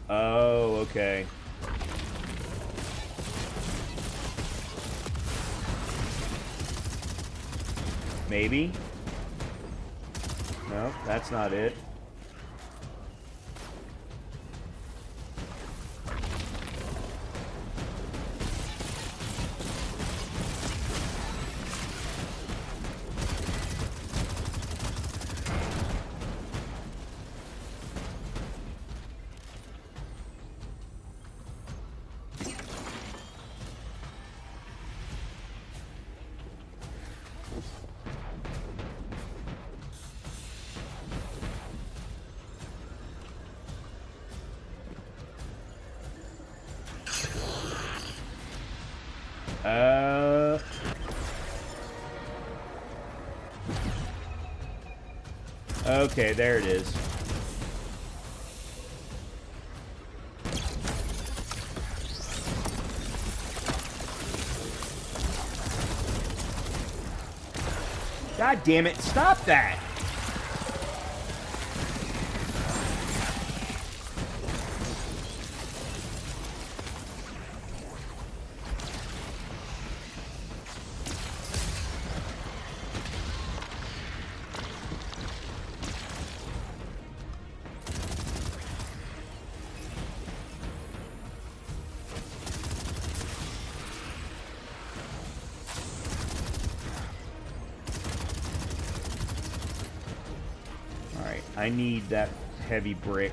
Oh, okay. Maybe? No, that's not it. Okay, there it is. God damn it, stop that! I need that heavy brick.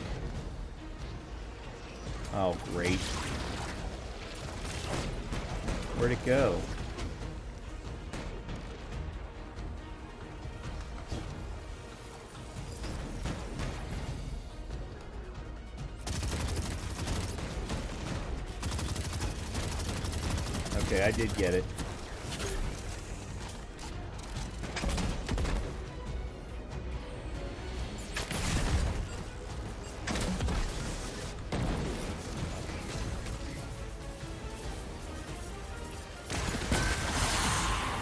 Oh, great. Where'd it go? Okay, I did get it.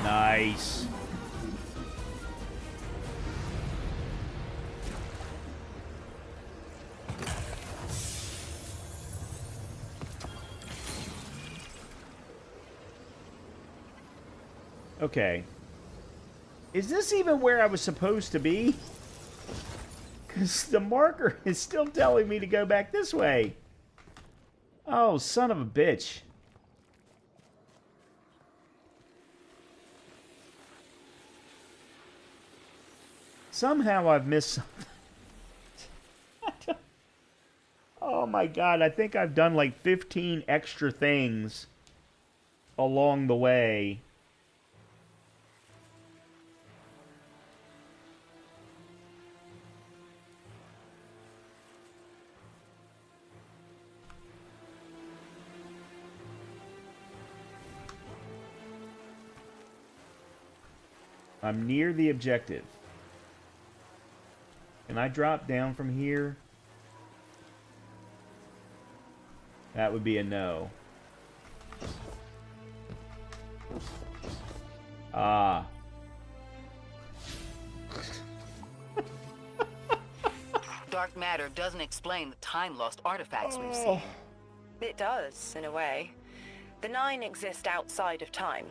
Nice. Okay. Is this even where I was supposed to be? Because the marker is still telling me to go back this way. Oh, son of a bitch. Somehow I've missed something. Oh my god, I think I've done like 15 extra things along the way. I'm near the objective. Can I drop down from here? That would be a no. Ah. Dark matter doesn't explain the time-lost artifacts we've seen. It does, in a way. The Nine exist outside of time.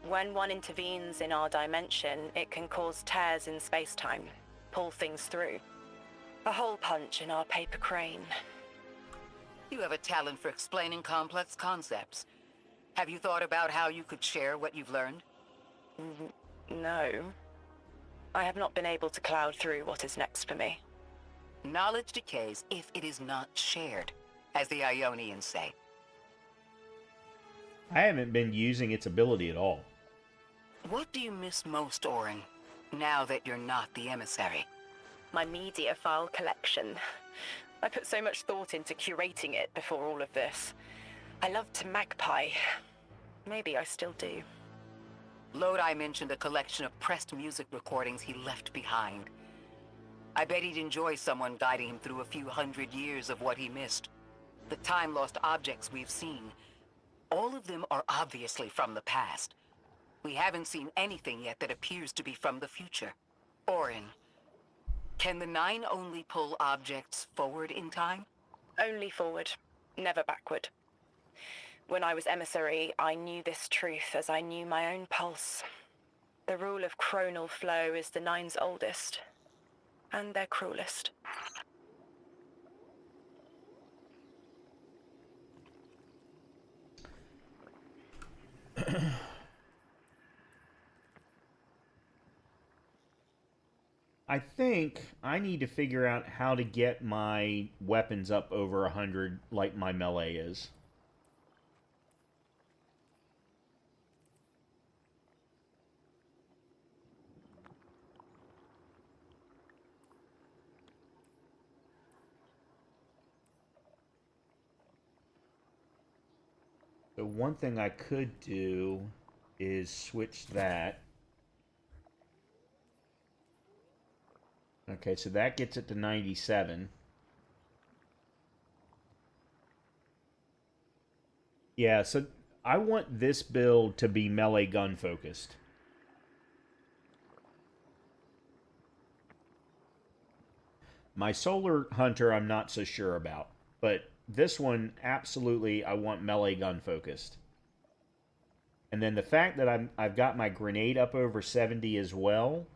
When one intervenes in our dimension, it can cause tears in space-time, pull things through. A hole punch in our paper crane. You have a talent for explaining complex concepts. Have you thought about how you could share what you've learned? No. I have not been able to cloud through what is next for me. Knowledge decays if it is not shared, as the Ionians say. I haven't been using its ability at all. What do you miss most, Orin, now that you're not the emissary? My media file collection. I put so much thought into curating it before all of this. I loved to magpie. Maybe I still do. Lodi mentioned a collection of pressed music recordings he left behind. I bet he'd enjoy someone guiding him through a few hundred years of what he missed. The time-lost objects we've seen, all of them are obviously from the past. We haven't seen anything yet that appears to be from the future. Orin, can the Nine only pull objects forward in time? Only forward, never backward. When I was emissary, I knew this truth as I knew my own pulse. The rule of chronal flow is the Nine's oldest, and their cruelest. I think I need to figure out how to get my weapons up over 100 like my melee is. So one thing I could do is switch that. Okay, so that gets it to 97. Yeah, so I want this build to be melee gun focused. My Solar Hunter I'm not so sure about, but this one absolutely I want melee gun focused. And then the fact that I've got my grenade up over 70 as well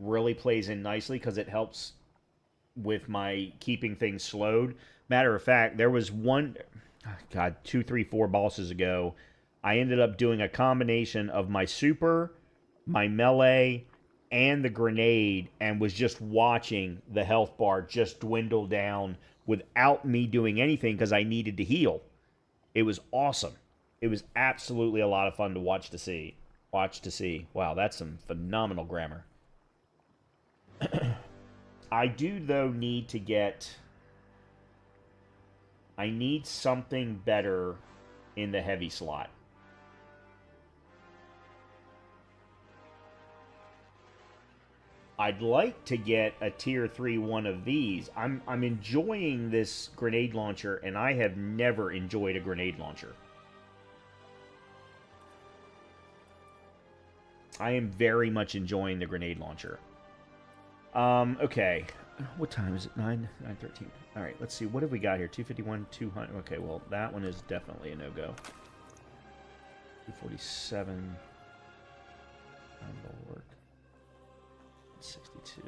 really plays in nicely because it helps with my keeping things slowed. Matter of fact, there was one, God, 2, 3, 4 bosses ago, I ended up doing a combination of my super, my melee, and the grenade, and was just watching the health bar just dwindle down without me doing anything because I needed to heal. It was awesome. It was absolutely a lot of fun to watch to see. Wow, that's some phenomenal grammar. I do, though, need to get... I need something better in the heavy slot. I'd like to get a tier 3 one of these. I'm enjoying this grenade launcher, and I have never enjoyed a grenade launcher. I am very much enjoying the grenade launcher. Okay. What time is it? 9:13. All right, let's see. What have we got here? 251, 200. Okay, well, that one is definitely a no-go. 247. That'll work. 62.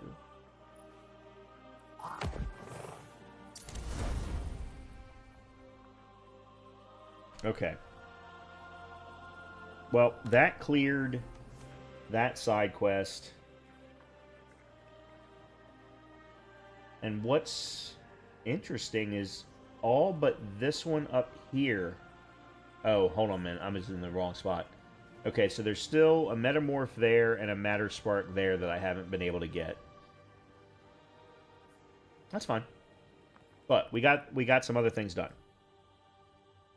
Okay. Well, that cleared that side quest. And what's interesting is all but this one up here Oh, hold on a minute. I'm just in the wrong spot. Okay, so there's still a Metamorph there and a Matter Spark there that I haven't been able to get. That's fine. But we got some other things done.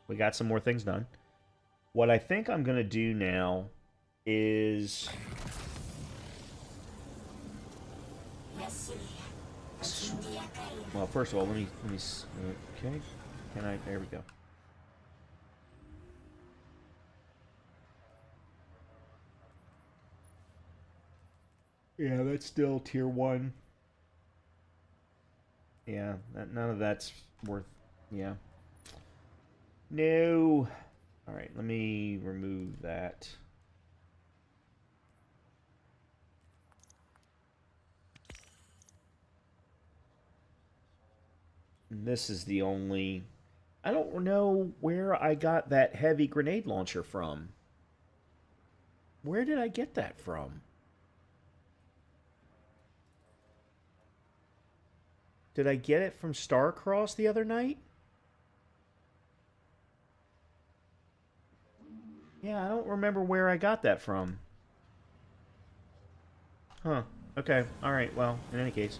We got some more things done. What I think I'm going to do now is... Well, first of all, let me okay. Can I? There we go. Yeah, that's still tier 1. Yeah, none of that's worth... Yeah. No. All right, let me remove that. This is the only... I don't know where I got that heavy grenade launcher from. Where did I get that from? Did I get it from Starcross the other night? Yeah, I don't remember where I got that from. Huh. Okay. Alright, well, in any case.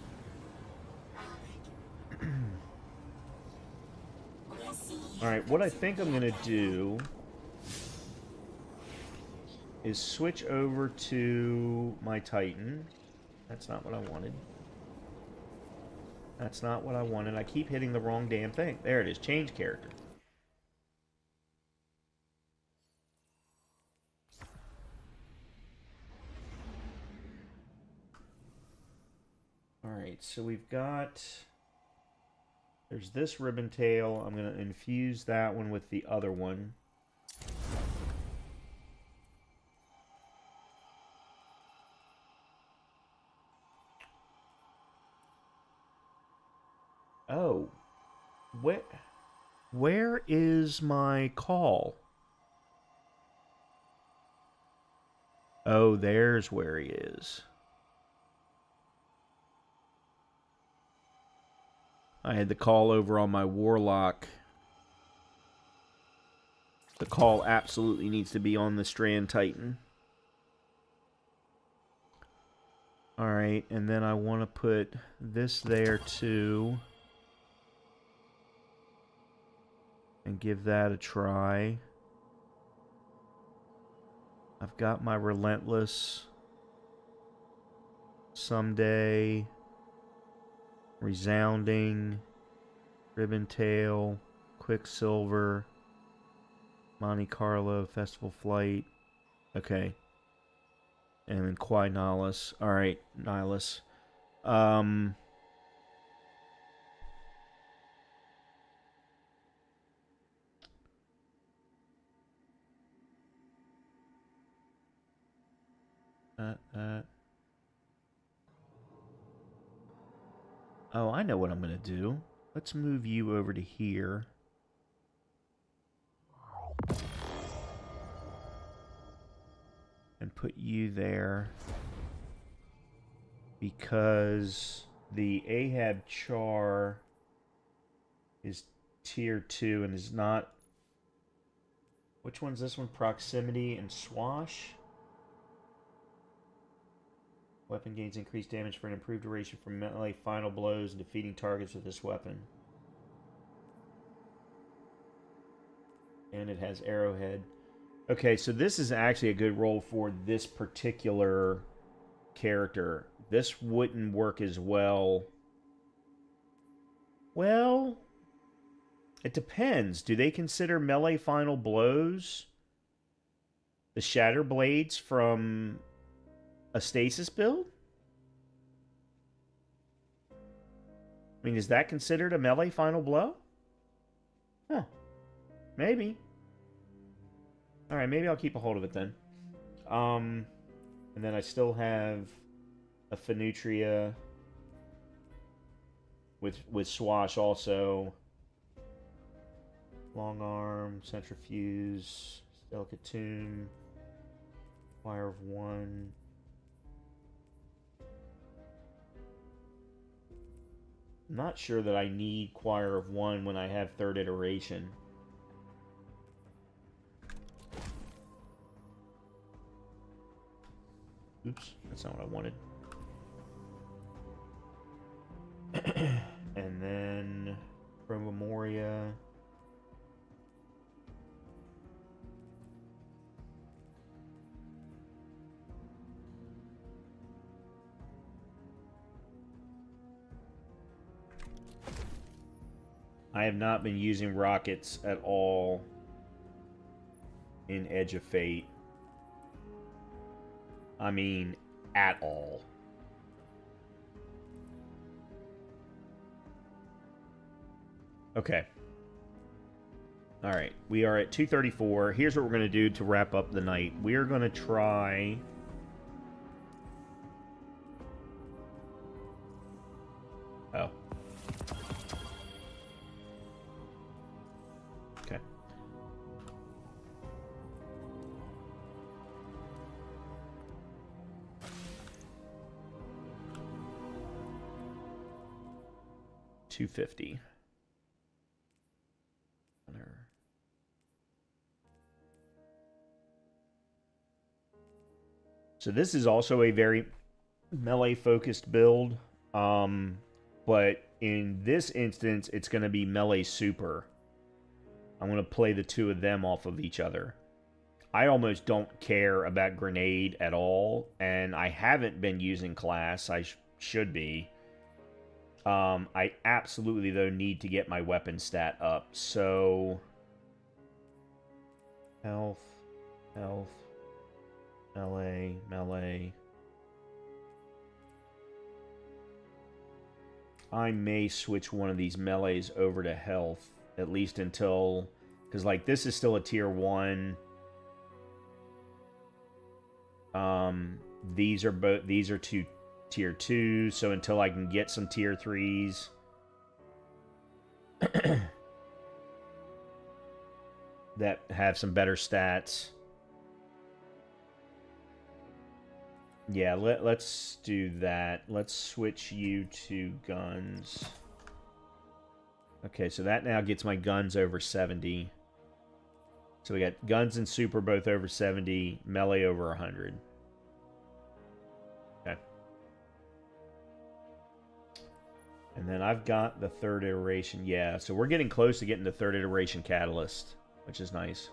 Alright, what I think I'm going to do is switch over to my Titan. That's not what I wanted. That's not what I wanted. I keep hitting the wrong damn thing. There it is. Change character. Alright, so we've got... There's this ribbon tail. I'm going to infuse that one with the other one. Oh. Where is my call? Oh, there's where he is. I had the call over on my Warlock. The call absolutely needs to be on the Strand Titan. Alright, and then I want to put this there too. And give that a try. I've got my Relentless. Someday. Resounding, Ribbon Tail, Quicksilver, Monte Carlo, Festival Flight. Okay. And then Quai Nihilus. Alright, Nihilus. Oh, I know what I'm going to do. Let's move you over to here. And put you there. Because the Ahab Char is tier 2 and is not... Which one's this one? Proximity and Swash? Weapon gains increased damage for an improved duration from melee final blows and defeating targets with this weapon. And it has Arrowhead. Okay, so this is actually a good role for this particular character. This wouldn't work as well. Well, it depends. Do they consider melee final blows the Shatter Blades from a Stasis build? I mean, is that considered a melee final blow? Huh. Maybe. Alright, maybe I'll keep a hold of it then. And then I still have a Phenutria with Swash also. Long Arm, Centrifuge, Delicate Tomb, Wire of One. I'm not sure that I need Choir of One when I have third iteration. Oops, that's not what I wanted. And then from Memoria. I have not been using rockets at all in Edge of Fate. I mean, at all. Okay. All right. We are at 2:34. Here's what we're going to do to wrap up the night. We are going to try... Oh. Okay. $250. So this is also a very melee-focused build, but in this instance, it's going to be melee super. I'm going to play the two of them off of each other. I almost don't care about grenade at all, and I haven't been using class. I should be. I absolutely, though, need to get my weapon stat up. So, health, melee. I may switch one of these melees over to health, at least until, because like this is still a tier 1. These are two tier 2, so until I can get some tier 3s. That have some better stats. Yeah, let's do that. Let's switch you to guns. Okay, so that now gets my guns over 70. So we got guns and super both over 70, melee over 100. Okay. And then I've got the third iteration. Yeah, so we're getting close to getting the third iteration catalyst, which is nice.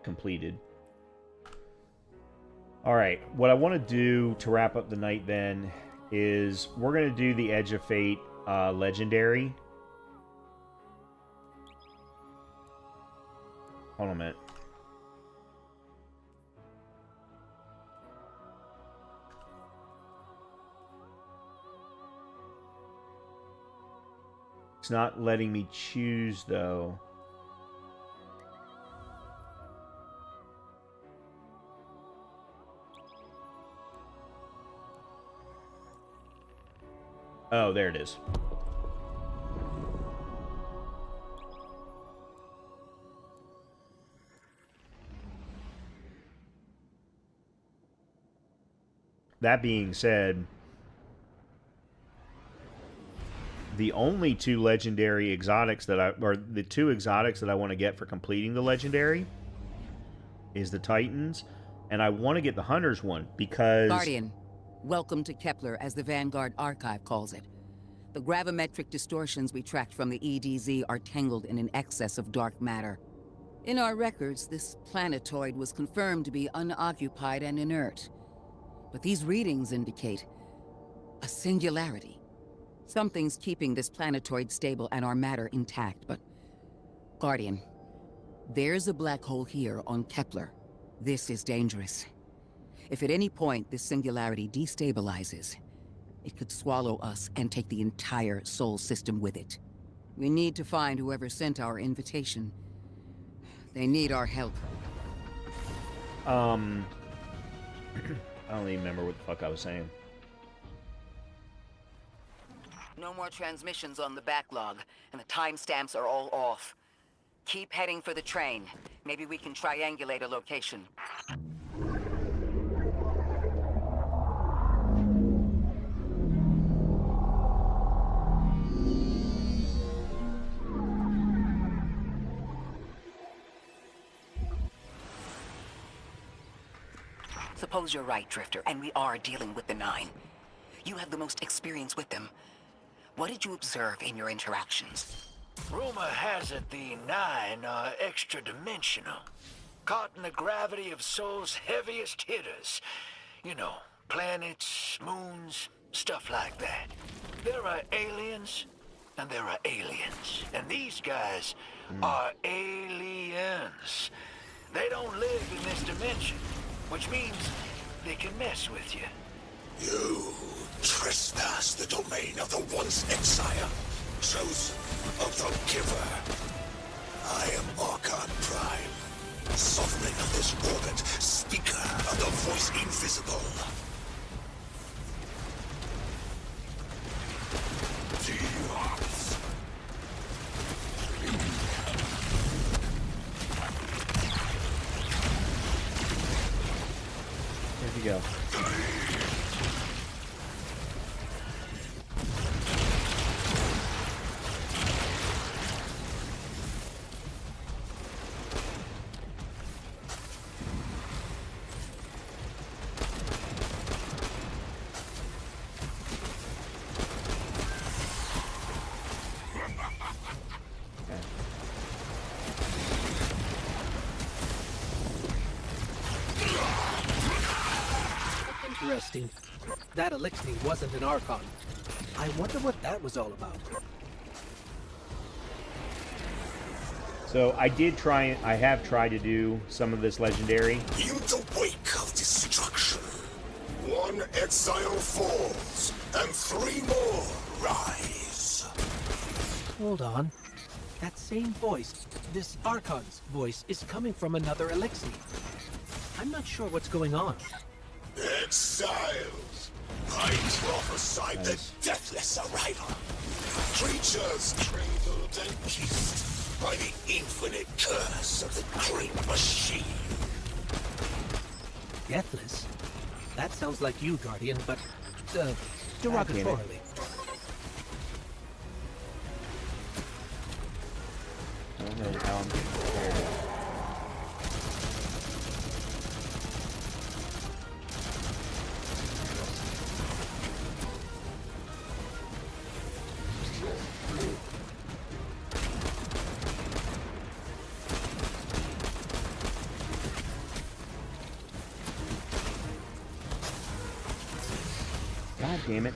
Completed. Alright, what I want to do to wrap up the night then is we're going to do the Edge of Fate Legendary. Hold on a minute. It's not letting me choose, though. Oh, there it is. That being said, the only two legendary exotics that or the two exotics that I want to get for completing the legendary is the Titans, and I want to get the Hunters one because... Guardian, welcome to Kepler, as the Vanguard Archive calls it. The gravimetric distortions we tracked from the EDZ are tangled in an excess of dark matter. In our records, this planetoid was confirmed to be unoccupied and inert. But these readings indicate a singularity. Something's keeping this planetoid stable and our matter intact, but... Guardian, there's a black hole here on Kepler. This is dangerous. If at any point this singularity destabilizes, it could swallow us and take the entire Sol system with it. We need to find whoever sent our invitation. They need our help. I don't even remember what the fuck I was saying. No more transmissions on the backlog, and the timestamps are all off. Keep heading for the train. Maybe we can triangulate a location. Suppose you're right, Drifter, and we are dealing with the Nine. You have the most experience with them. What did you observe in your interactions? Rumor has it the Nine are extra-dimensional. Caught in the gravity of Sol's heaviest hitters. You know, planets, moons, stuff like that. There are aliens, and there are aliens. And these guys are aliens. They don't live in this dimension, which means they can mess with you. You trespass the domain of the once exile, chosen of the Giver. I am Archon Prime, sovereign of this orbit, speaker of the voice invisible. Demons. Where'd you go? Interesting. That elixir wasn't an Archon. I wonder what that was all about. So I have tried to do some of this legendary. In the wake of destruction, one exile falls, and 3 more rise. Hold on. That same voice, this Archon's voice, is coming from another elixir. I'm not sure what's going on. Exiles! I prophesied the deathless arrival. Creatures cradled and kissed by the infinite curse of the great machine. Deathless? That sounds like you, Guardian, but, derogatorily. I don't know how I'm getting prepared. God damn it.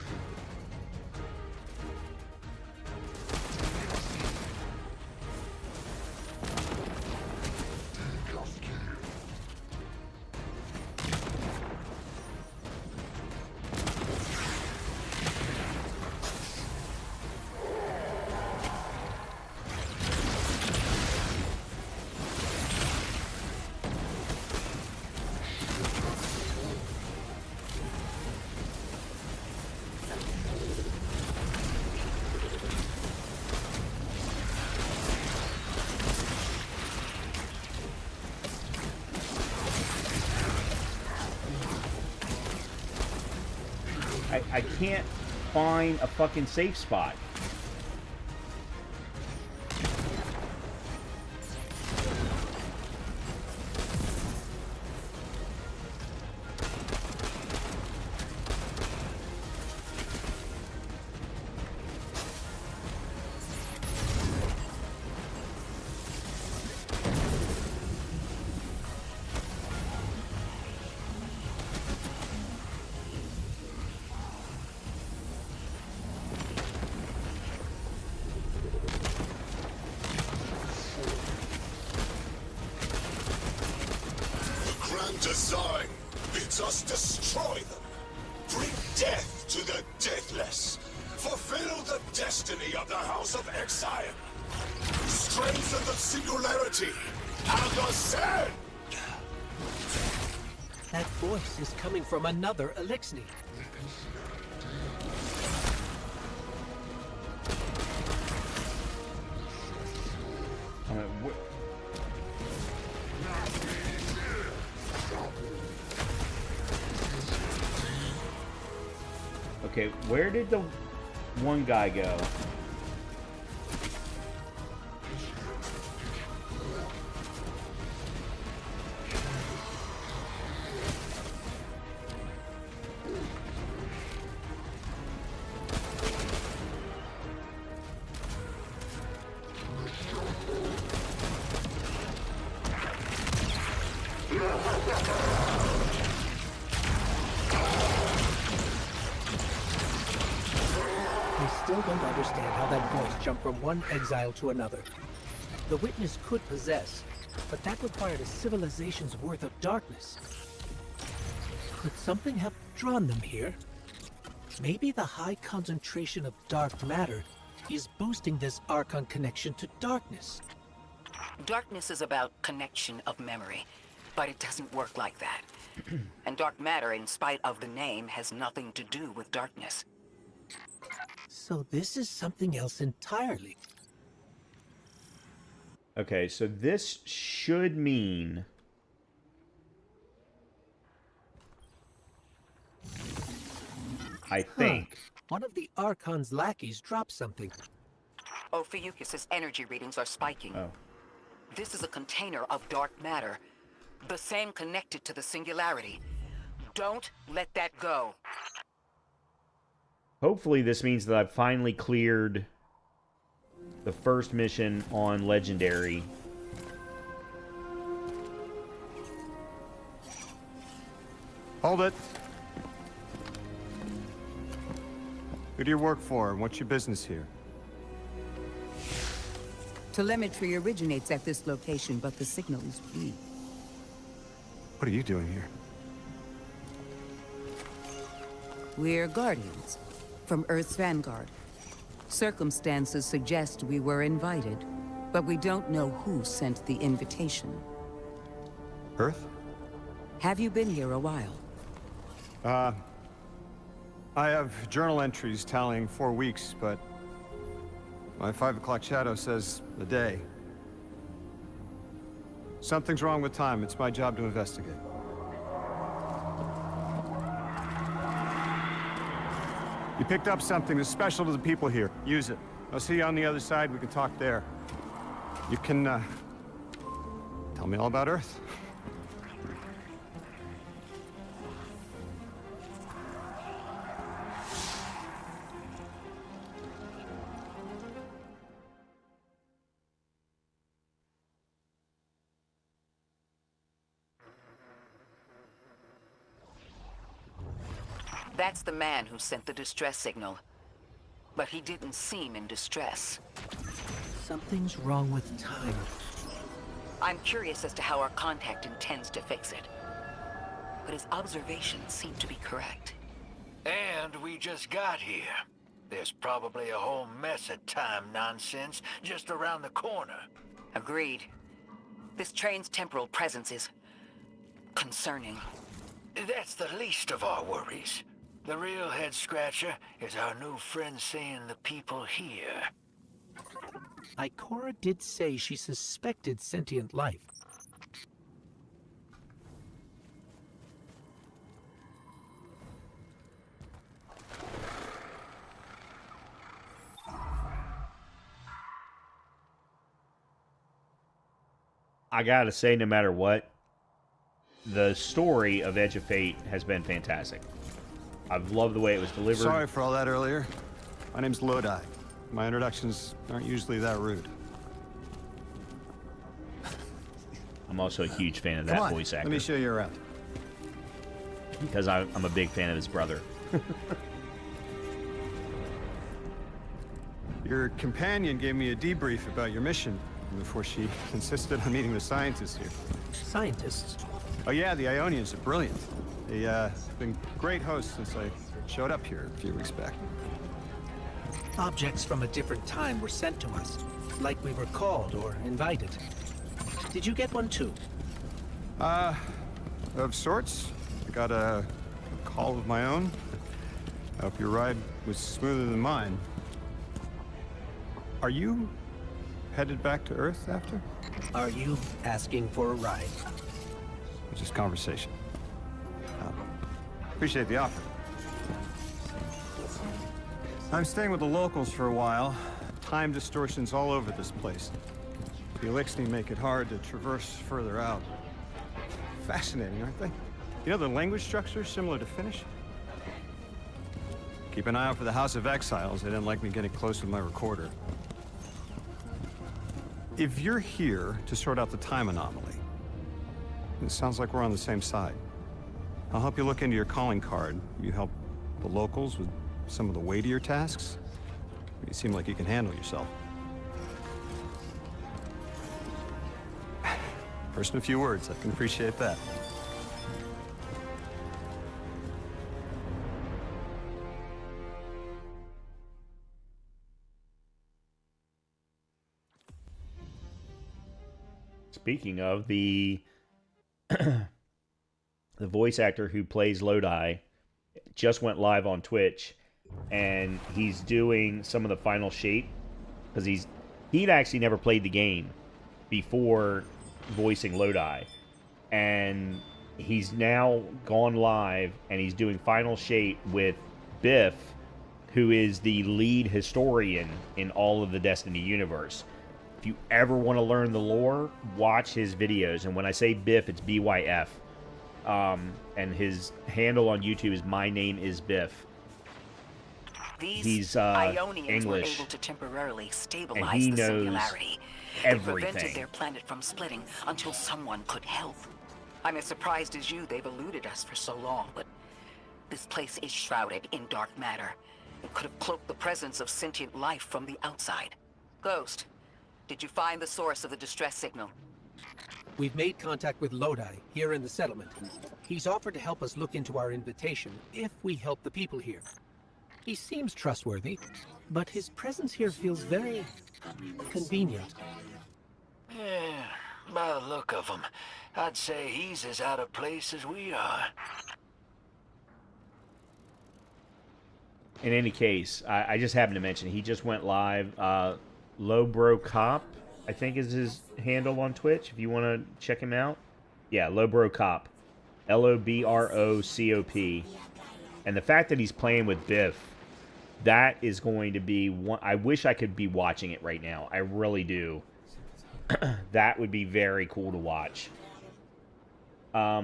I can't find a fucking safe spot. Design bids us destroy them. Bring death to the deathless. Fulfill the destiny of the House of Exile. Strengthen the singularity and ascend. That voice is coming from another elixir. Okay, where did the one guy go? I still don't understand how that voice jumped from one exile to another. The witness could possess, but that required a civilization's worth of darkness. Could something have drawn them here? Maybe the high concentration of dark matter is boosting this Archon connection to darkness. Darkness is about connection of memory, but it doesn't work like that. And dark matter, in spite of the name, has nothing to do with darkness. So this is something else entirely. Okay, so this should mean... I think. One of the Archon's lackeys dropped something. Ophiuchus's energy readings are spiking. Oh. This is a container of dark matter, the same connected to the singularity. Don't let that go. Hopefully this means that I've finally cleared the first mission on Legendary. Hold it. Who do you work for, and what's your business here? Telemetry originates at this location, but the signal is weak. What are you doing here? We're Guardians, from Earth's vanguard. Circumstances suggest we were invited, but we don't know who sent the invitation. Earth? Have you been here a while? I have journal entries tallying 4 weeks, but my 5 o'clock shadow says a day. Something's wrong with time. It's my job to investigate. You picked up something that's special to the people here. Use it. I'll see you on the other side. We can talk there. You can, tell me all about Earth. That's the man who sent the distress signal. But he didn't seem in distress. Something's wrong with time. I'm curious as to how our contact intends to fix it. But his observations seem to be correct. And we just got here. There's probably a whole mess of time nonsense just around the corner. Agreed. This train's temporal presence is concerning. That's the least of our worries. The real head-scratcher is our new friend seeing the people here. Ikora did say she suspected sentient life. I gotta say, no matter what, the story of Edge of Fate has been fantastic. I've loved the way it was delivered. Sorry for all that earlier. My name's Lodi. My introductions aren't usually that rude. I'm also a huge fan of that voice actor. Let me show you around. Because I'm a big fan of his brother. Your companion gave me a debrief about your mission before she insisted on meeting the scientists here. Scientists? Oh yeah, the Ionians are brilliant. They've been great hosts since I showed up here a few weeks back. Objects from a different time were sent to us, like we were called or invited. Did you get one too? Of sorts. I got a call of my own. I hope your ride was smoother than mine. Are you headed back to Earth after? Are you asking for a ride? Just conversation. Appreciate the offer. I'm staying with the locals for a while. Time distortions all over this place. The Elixni make it hard to traverse further out. Fascinating, aren't they? You know, the language structure is similar to Finnish. Keep an eye out for the House of Exiles. They didn't like me getting close with my recorder. If you're here to sort out the time anomaly, It sounds like we're on the same side. I'll help you look into your calling card. You help the locals with some of the weightier tasks. You seem like you can handle yourself. First in a few words, I can appreciate that. Speaking of the the voice actor who plays Lodi just went live on Twitch, and he's doing some of the final shape because he'd actually never played the game before voicing Lodi, and he's now gone live and he's doing final shape with Biff, who is the lead historian in all of the Destiny universe. If you ever want to learn the lore, watch his videos. And when I say Biff, it's BYF. And his handle on YouTube is My Name Is Biff. He's Ionians English. were able to temporarily And stabilize he the knows singularity. everything. They prevented their planet from splitting until someone could help. I'm as surprised as you they've eluded us for so long, but this place is shrouded in dark matter. It could have cloaked the presence of sentient life from the outside. Ghost, did you find the source of the distress signal? We've made contact with Lodi, here in the settlement. He's offered to help us look into our invitation, if we help the people here. He seems trustworthy, but his presence here feels very convenient. Yeah, by the look of him, I'd say he's as out of place as we are. In any case, I just happened to mention he just went live. Lowbro Cop, I think is his handle on Twitch, if you want to check him out. Yeah, Lowbro Cop. LOBROCOP. And the fact that he's playing with Biff, that is going to be one. I wish I could be watching it right now. I really do. That would be very cool to watch. I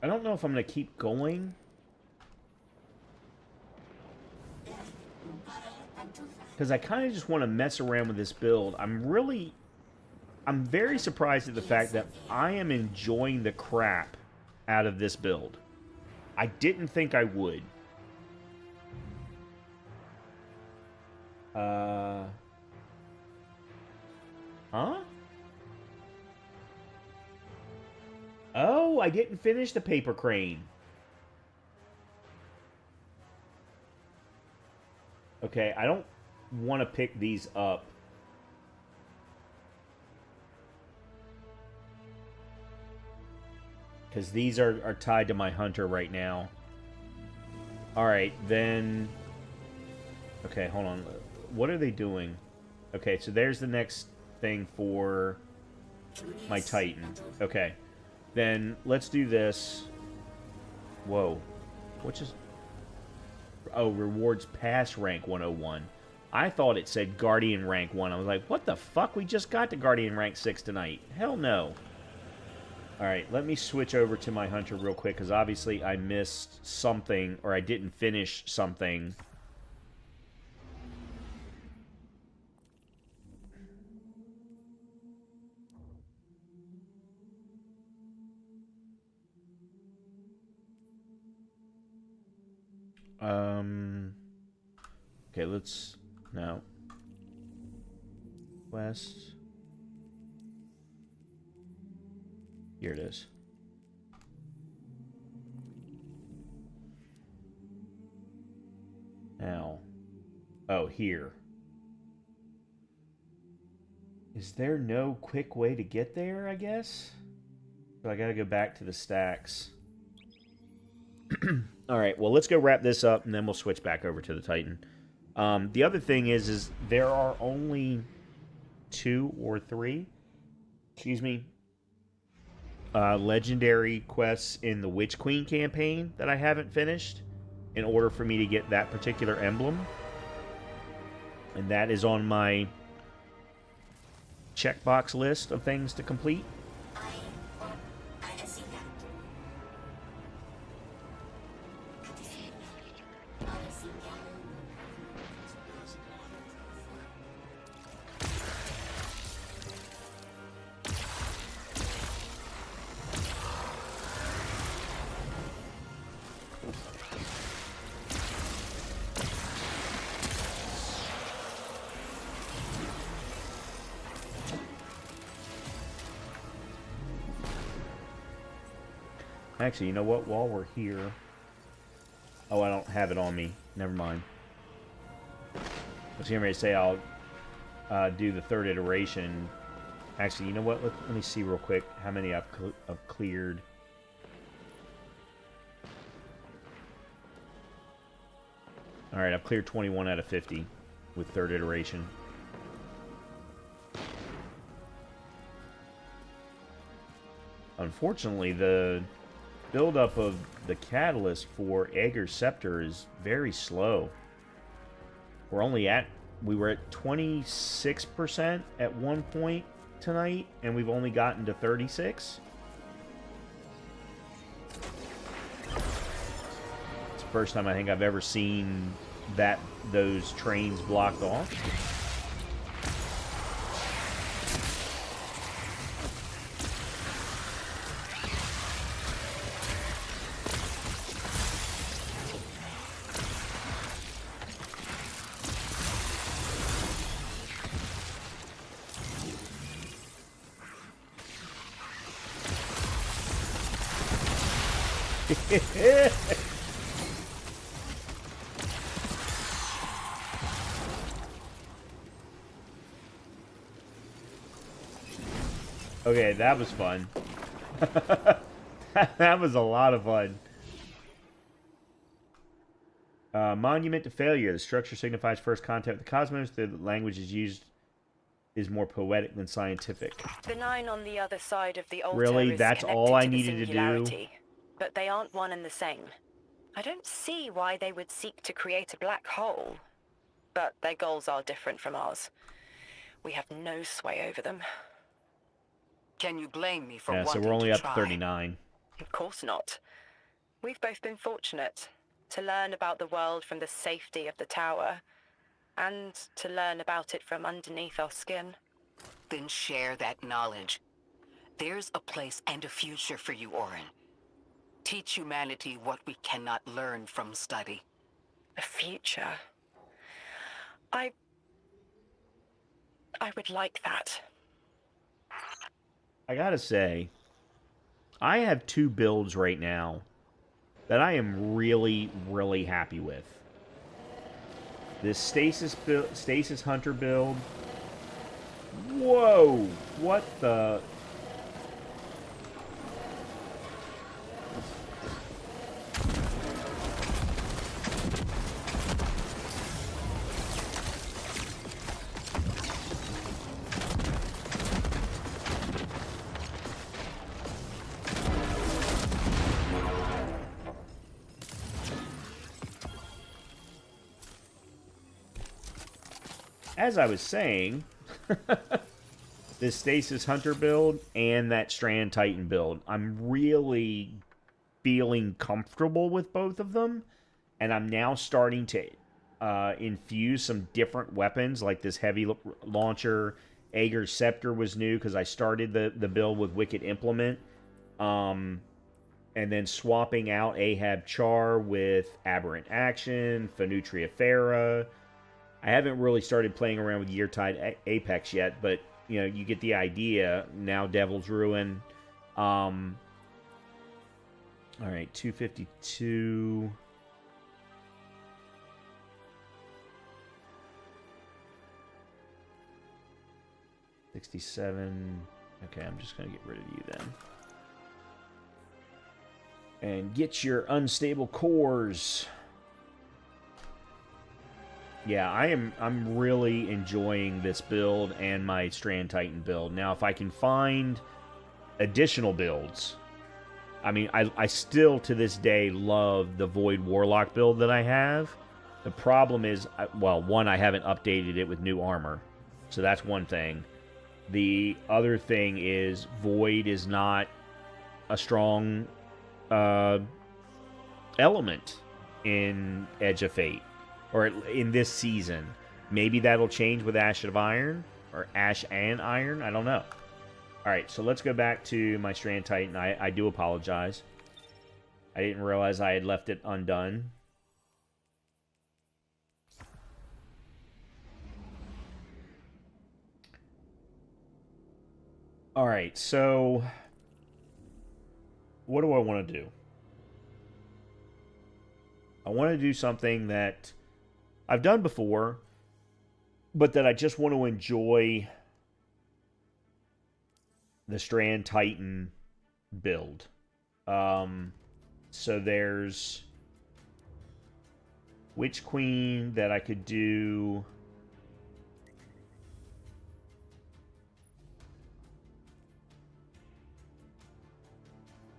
don't know if I'm going to keep going. Because I kind of just want to mess around with this build. I'm very surprised at the fact that I am enjoying the crap out of this build. I didn't think I would. Huh? Oh, I didn't finish the paper crane. Okay, I don't want to pick these up. Because these are tied to my hunter right now. Alright, then... Okay, hold on. What are they doing? Okay, so there's the next thing for my Titan. Okay. Then let's do this. Whoa. What just... Oh, rewards pass rank 101. I thought it said Guardian rank 1. I was like, what the fuck? We just got to Guardian rank 6 tonight. Hell no. Alright, let me switch over to my hunter real quick, because obviously I missed something, or I didn't finish something. Okay, let's... No. West. Here it is. Now. Oh, here. Is there no quick way to get there, I guess? So I gotta go back to the stacks. Alright, well, let's go wrap this up, and then we'll switch back over to the Titan. The other thing is there are only 2 or 3, excuse me, legendary quests in the Witch Queen campaign that I haven't finished in order for me to get that particular emblem. And that is on my checkbox list of things to complete. Actually, you know what? While we're here... Oh, I don't have it on me. Never mind. I was getting ready to say I'll do the third iteration. Actually, you know what? Let me see real quick how many I've cleared. Alright, I've cleared 21 out of 50 with third iteration. Unfortunately, the buildup of the catalyst for Ager's Scepter is very slow. We were at 26% at one point tonight, and we've only gotten to 36. It's the first time I think I've ever seen those trains blocked off. Okay, that was fun. That was a lot of fun. Monument to failure. The structure signifies first contact with the cosmos. The language used is more poetic than scientific. The 9 on the other side of the altar Really? is That's connected all I to the needed to do? singularity, but they aren't one and the same. I don't see why they would seek to create a black hole, but their goals are different from ours. We have no sway over them. Can you blame me for Yeah, so wanting we're only to up to try? 39. Of course not. We've both been fortunate to learn about the world from the safety of the tower, and to learn about it from underneath our skin. Then share that knowledge. There's a place and a future for you, Orin. Teach humanity what we cannot learn from study. A future? I would like that. I gotta say, I have 2 builds right now that I am really, really happy with. This Stasis Hunter build. Whoa! What the... As I was saying, this Stasis Hunter build and that Strand Titan build, I'm really feeling comfortable with both of them, and I'm now starting to infuse some different weapons, like this heavy launcher. Ager's Scepter was new because I started the build with Wicked Implement, and then swapping out Ahab Char with Aberrant Action, Fenutria Farah. I haven't really started playing around with Yeartide Apex yet, but, you know, you get the idea. Now Devil's Ruin. All right, 252. $67. Okay, I'm just going to get rid of you then. And get your unstable cores. Yeah, I'm really enjoying this build and my Strand Titan build. Now, if I can find additional builds, I mean, I still to this day love the Void Warlock build that I have. The problem is, well, one, I haven't updated it with new armor, so that's one thing. The other thing is Void is not a strong element in Edge of Fate. Or in this season. Maybe that'll change with Ash of Iron. Or Ash and Iron. I don't know. Alright, so let's go back to my Strand Titan. I do apologize. I didn't realize I had left it undone. Alright, so... what do I want to do? I want to do something that I've done before, but that I just want to enjoy the Strand Titan build. So there's Witch Queen that I could do.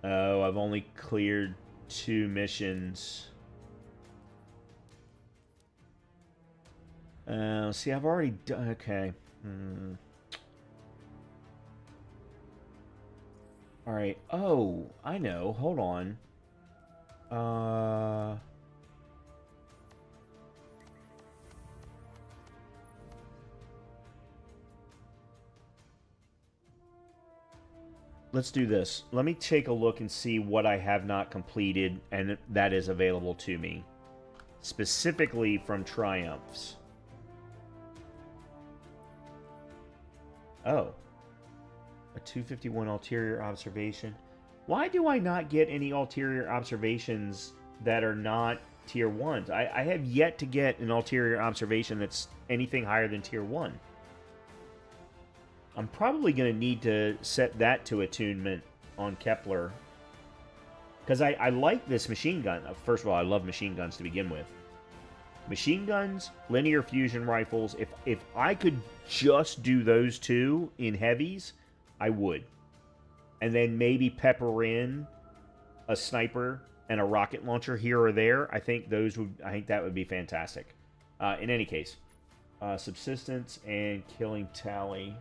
Oh, I've only cleared 2 missions. See, I've already done... Okay. Alright. Oh, I know. Hold on. Let's do this. Let me take a look and see what I have not completed and that is available to me. Specifically from Triumphs. Oh. A 251 ulterior observation. Why do I not get any ulterior observations that are not tier 1s? I have yet to get an ulterior observation that's anything higher than tier 1. I'm probably going to need to set that to attunement on Kepler. Because I like this machine gun. First of all, I love machine guns to begin with. Machine guns, linear fusion rifles. If I could just do those two in heavies, I would. And then maybe pepper in a sniper and a rocket launcher here or there. I think that would be fantastic. In any case, subsistence and killing tally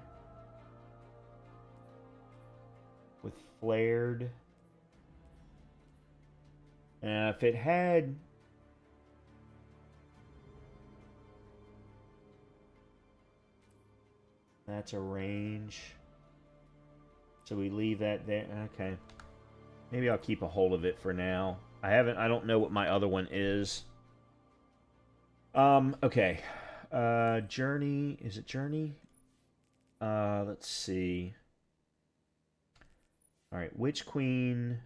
with flared. If it had... That's a range. So we leave that there. Okay. Maybe I'll keep a hold of it for now. I don't know what my other one is. Okay. Journey. Is it Journey? Let's see. Alright. Witch Queen,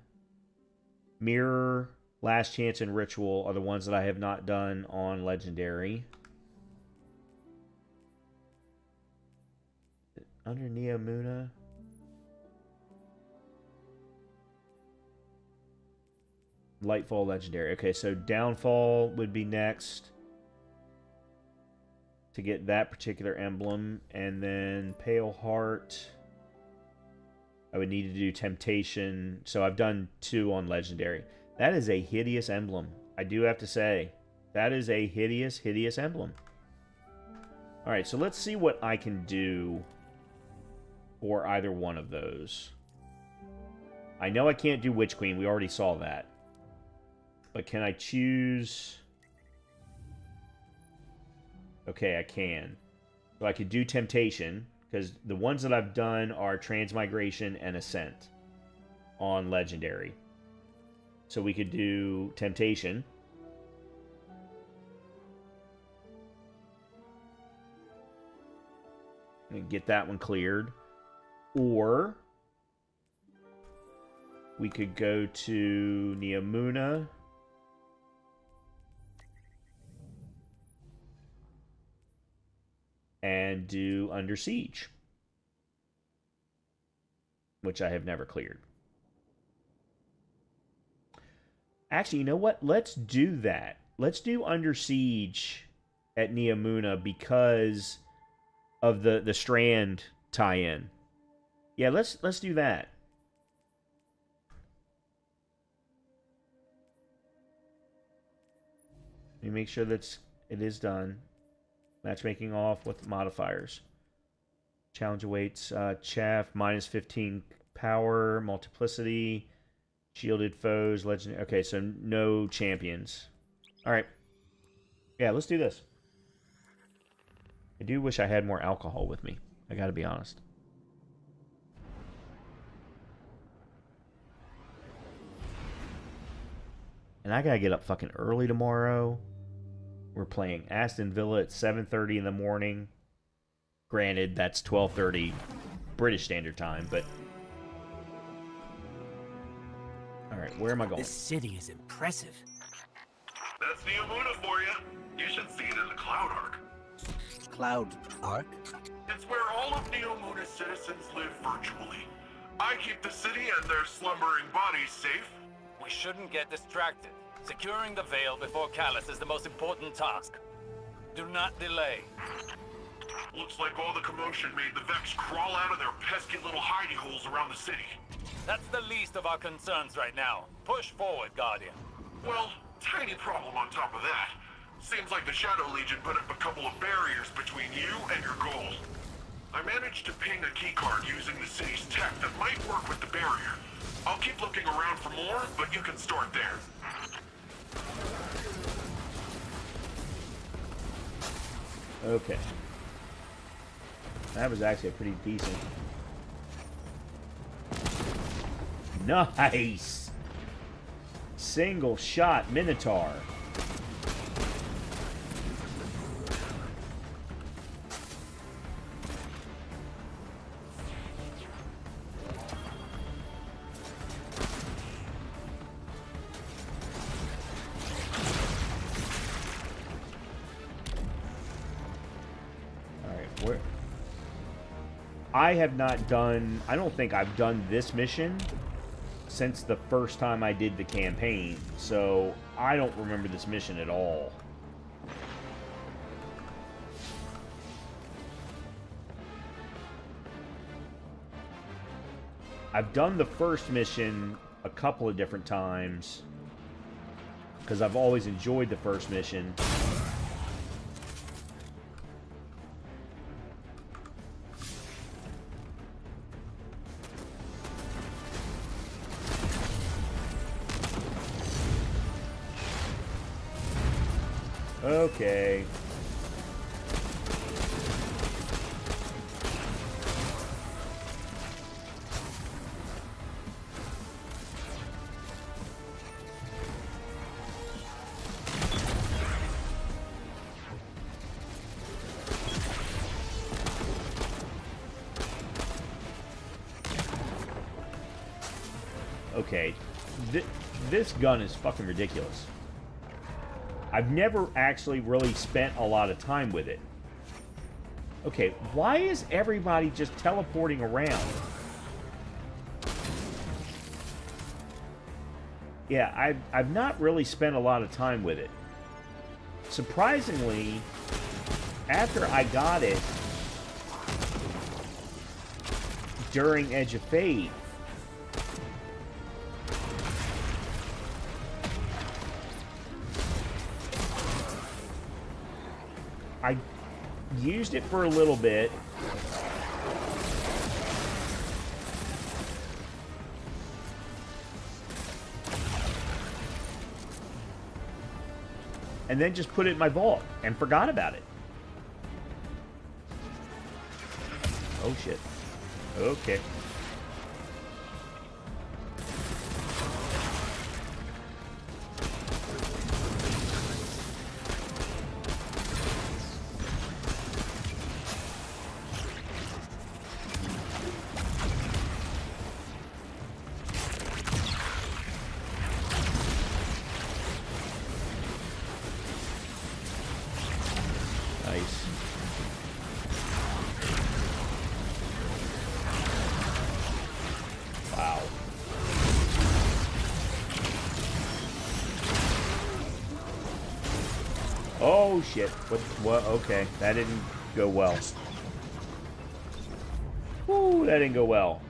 Mirror, Last Chance, and Ritual are the ones that I have not done on Legendary. Under Neomuna. Lightfall Legendary. Okay, so Downfall would be next to get that particular emblem. And then Pale Heart. I would need to do Temptation. So I've done 2 on Legendary. That is a hideous emblem. I do have to say. That is a hideous, hideous emblem. Alright, so let's see what I can do for either one of those. I know I can't do Witch Queen. We already saw that. But can I choose... Okay, I can. So I could do Temptation, because the ones that I've done are Transmigration and Ascent on Legendary. So we could do Temptation. And get that one cleared. Or we could go to Neomuna. And do Under Siege. Which I have never cleared. Actually, you know what? Let's do that. Let's do Under Siege at Neomuna because of the Strand tie-in. Yeah, let's do that. Let me make sure it is done. Matchmaking off with modifiers. Challenge awaits. Chaff, minus 15 power, multiplicity, shielded foes, legend. Okay, so no champions. Alright. Yeah, let's do this. I do wish I had more alcohol with me. I gotta be honest. And I gotta get up fucking early tomorrow. We're playing Aston Villa at 7:30 in the morning. Granted, that's 12:30 British Standard Time, but Alright, where am I going? This city is impressive. That's Neomuna for you. You should see it in the Cloud Arc. Cloud Arc? It's where all of Neomuna's citizens live virtually. I keep the city and their slumbering bodies safe. We shouldn't get distracted. Securing the Veil before Callus is the most important task. Do not delay. Looks like all the commotion made the Vex crawl out of their pesky little hidey holes around the city. That's the least of our concerns right now. Push forward, Guardian. Well, tiny problem on top of that. Seems like the Shadow Legion put up a couple of barriers between you and your goal. I managed to ping a keycard using the city's tech that might work with the barrier. I'll keep looking around for more, but you can start there. Okay. That was actually a pretty decent. Nice! Single shot Minotaur. I have not done, I don't think I've done this mission since the first time I did the campaign, so I don't remember this mission at all. I've done the first mission a couple of different times because I've always enjoyed the first mission. Okay. Okay. This gun is fucking ridiculous. I've never actually really spent a lot of time with it. Okay, why is everybody just teleporting around? Yeah, I've not really spent a lot of time with it. Surprisingly, after I got it during Edge of Fate, I used it for a little bit. And then just put it in my vault and forgot about it. Oh shit. Okay. Oh shit. What? Okay. That didn't go well. Woo, that didn't go well.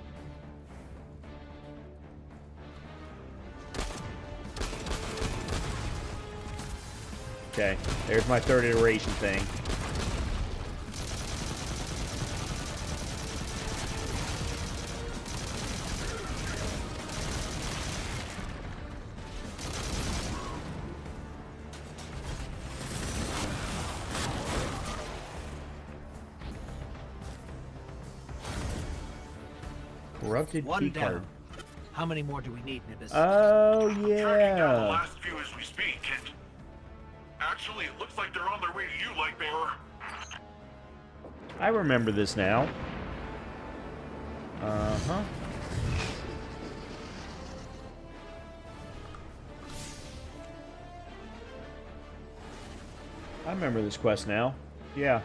Okay. There's my third iteration thing. Corrupted One keycard. down. How many more do we need, Nibis? Oh Tracking down the yeah. last few as we speak, and actually, it looks like they're on their way to you, Lightbearer. I remember this now. Uh-huh. I remember this quest now. Yeah.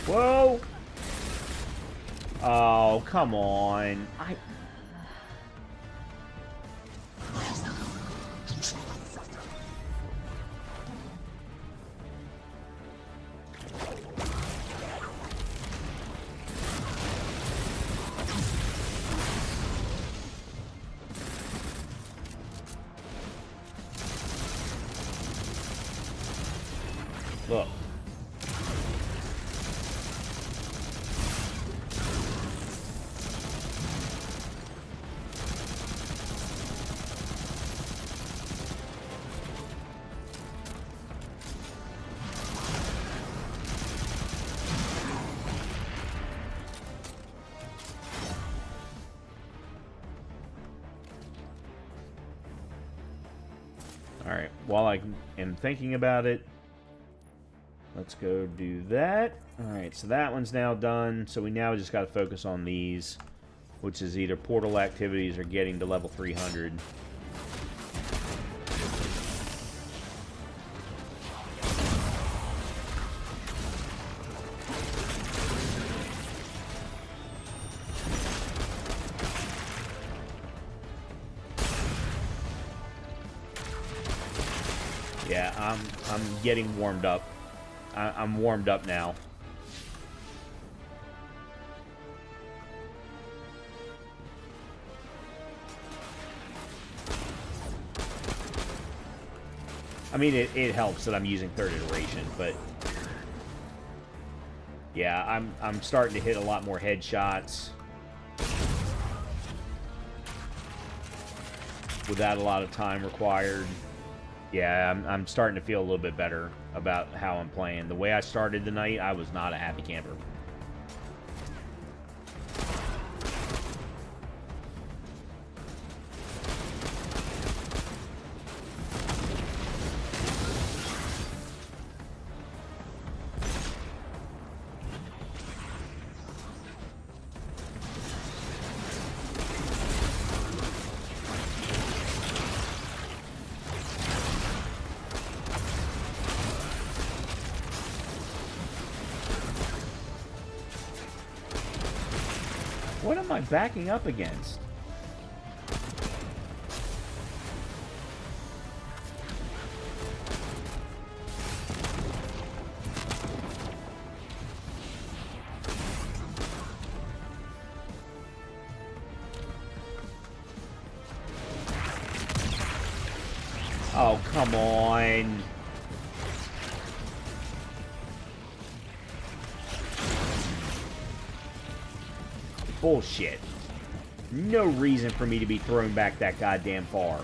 Whoa! Oh, come on. Look. Alright, while I am thinking about it, let's go do that. Alright, so that one's now done. So we now just got to focus on these, which is either portal activities or getting to level 300. Yeah, I'm getting warmed up. I'm warmed up now. I mean, it helps that I'm using third iteration, but yeah, I'm starting to hit a lot more headshots without a lot of time required. Yeah, I'm starting to feel a little bit better about how I'm playing. The way I started the night, I was not a happy camper. What am I backing up against? Oh, come on. Bullshit. No reason for me to be thrown back that goddamn far.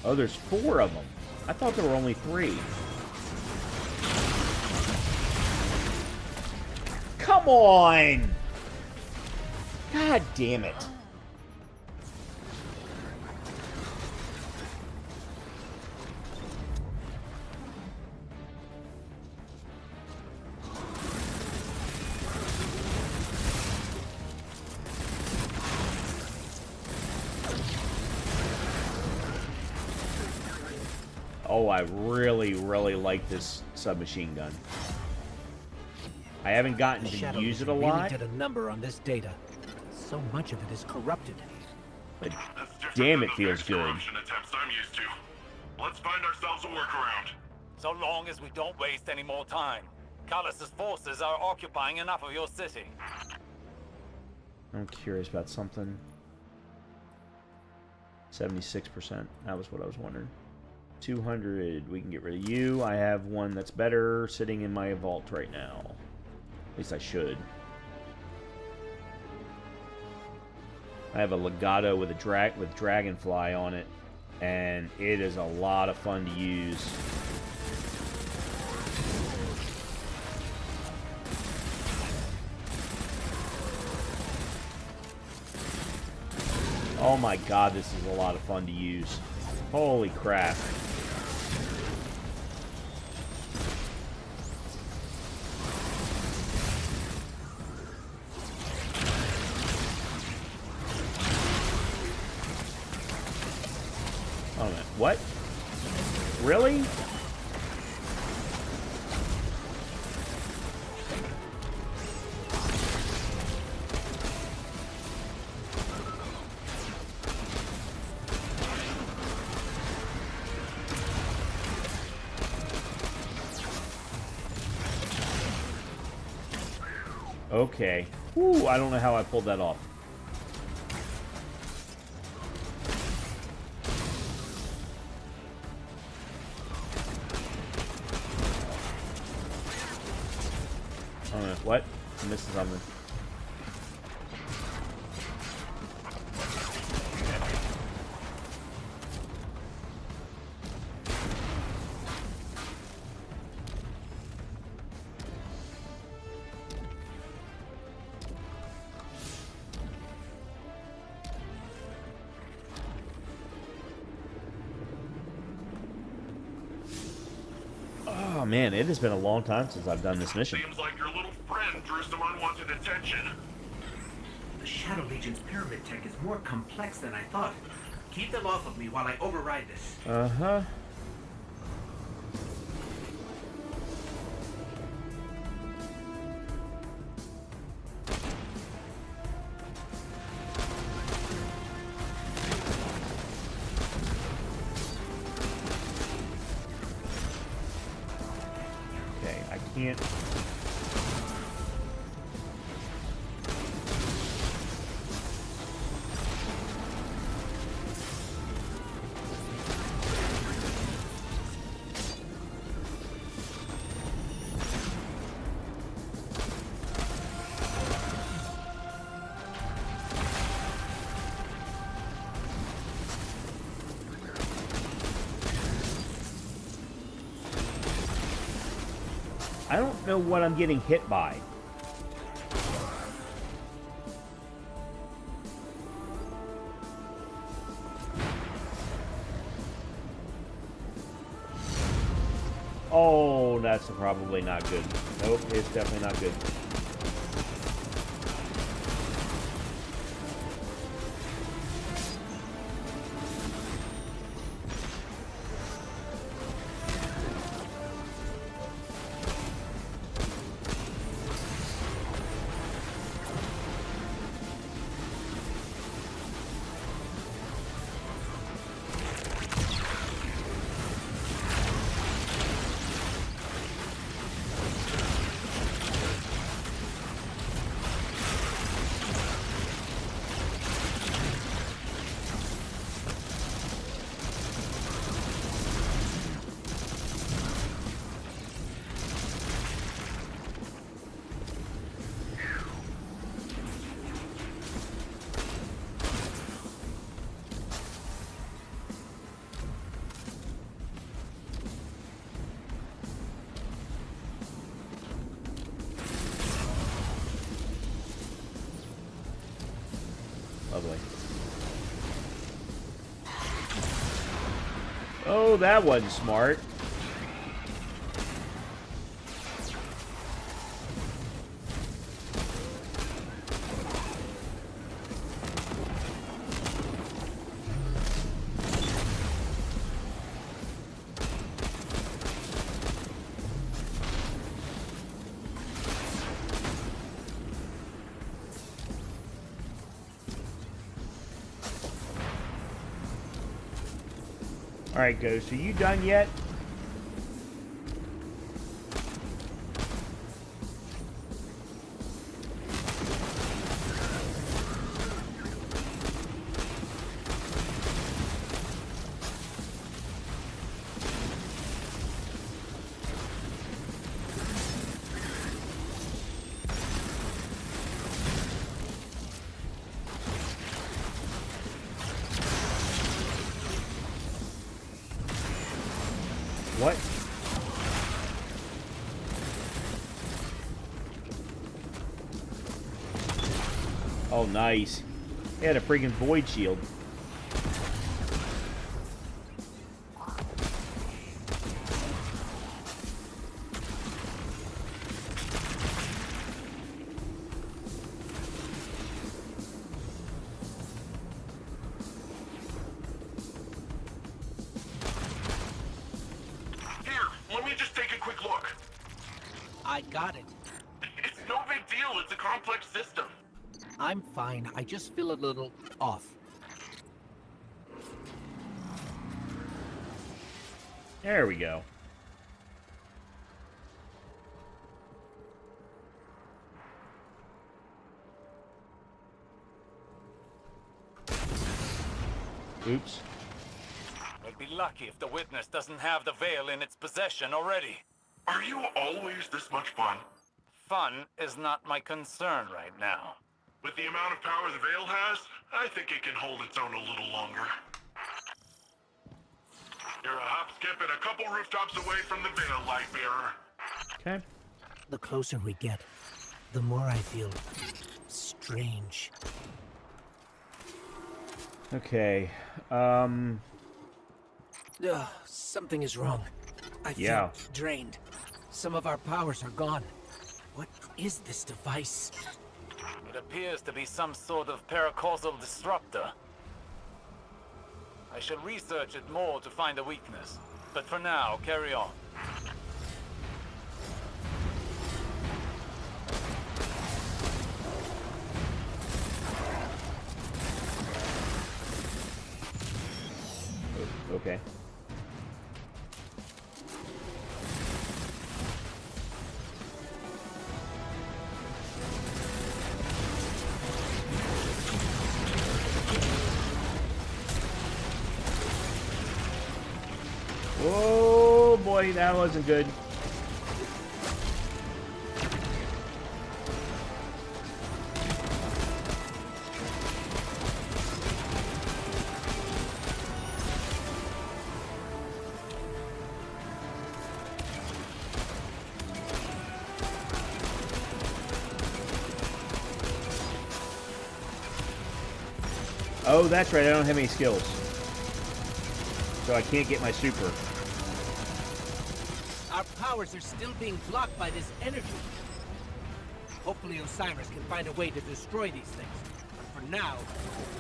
Oh, there's 4 of them. I thought there were only 3. Come on! God damn it. Oh, I really, really like this submachine gun. I haven't gotten to use it a lot. Really did a number on this data. So much of it is corrupted. But damn, it feels good. Attempts I'm used to. Let's find ourselves a workaround. So long as we don't waste any more time. Callus's forces are occupying enough of your city. I'm curious about something. 76%. That was what I was wondering. 200. We can get rid of you. I have one that's better sitting in my vault right now. At least I should. I have a Legato with Dragonfly on it, and it is a lot of fun to use. Oh my god, this is a lot of fun to use. Holy crap. Oh, man. What? Really? Okay. Whew, I don't know how I pulled that off. What? I missed something. Oh man, it has been a long time since I've done this mission. Seems like your little friend drew some unwanted attention. The Shadow Legion's pyramid tech is more complex than I thought. Keep them off of me while I override this. Uh-huh. Okay, I can't... I don't know what I'm getting hit by. Oh, that's probably not good. Nope, it's definitely not good. Lovely. Oh, that wasn't smart. Alright, Ghost, are you done yet? What? Oh, nice. He had a freaking void shield. Let me just take a quick look. I got it. It's no big deal. It's a complex system. I'm fine. I just feel a little off. There we go. Oops. We'll be lucky if the witness doesn't have the veil in its possession already. Are you always this much fun? Fun is not my concern right now. With the amount of power the veil has, I think it can hold its own a little longer. You're a hop, skip, and a couple rooftops away from the veil, Lightbearer. Okay. The closer we get, the more I feel strange. Okay. Something is wrong. I feel drained. Some of our powers are gone. What is this device? It appears to be some sort of paracausal disruptor. I shall research it more to find a weakness. But for now, carry on. Okay. Oh boy, that wasn't good. Oh, that's right, I don't have any skills. So I can't get my super. Our powers are still being blocked by this energy. Hopefully Osiris can find a way to destroy these things. But for now,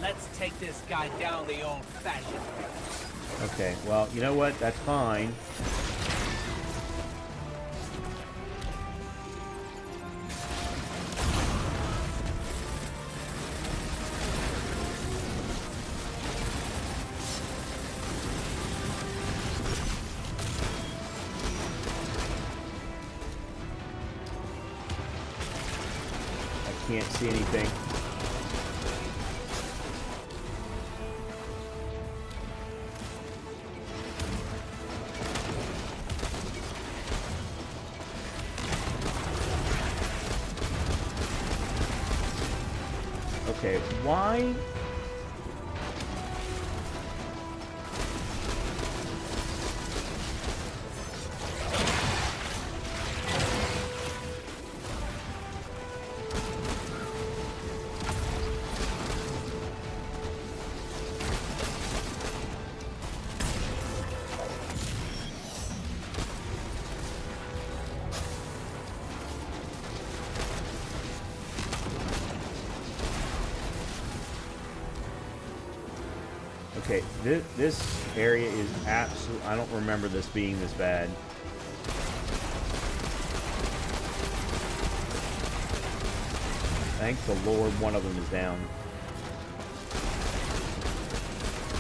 let's take this guy down the old-fashioned way. Okay, well, you know what? That's fine. Can't see anything. Okay, why? Okay, this area is absolute. I don't remember this being this bad. Thank the Lord one of them is down.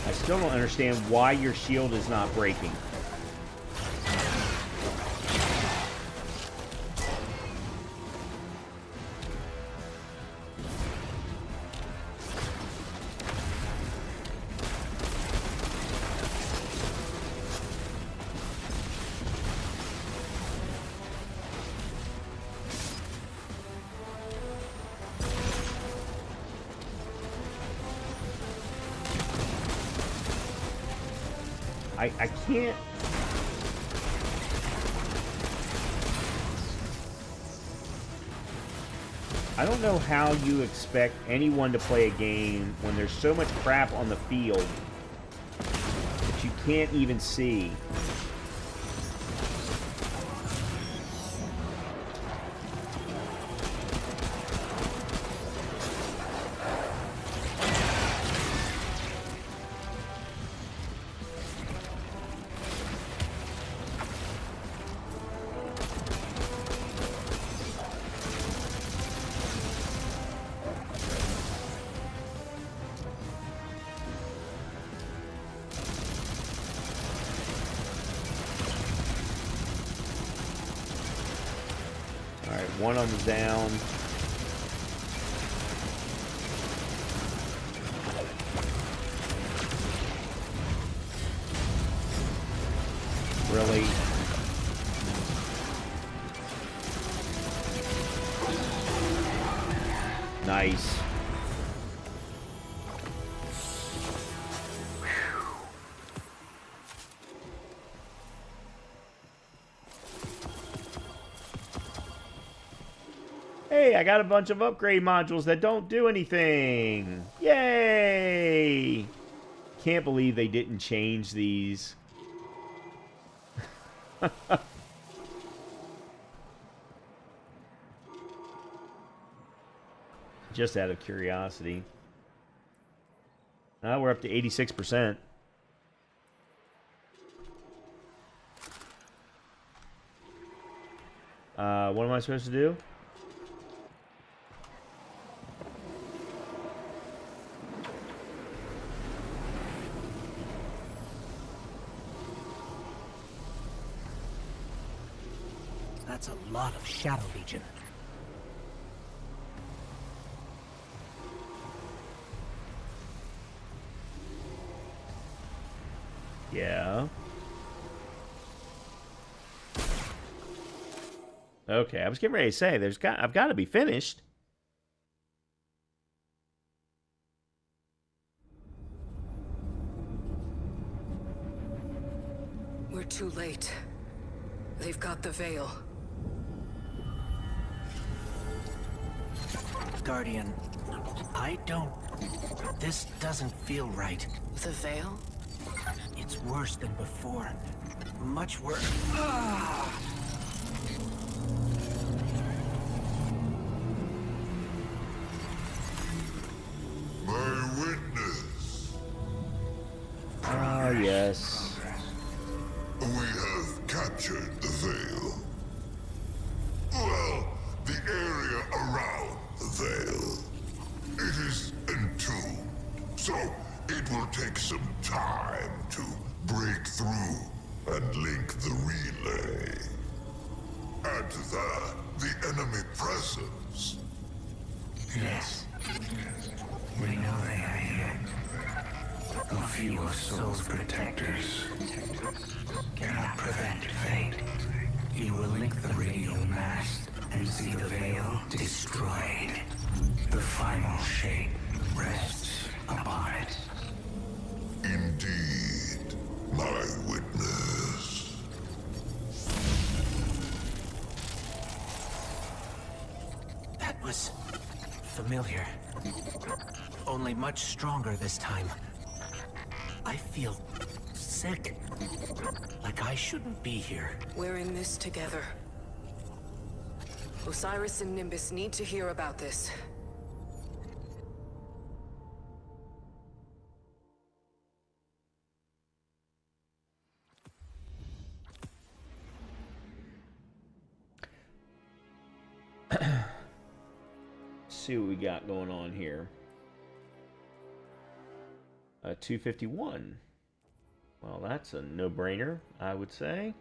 I still don't understand why your shield is not breaking. I can't... I don't know how you expect anyone to play a game when there's so much crap on the field that you can't even see. One on the down. Really? Nice. Hey, I got a bunch of upgrade modules that don't do anything. Yay! Can't believe they didn't change these. Just out of curiosity. We're up to 86%. What am I supposed to do? That's a lot of Shadow Legion. Yeah. Okay, I was getting ready to say I've got to be finished. We're too late. They've got the veil. Guardian, this doesn't feel right. The veil? It's worse than before. Much worse. My witness. Ah, yes. We have captured the veil. Well, the area around the veil. It is entombed, so it will take some time to break through and link the relay. Add to that the enemy presence. Yes. We know they are here. A few of Soul's protectors. Cannot prevent fate. You will link the radio mast and see the veil destroyed. The final shape rests upon it. Indeed, my witness. That was familiar. Only much stronger this time. I feel sick. Like I shouldn't be here. We're in this together. Osiris and Nimbus need to hear about this. See what we got going on here. 251. Well, that's a no-brainer, I would say.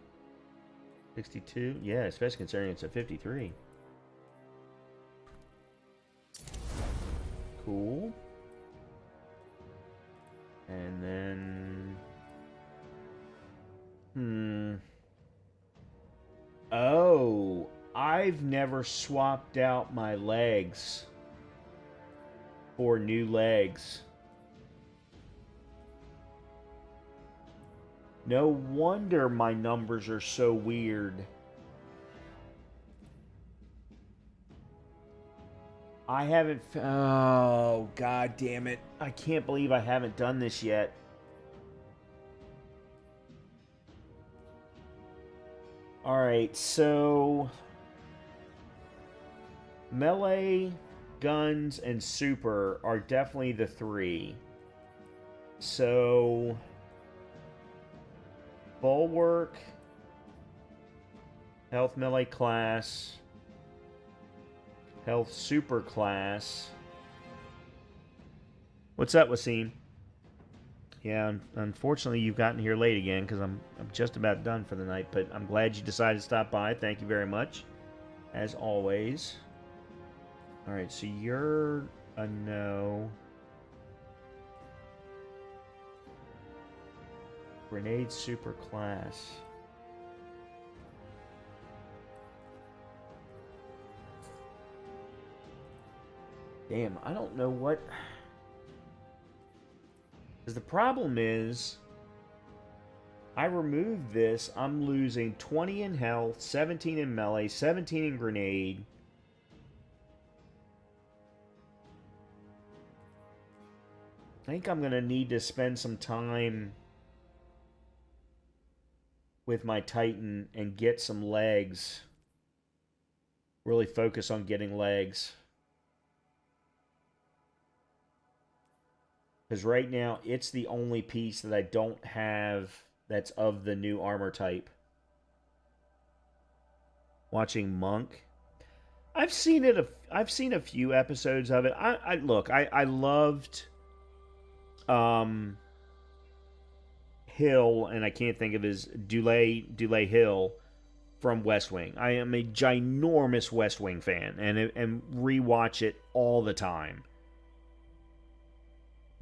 62. Yeah, especially considering it's a 53. Cool. And then... Oh, I've never swapped out my legs for new legs. No wonder my numbers are so weird. I haven't... Oh, god damn it. I can't believe I haven't done this yet. Alright, so... Melee, guns, and super are definitely the three. So... Bulwark... Health melee class... Health super class. What's up, Wasim? Yeah, unfortunately you've gotten here late again because I'm just about done for the night, but I'm glad you decided to stop by. Thank you very much, as always. All right, so you're a no. Grenade super class. Damn, I don't know what... Because the problem is, I remove this, I'm losing 20 in health, 17 in melee, 17 in grenade. I think I'm going to need to spend some time with my Titan and get some legs. Really focus on getting legs. Because right now, it's the only piece that I don't have that's of the new armor type. Watching Monk. I've seen it. I've seen a few episodes of it. I loved Hill, and I can't think of his Dulé Hill from West Wing. I am a ginormous West Wing fan, and rewatch it all the time.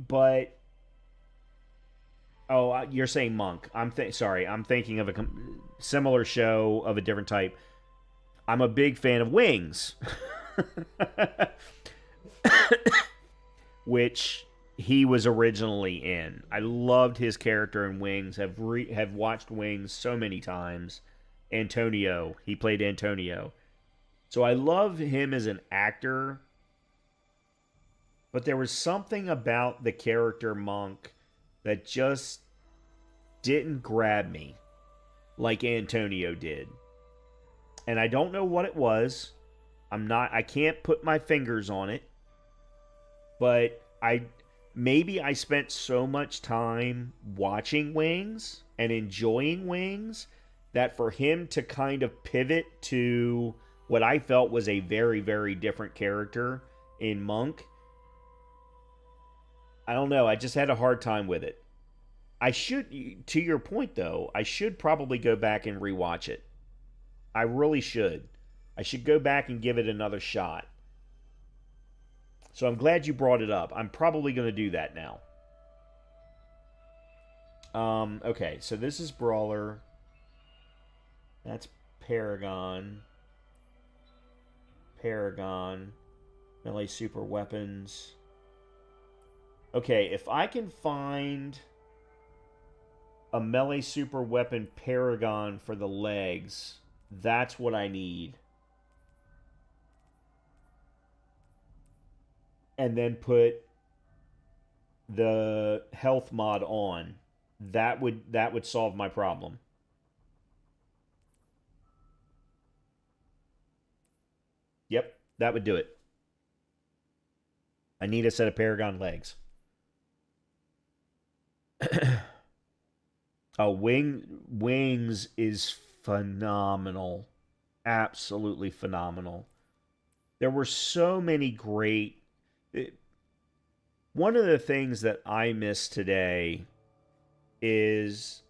But you're saying Monk. Sorry, I'm thinking of a similar show of a different type. I'm a big fan of Wings, which he was originally in. I loved his character in Wings. Have watched Wings so many times. Antonio, he played Antonio, so I love him as an actor. But there was something about the character Monk that just didn't grab me like Antonio did. And I don't know what it was. I can't put my fingers on it. But maybe I spent so much time watching Wings and enjoying Wings that for him to kind of pivot to what I felt was a very, very different character in Monk, I don't know. I just had a hard time with it. I should, to your point though, I should probably go back and rewatch it. I really should. I should go back and give it another shot. So I'm glad you brought it up. I'm probably going to do that now. Okay, so this is Brawler. That's Paragon. Melee super weapons. Okay, if I can find a melee super weapon Paragon for the legs, that's what I need. And then put the health mod on. That would solve my problem. Yep, that would do it. I need a set of Paragon legs. Wings is phenomenal. Absolutely phenomenal. There were so many great... One of the things that I miss today is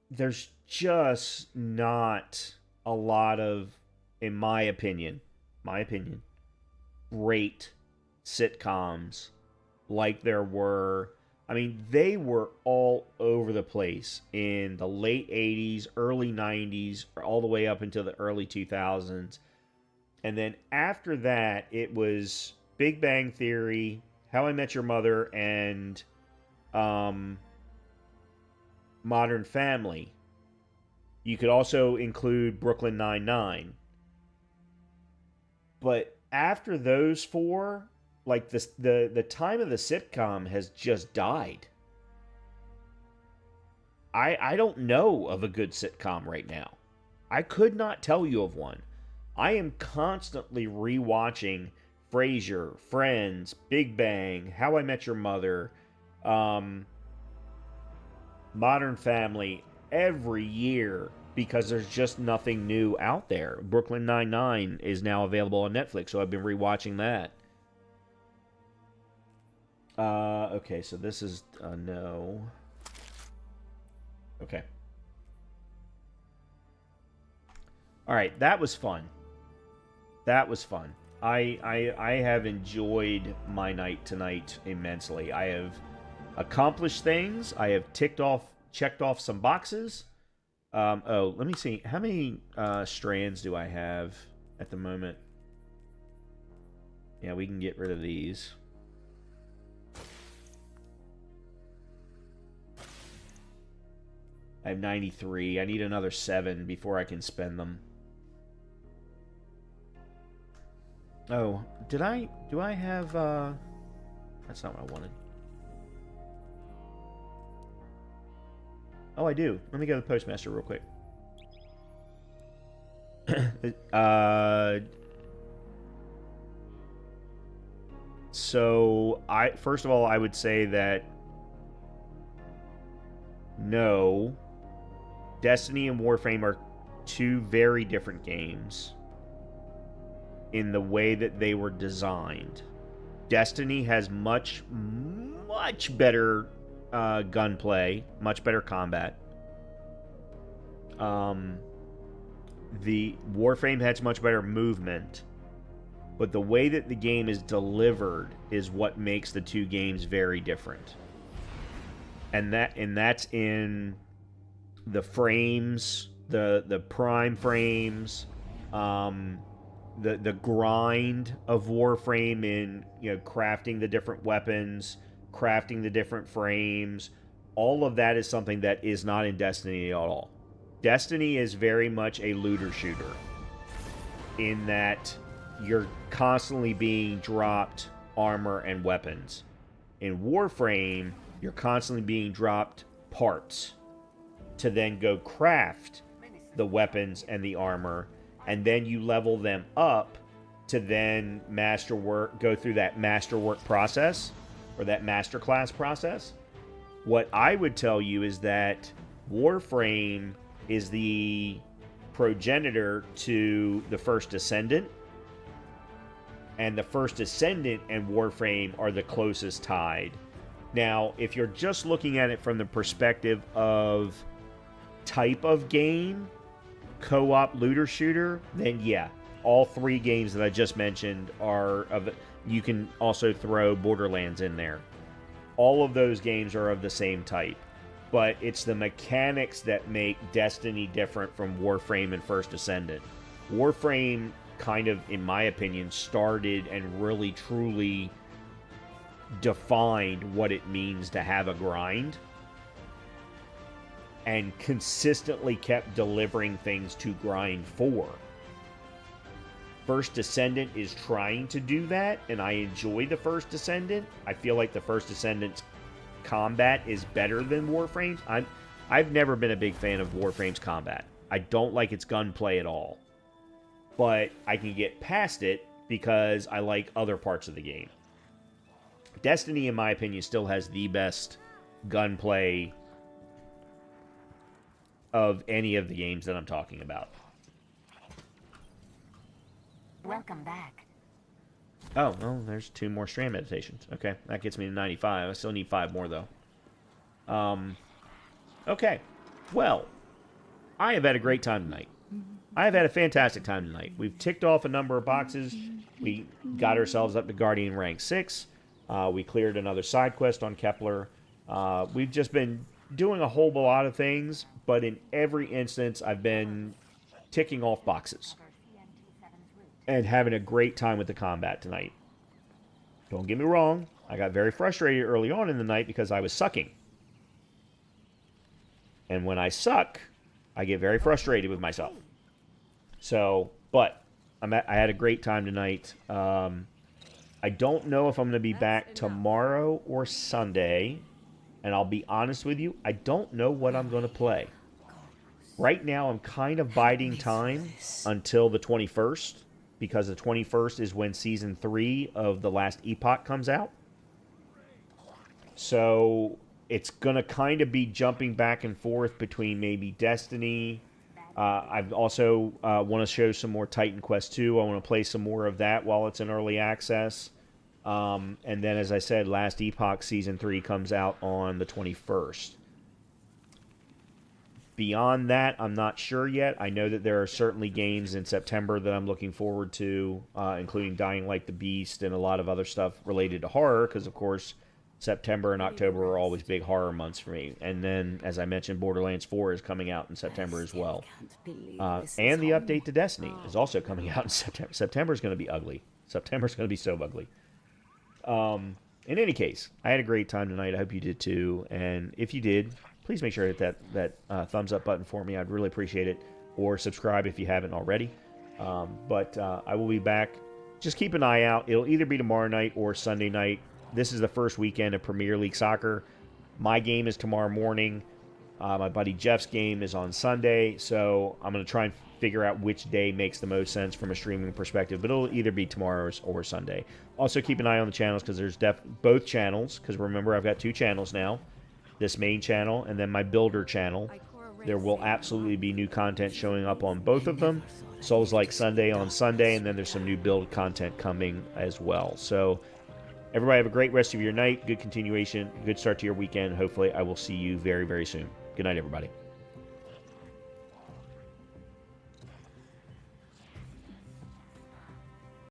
there's just not a lot of, in my opinion, great sitcoms like there were. I mean, they were all over the place in the late 80s, early 90s, all the way up until the early 2000s. And then after that, it was Big Bang Theory, How I Met Your Mother, and Modern Family. You could also include Brooklyn Nine-Nine. But after those four, like the time of the sitcom has just died. I don't know of a good sitcom right now. I could not tell you of one. I am constantly rewatching Frasier, Friends, Big Bang, How I Met Your Mother, Modern Family every year because there's just nothing new out there. Brooklyn Nine-Nine is now available on Netflix, so I've been rewatching that. Okay, so this is no. Okay. All right, that was fun. That was fun. I have enjoyed my night tonight immensely. I have accomplished things. I have checked off some boxes. Oh, let me see. How many strands do I have at the moment? Yeah, we can get rid of these. I have 93. I need another 7 before I can spend them. Oh, do I have, that's not what I wanted. Oh, I do. Let me go to the postmaster real quick. So, first of all, I would say that no, Destiny and Warframe are two very different games in the way that they were designed. Destiny has much better gunplay, much better combat. The Warframe has much better movement, but the way that the game is delivered is what makes the two games very different. And that's in the frames, the prime frames, the grind of Warframe in, you know, crafting the different weapons, crafting the different frames. All of that is something that is not in Destiny at all. Destiny is very much a looter shooter in that you're constantly being dropped armor and weapons. In Warframe, you're constantly being dropped parts to then go craft the weapons and the armor, and then you level them up to then go through that masterwork process, or that masterclass process. What I would tell you is that Warframe is the progenitor to the First Ascendant, and the First Ascendant and Warframe are the closest tied. Now, if you're just looking at it from the perspective of type of game, co-op looter shooter, then yeah, all three games that I just mentioned are of. You can also throw Borderlands in there. All of those games are of the same type, but it's the mechanics that make Destiny different from Warframe and First Ascendant. Warframe kind of, in my opinion, started and really truly defined what it means to have a grind, and consistently kept delivering things to grind for. First Descendant is trying to do that, and I enjoy the First Descendant. I feel like the First Descendant's combat is better than Warframe's. I've never been a big fan of Warframe's combat. I don't like its gunplay at all. But I can get past it because I like other parts of the game. Destiny, in my opinion, still has the best gunplay of any of the games that I'm talking about. Welcome back. Oh, well, there's 2 more strand meditations. Okay, that gets me to 95. I still need 5 more, though. Okay. Well, I have had a great time tonight. I have had a fantastic time tonight. We've ticked off a number of boxes. We got ourselves up to Guardian rank 6. We cleared another side quest on Kepler. We've just been doing a whole lot of things, but in every instance, I've been ticking off boxes and having a great time with the combat tonight. Don't get me wrong, I got very frustrated early on in the night because I was sucking. And when I suck, I get very frustrated with myself. So, but I had a great time tonight. I don't know if I'm going to be back tomorrow or Sunday. And I'll be honest with you, I don't know what I'm going to play. Right now, I'm kind of biding time until the 21st, because the 21st is when Season 3 of The Last Epoch comes out. So it's going to kind of be jumping back and forth between maybe Destiny. I've also want to show some more Titan Quest 2. I want to play some more of that while it's in early access. And then, as I said, Last Epoch Season 3 comes out on the 21st. Beyond that, I'm not sure yet. I know that there are certainly games in September that I'm looking forward to, including Dying Like the Beast and a lot of other stuff related to horror, because, of course, September and October are always big horror months for me. And then, as I mentioned, Borderlands 4 is coming out in September as well. And the update to Destiny is also coming out in September. September is going to be ugly. September is going to be so ugly. In any case, I had a great time tonight. I hope you did too. And if you did, please make sure to hit that thumbs up button for me. I'd really appreciate it. Or subscribe if you haven't already. But I will be back. Just keep an eye out. It'll either be tomorrow night or Sunday night. This is the first weekend of Premier League Soccer. My game is tomorrow morning. My buddy Jeff's game is on Sunday. So I'm going to try and figure out which day makes the most sense from a streaming perspective. But it'll either be tomorrow or Sunday. Also, keep an eye on the channels, because there's both channels. Because remember, I've got two channels now. This main channel and then my builder channel. There will absolutely be new content showing up on both of them. Souls Like Sunday on Sunday, and then there's some new build content coming as well. So everybody have a great rest of your night. Good continuation. Good start to your weekend. Hopefully I will see you very, very soon. Good night, everybody.